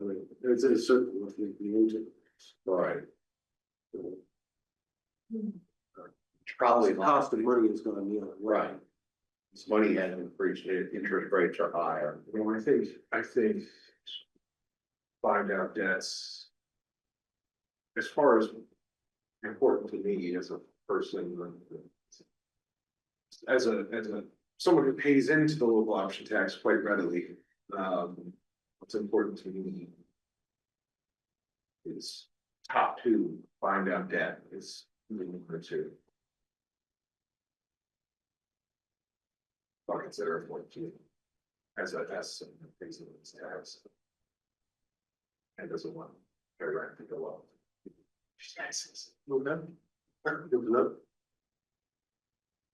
I mean, it's certainly what the interest. Right. It's probably The cost of money is gonna be on. right. Money has increased, interest rates are higher. I think find out debts. As far as important to me as a person, as a someone who pays into the local option tax quite readily. What's important to me is top two, find out debt is number two. I'll consider it one too. As a some things in this tax. And doesn't want very right to go up.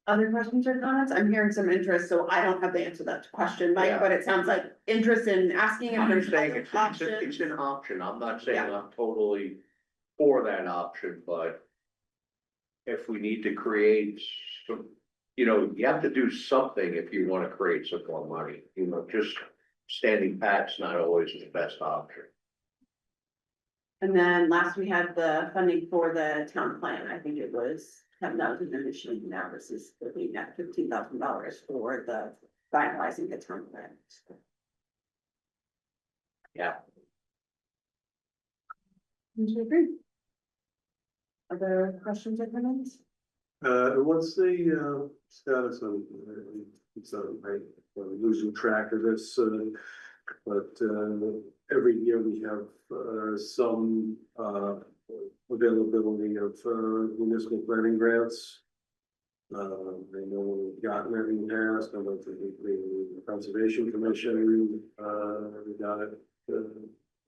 Other questions or comments? I'm hearing some interest, so I don't have the answer to that question, Mike, Yeah. but it sounds like interest in asking if I'm there's saying other it's options. an option. I'm not saying Yeah. I'm totally for that option, but if we need to create some, you know, you have to do something if you want to create some more money, you know, just standing pat's not always the best option. And then last we had the funding for the town plan. I think it was $10,000 initially. Now this is looking at $15,000 for the finalizing the town plan. Yeah. Would you agree? Other questions or comments? What's the status on, it's right, losing track of this, but every year we have some availability of municipal planning grants. I know we've gotten it in the past, I went to the Conservation Commission, we got it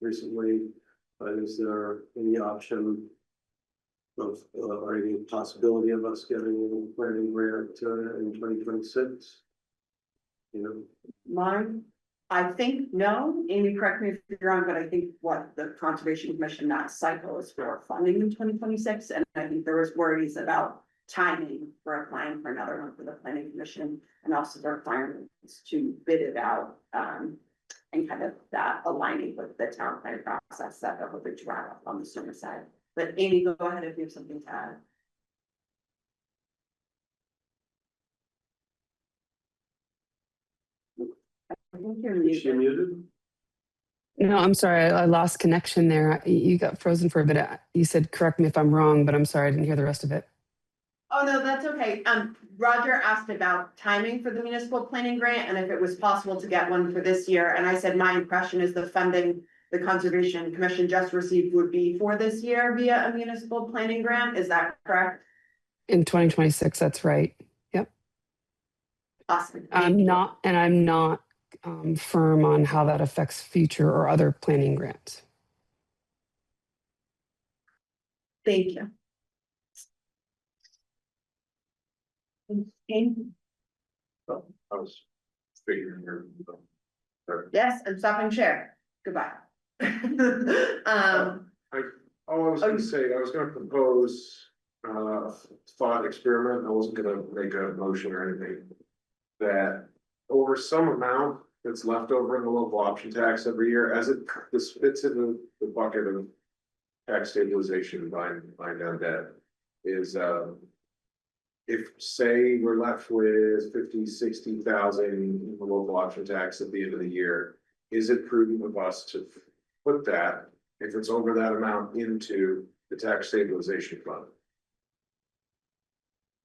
recently. Is there any option of, or any possibility of us getting a planning grant in 2026? You know, Mine, I think no, Amy, correct me if you're wrong, but I think what the Conservation Commission, that cycle is for funding in 2026, and I think there was worries about timing for applying for another one for the Planning Commission, and also the requirements to bid it out, and kind of that aligning with the town plan process that will be drawn up on the sooner side. But Amy, go ahead if you have something to add. I think you're is she muted. muted? No, I'm sorry, I lost connection there. You got frozen for a bit. You said, correct me if I'm wrong, but I'm sorry, I didn't hear the rest of it. Oh, no, that's okay. Roger asked about timing for the municipal planning grant and if it was possible to get one for this year. And I said, my impression is the funding the Conservation Commission just received would be for this year via a municipal planning grant. Is that correct? In 2026, that's right. Yep. Awesome. I'm not firm on how that affects future or other planning grants. Thank you. I was figuring your. Yes, I'm stopping share. Goodbye. All I was gonna say, I was gonna propose thought experiment, I wasn't gonna make a motion or anything. That over some amount that's left over in the local option tax every year, as this fits in the bucket of tax stabilization, buying down debt, is if, say, we're left with 50,000-60,000 in the local option tax at the end of the year, is it prudent of us to put that, if it's over that amount, into the tax stabilization fund?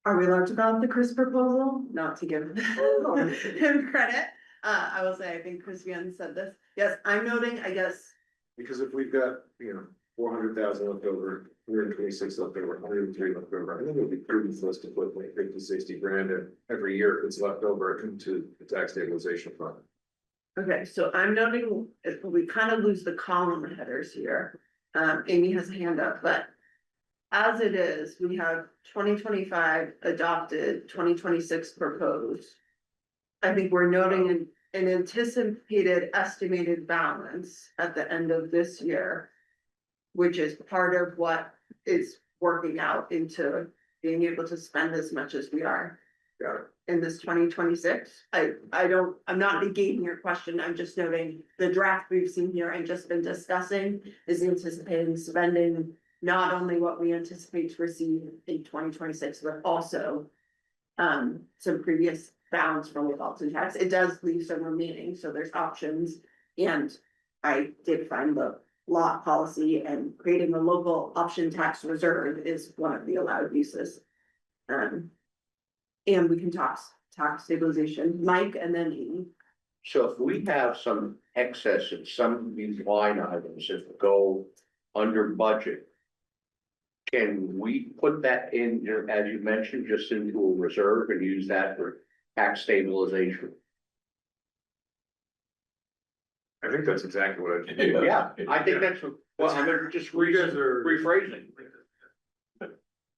Are we allowed to go with the Chris proposal? Not to give him credit. I will say, I think Chris Young said this. Yes, I'm noting, I guess. Because if we've got, 400,000 left over, 126 left over, 103 left over, I think it would be prudent for us to put like 50-60 grand every year if it's left over into the tax stabilization fund. Okay, so I'm noting, we kind of lose the column headers here. Amy has a hand up, but as it is, we have 2025 adopted, 2026 proposed. I think we're noting an anticipated estimated balance at the end of this year, which is part of what is working out into being able to spend as much as we are. Got it. In this 2026, I'm not negating your question, I'm just noting the draft we've seen here and just been discussing is anticipating spending. Not only what we anticipate to receive in 2026, but also some previous bounds from the Dalton tax. It does leave some remaining, so there's options. And I did find the lot policy and creating a local option tax reserve is one of the allowed uses. And we can talk tax stabilization, Mike and then Amy. So if we have some excess in some of these line items that go under budget. Can we put that in, as you mentioned, just into a reserve and use that for tax stabilization? I think that's exactly what I did. Yeah, I think that's, well, I'm just rephrasing.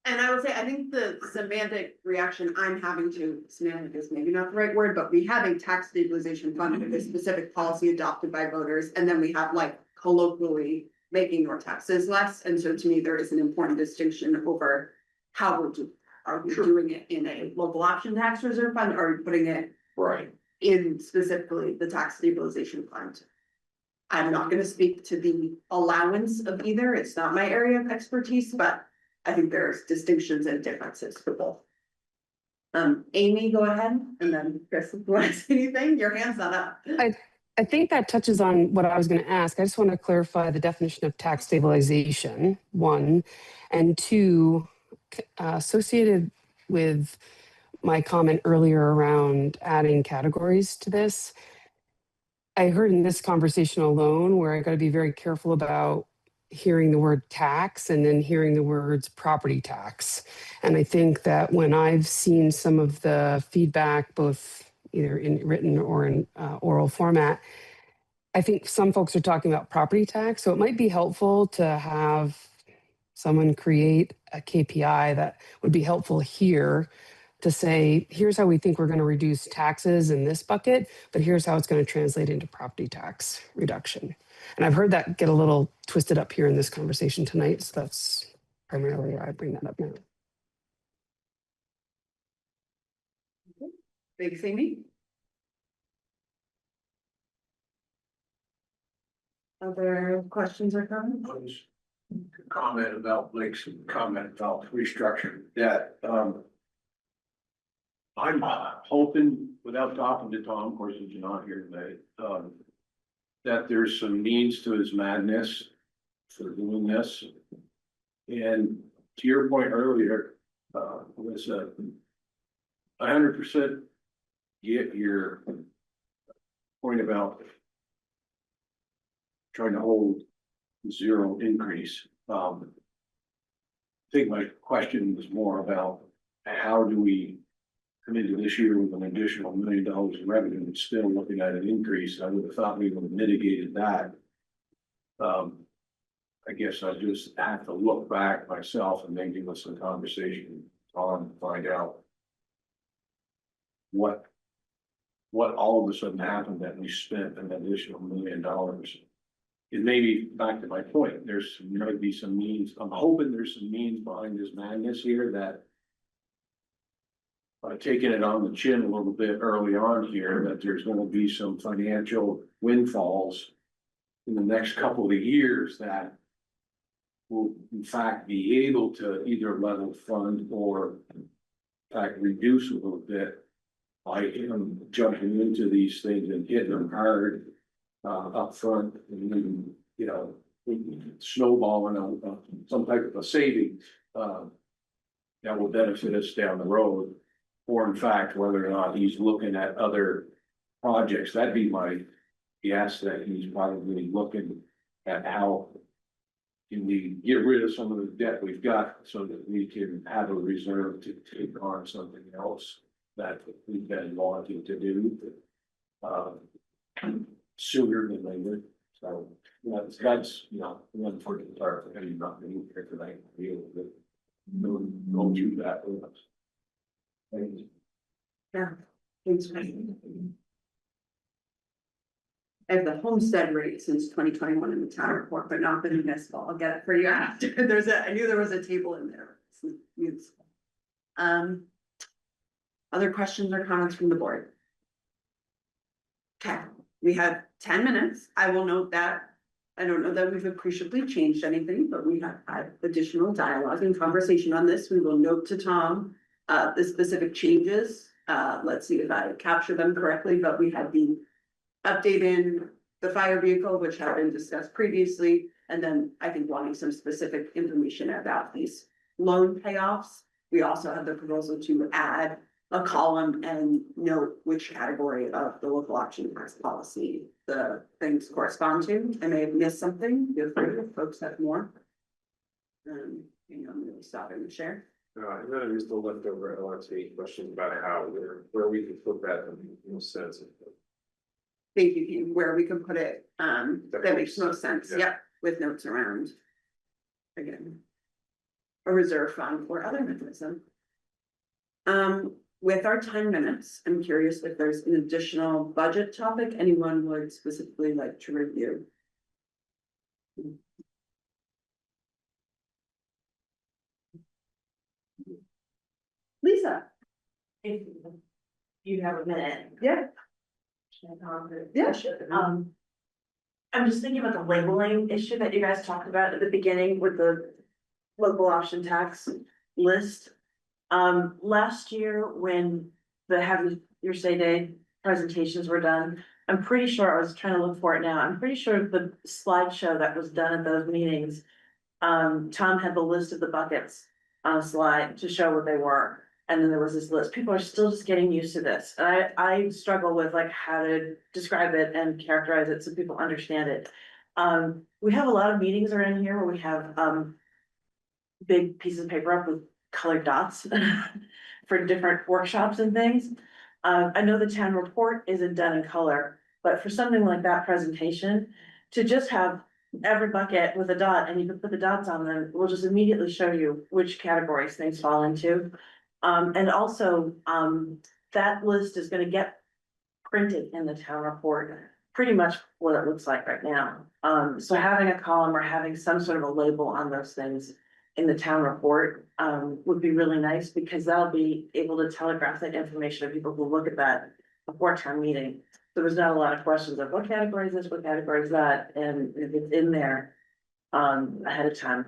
And I would say, I think the semantic reaction I'm having to, semantic is maybe not the right word, but we have a tax stabilization fund with a specific policy adopted by voters, and then we have like colloquially making your taxes less, and so to me, there is an important distinction over how we're doing. Are we doing it in a local option tax reserve fund, or are we putting it Right. in specifically the tax stabilization fund? I'm not gonna speak to the allowance of either, it's not my area of expertise, but I think there's distinctions and differences for both. Amy, go ahead, and then Chris, if you want to say anything, your hand's not up. I think that touches on what I was going to ask. I just want to clarify the definition of tax stabilization, one, and two, associated with my comment earlier around adding categories to this. I heard in this conversation alone where I got to be very careful about hearing the word tax and then hearing the words property tax. And I think that when I've seen some of the feedback, both either in written or in oral format, I think some folks are talking about property tax. So it might be helpful to have someone create a KPI that would be helpful here to say, here's how we think we're going to reduce taxes in this bucket, but here's how it's going to translate into property tax reduction. And I've heard that get a little twisted up here in this conversation tonight. So that's primarily why I bring that up now. Thanks, Amy. Other questions or comments? Comment about Blake's comment about restructuring debt. I'm hoping, without talking to Tom, of course, he's not here today, that there's some means to his madness for doing this. And to your point earlier, was 100% get your point about trying to hold zero increase. I think my question was more about how do we come into this year with an additional $1 million in revenue and still looking at an increase. I would have thought we would have mitigated that. I guess I just have to look back myself and then give us some conversation on to find out what all of a sudden happened that we spent an additional $1 million. It may be back to my point, there's might be some means, I'm hoping there's some means behind this madness here that by taking it on the chin a little bit early on here, that there's gonna be some financial windfalls in the next couple of years that will in fact be able to either level fund or in fact reduce a little bit by jumping into these things and hitting them hard up front and then, you know, snowballing on some type of a savings that will benefit us down the road. Or in fact, whether or not he's looking at other projects, that'd be my guess that he's probably looking at how can we get rid of some of the debt we've got so that we can have a reserve to take on something else that we've been wanting to do sooner than later. So that's you know, the unfortunate part of having not been here tonight to deal with it. Go through that with us. Thanks. Yeah. Thanks. I have the homestead rate since 2021 in the town report, but not the municipal. I'll get it for you after. I knew there was a table in there. Municipal. Other questions or comments from the board? Okay, we have 10 minutes. I will note that. I don't know that we've appreciably changed anything, but we have had additional dialogue and conversation on this. We will note to Tom the specific changes. Let's see if I capture them correctly, but we had the update in the fire vehicle, which had been discussed previously, and then I think wanting some specific information about these loan payoffs. We also have the proposal to add a column and note which category of the local option tax policy the things correspond to. I may have missed something, feel free if folks have more. I'm really stopping to share. And then there's the leftover LRT question about how, where we can put that in most sense. Thank you, Keith. Where we can put it, that makes most sense, Yeah. yep, with notes around. Again. A reserve fund or other mechanism. With our 10 minutes, I'm curious if there's an additional budget topic anyone would specifically like to review. Lisa. If you have a minute. Yeah. Yeah, sure. I'm just thinking about the labeling issue that you guys talked about at the beginning with the local option tax list. Last year when the Have Your Say Day presentations were done, I'm pretty sure, I was trying to look for it now, I'm pretty sure the slideshow that was done at those meetings, Tom had the list of the buckets on a slide to show what they were. And then there was this list. People are still just getting used to this. I struggle with like how to describe it and characterize it so people understand it. We have a lot of meetings around here where we have big pieces of paper up with colored dots for different workshops and things. I know the town report isn't done in color, but for something like that presentation, to just have every bucket with a dot and you can put the dots on them, will just immediately show you which categories things fall into. And also, that list is gonna get printed in the town report, pretty much what it looks like right now. So having a column or having some sort of a label on those things in the town report, would be really nice because that'll be able to telegraph that information to people who look at that before town meeting. So there's not a lot of questions of what category is this, what category is that, and if it's in there, ahead of time,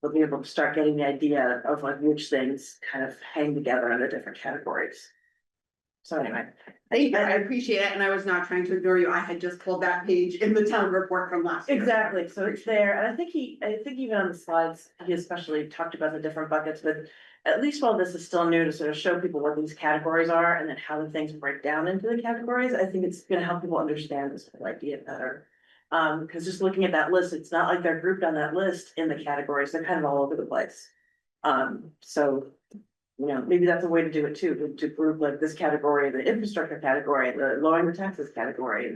we'll be able to start getting the idea of like which things kind of hang together in the different categories. So anyway, Thank you, I appreciate it, and I was not trying to ignore you, I had just pulled that page in the town report from last year. exactly, so it's there, and I think even on the slides, he especially talked about the different buckets, but at least while this is still new to sort of show people what these categories are and then how the things break down into the categories, I think it's gonna help people understand this whole idea better. Because just looking at that list, it's not like they're grouped on that list in the categories, they're kind of all over the place. So, you know, maybe that's a way to do it too, to group like this category, the infrastructure category, the lowering the taxes category,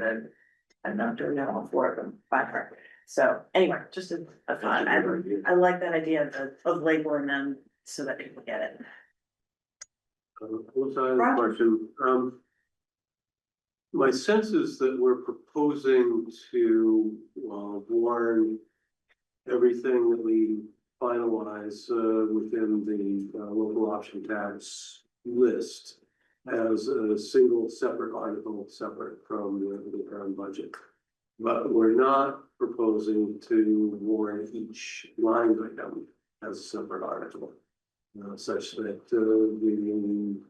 I'm not doing that all four of them by her. So anyway, just a thought, I like that idea of labeling them so that people get it. Question. My sense is that we're proposing to warn everything that we finalize within the local option tax list as a single separate article, separate from the current budget. But we're not proposing to warn each line item as a separate article, such that the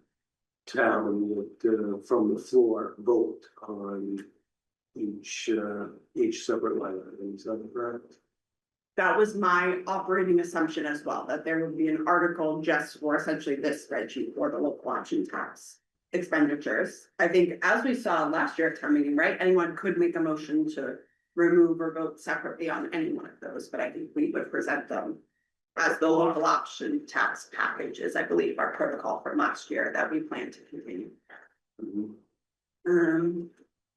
town would from the floor vote on each separate line item. Is that correct? That was my operating assumption as well, that there would be an article just for essentially this spreadsheet for the local option tax expenditures. I think as we saw last year at town meeting, right, anyone could make a motion to remove or vote separately on any one of those, but I think we would present them as the local option tax packages, I believe, our protocol from last year that we plan to continue.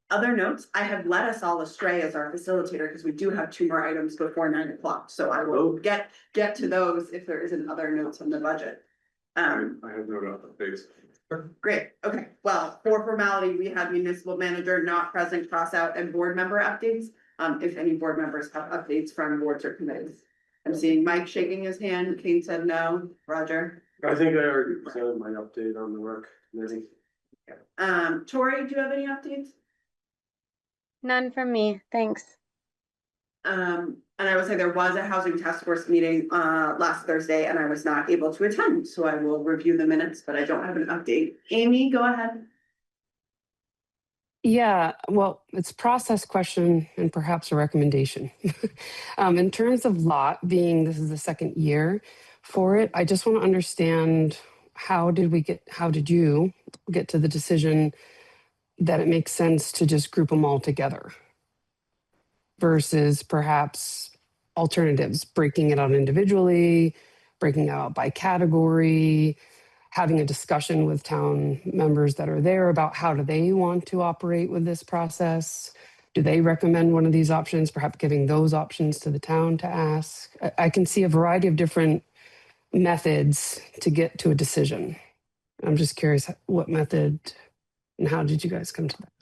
Other notes, I have led us all astray as our facilitator because we do have 2 more items before 9 o'clock, so I will get to those if there isn't other notes on the budget. I have no doubt that things. Great, okay, well, for formality, we have municipal manager not present, cross out, and board member updates. If any board members have updates from boards or committees. I'm seeing Mike shaking his hand, Kane said no, Roger. I think I already presented my update on the work committee. Tori, do you have any updates? None from me, thanks. And I will say there was a housing task force meeting last Thursday and I was not able to attend, so I will review the minutes, but I don't have an update. Amy, go ahead. Yeah, well, it's a process question and perhaps a recommendation. In terms of lot being, this is the second year for it, I just want to understand how did you get to the decision that it makes sense to just group them all together versus perhaps alternatives, breaking it out individually, breaking it out by category, having a discussion with town members that are there about how do they want to operate with this process? Do they recommend one of these options, perhaps giving those options to the town to ask? I can see a variety of different methods to get to a decision. I'm just curious what method and how did you guys come to that?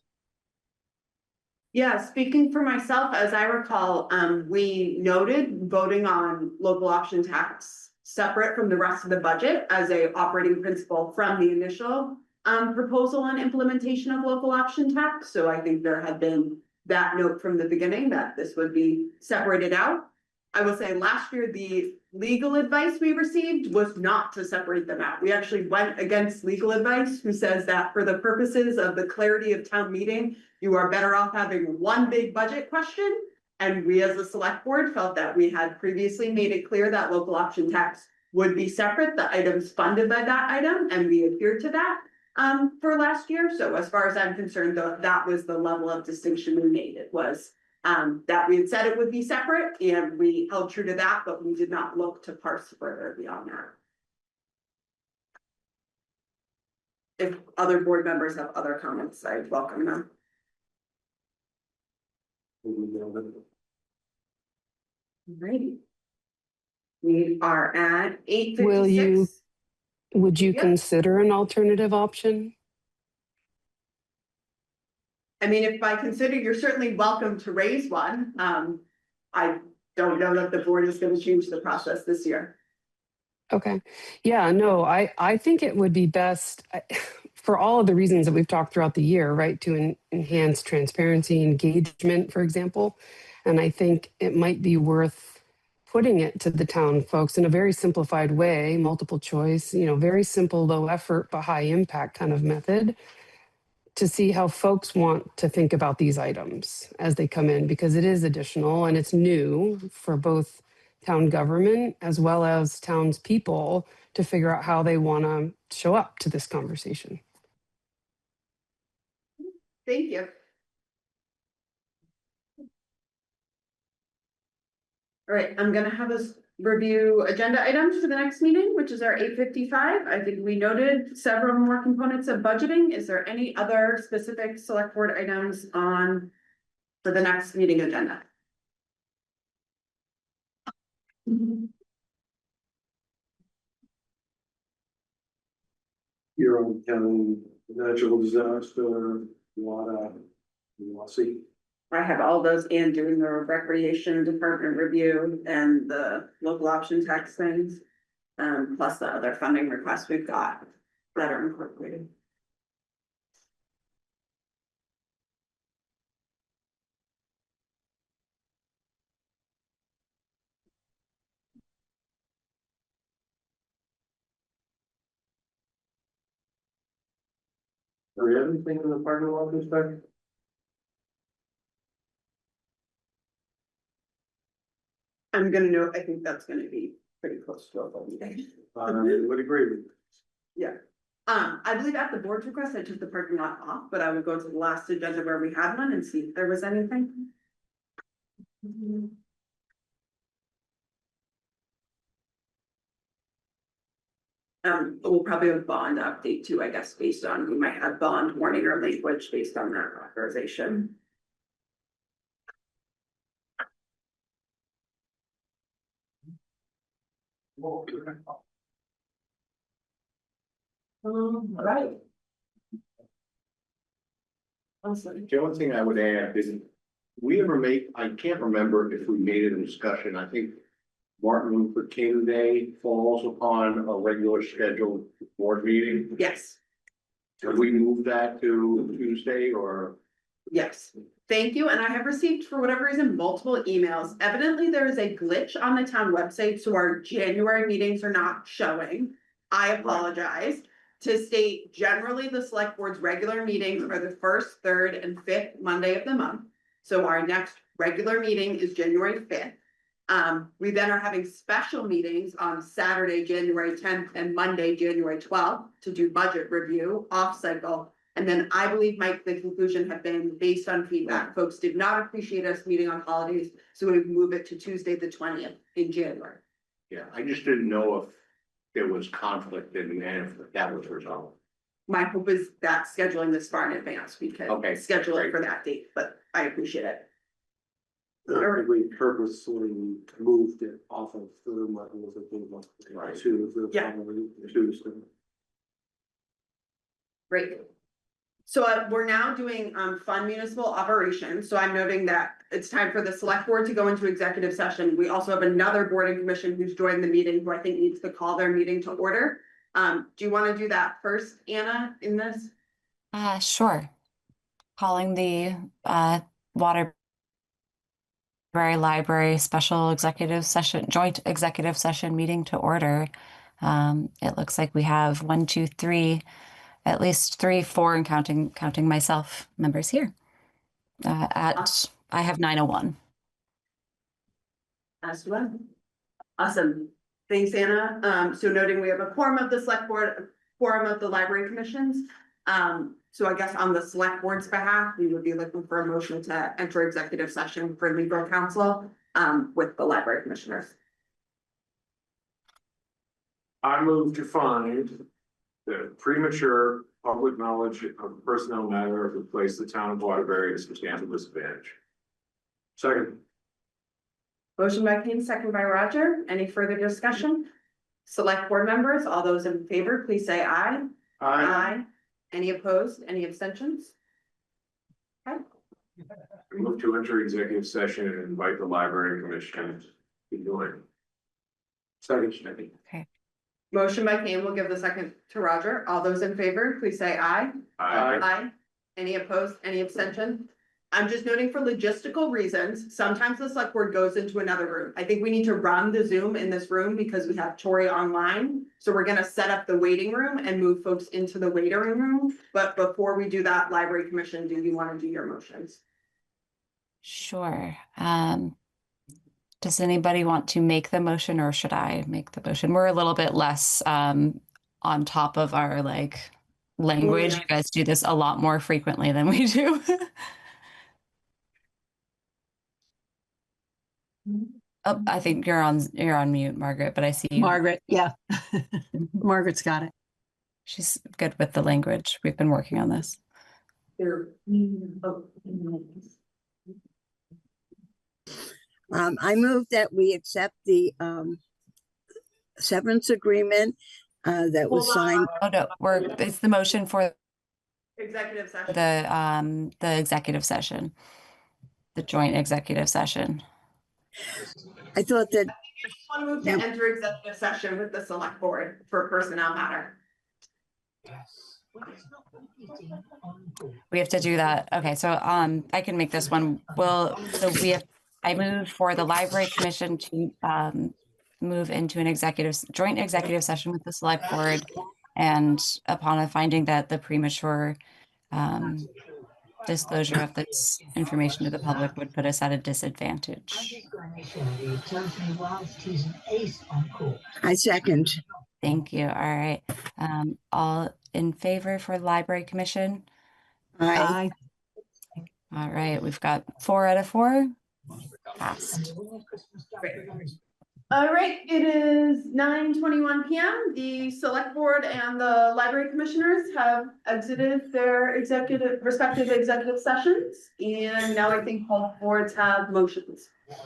Yeah, speaking for myself, as I recall, we noted voting on local option tax separate from the rest of the budget as a operating principle from the initial proposal on implementation of local option tax. So I think there had been that note from the beginning that this would be separated out. I will say last year, the legal advice we received was not to separate them out. We actually went against legal advice who says that for the purposes of the clarity of town meeting, you are better off having one big budget question. And we as a select board felt that we had previously made it clear that local option tax would be separate, the items funded by that item, and we adhered to that for last year. So as far as I'm concerned, that was the level of distinction we made. It was that we had said it would be separate and we held true to that, but we did not look to parse further beyond that. If other board members have other comments, I welcome them. Alrighty. We are at 8:56. Would you Yep. consider an alternative option? I mean, if I consider, you're certainly welcome to raise one. I don't know that the board is going to change the process this year. Okay. Yeah, no, I think it would be best for all of the reasons that we've talked throughout the year, right? To enhance transparency, engagement, for example. And I think it might be worth putting it to the town folks in a very simplified way, multiple choice, very simple, low effort, but high impact kind of method to see how folks want to think about these items as they come in, because it is additional and it's new for both town government as well as townspeople to figure out how they want to show up to this conversation. Thank you. All right, I'm gonna have us review agenda items for the next meeting, which is our 8:55. I think we noted several more components of budgeting. Is there any other specific select board items on for the next meeting agenda? Your own county natural disaster, water, see. I have all those and doing the recreation department review and the local option tax things. Plus the other funding requests we've got that are incorporated. Do we have anything in the parking lot this time? I'm gonna note, I think that's gonna be pretty close to a full meeting. I would agree with you. Yeah. I believe at the board's request, I took the parking lot off, but I would go to the last agenda where we had one and see if there was anything. We'll probably have bond update too, I guess, based on, we might have bond warning or language based on that authorization. Right. Awesome. The only thing I would add is, we ever make, I can't remember if we made it a discussion, I think Martin Luther King Day falls upon a regular scheduled board meeting. Yes, Have we moved that to Tuesday or? yes. Thank you. And I have received, for whatever reason, multiple emails. Evidently, there is a glitch on the town website, so our January meetings are not showing. I apologize. To state, generally, the select board's regular meetings are the first, third, and fifth Monday of the month. So our next regular meeting is January 5th. We then are having special meetings on Saturday, January 10th and Monday, January 12th to do budget review off cycle. And then I believe, Mike, the conclusion had been based on feedback. Folks did not appreciate us meeting on holidays, so we would move it to Tuesday, the 20th in January. Yeah, I just didn't know if there was conflict and if that was resolved. My hope is that scheduling this far in advance, we can Okay, schedule it great. for that date, but I appreciate it. We purposely moved it off of third levels, I think, Right. to the Yeah. following Tuesday. Great. So we're now doing fund municipal operations, so I'm noting that it's time for the select board to go into executive session. We also have another board and commission who's joined the meeting, who I think needs to call their meeting to order. Do you want to do that first, Anna, in this? Sure. Calling the Waterbury Library Special Executive Session, Joint Executive Session meeting to order. It looks like we have 1, 2, 3, at least 3, 4, and counting myself, members here. I have 9:01. As well. Awesome. Thanks, Anna. So noting we have a quorum of the select board, a quorum of the library commissions. So I guess on the select board's behalf, we would be looking for a motion to enter executive session for legal counsel with the library commissioners. I move to find that premature public knowledge of personnel matter would place the town of Waterbury at a substantial disadvantage. Second. Motion by Kane, second by Roger. Any further discussion? Select board members, all those in favor, please say aye. Aye. Any opposed? Any abstentions? Okay. I move to enter executive session and invite the library commission to join. Second. Okay. Motion by Kane, we'll give the second to Roger. All those in favor, please say aye. Aye. Any opposed? Any abstention? I'm just noting for logistical reasons, sometimes the select board goes into another room. I think we need to run the Zoom in this room because we have Tori online. So we're gonna set up the waiting room and move folks into the waiting room. But before we do that, library commission, do you want to do your motions? Sure. Does anybody want to make the motion, or should I make the motion? We're a little bit less on top of our language. Yeah. You guys do this a lot more frequently than we do. Oh, I think you're on mute, Margaret, but I see you. Margaret, yeah. Margaret's got it. She's good with the language. We've been working on this. I move that we accept the severance agreement that was signed. Oh no, it's the motion for Executive session. the executive session, the joint executive session. I thought that I want to move to enter executive session with the select board for personnel matter. We have to do that. Okay, so I can make this one. I move for the library commission to move into an joint executive session with the select board, and upon a finding that the premature disclosure of this information to the public would put us at a disadvantage. I second. Thank you. All right. All in favor for library commission? Aye. All right. We've got 4 out of 4. Passed. All right, it is 9:21 p.m. The select board and the library commissioners have exited their respective executive sessions. And now I think both boards have motions. You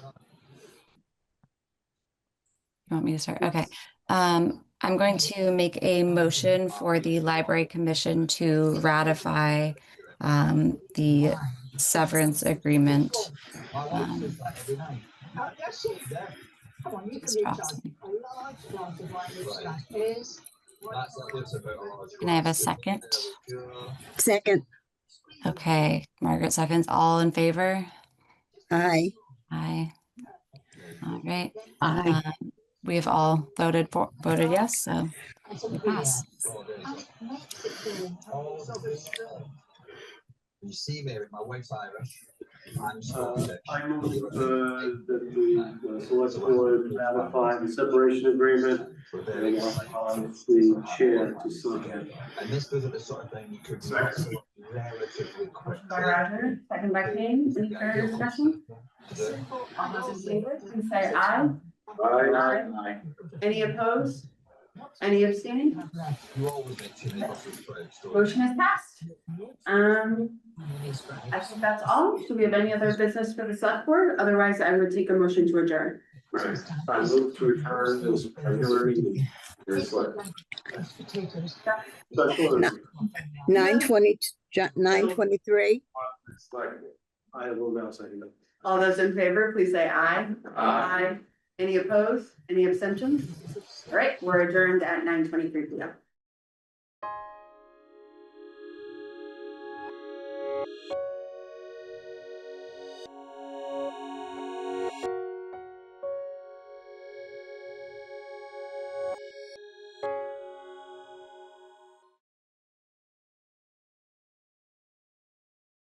want me to start? Okay. I'm going to make a motion for the library commission to ratify the severance agreement. Can I have a second? Second. Okay, Margaret seconds. All in favor? Aye. Aye. All right. Aye. We have all voted yes, so we pass. You see me with my wife's Irish. I'm I move that the select board ratify the separation agreement. And on the chair to sign. Motion by Roger, second by Kane, any further discussion? All those in favor, please say aye. Aye. Any opposed? Any abstaining? Motion is passed. I think that's all. Do we have any other business for the select board? Otherwise, I would take a motion to adjourn. I move to return this regular meeting. Special. 9:23. I will now second it. All those in favor, please say aye. Aye. Any opposed? Any abstentions? All right, we're adjourned at 9:23 p.m.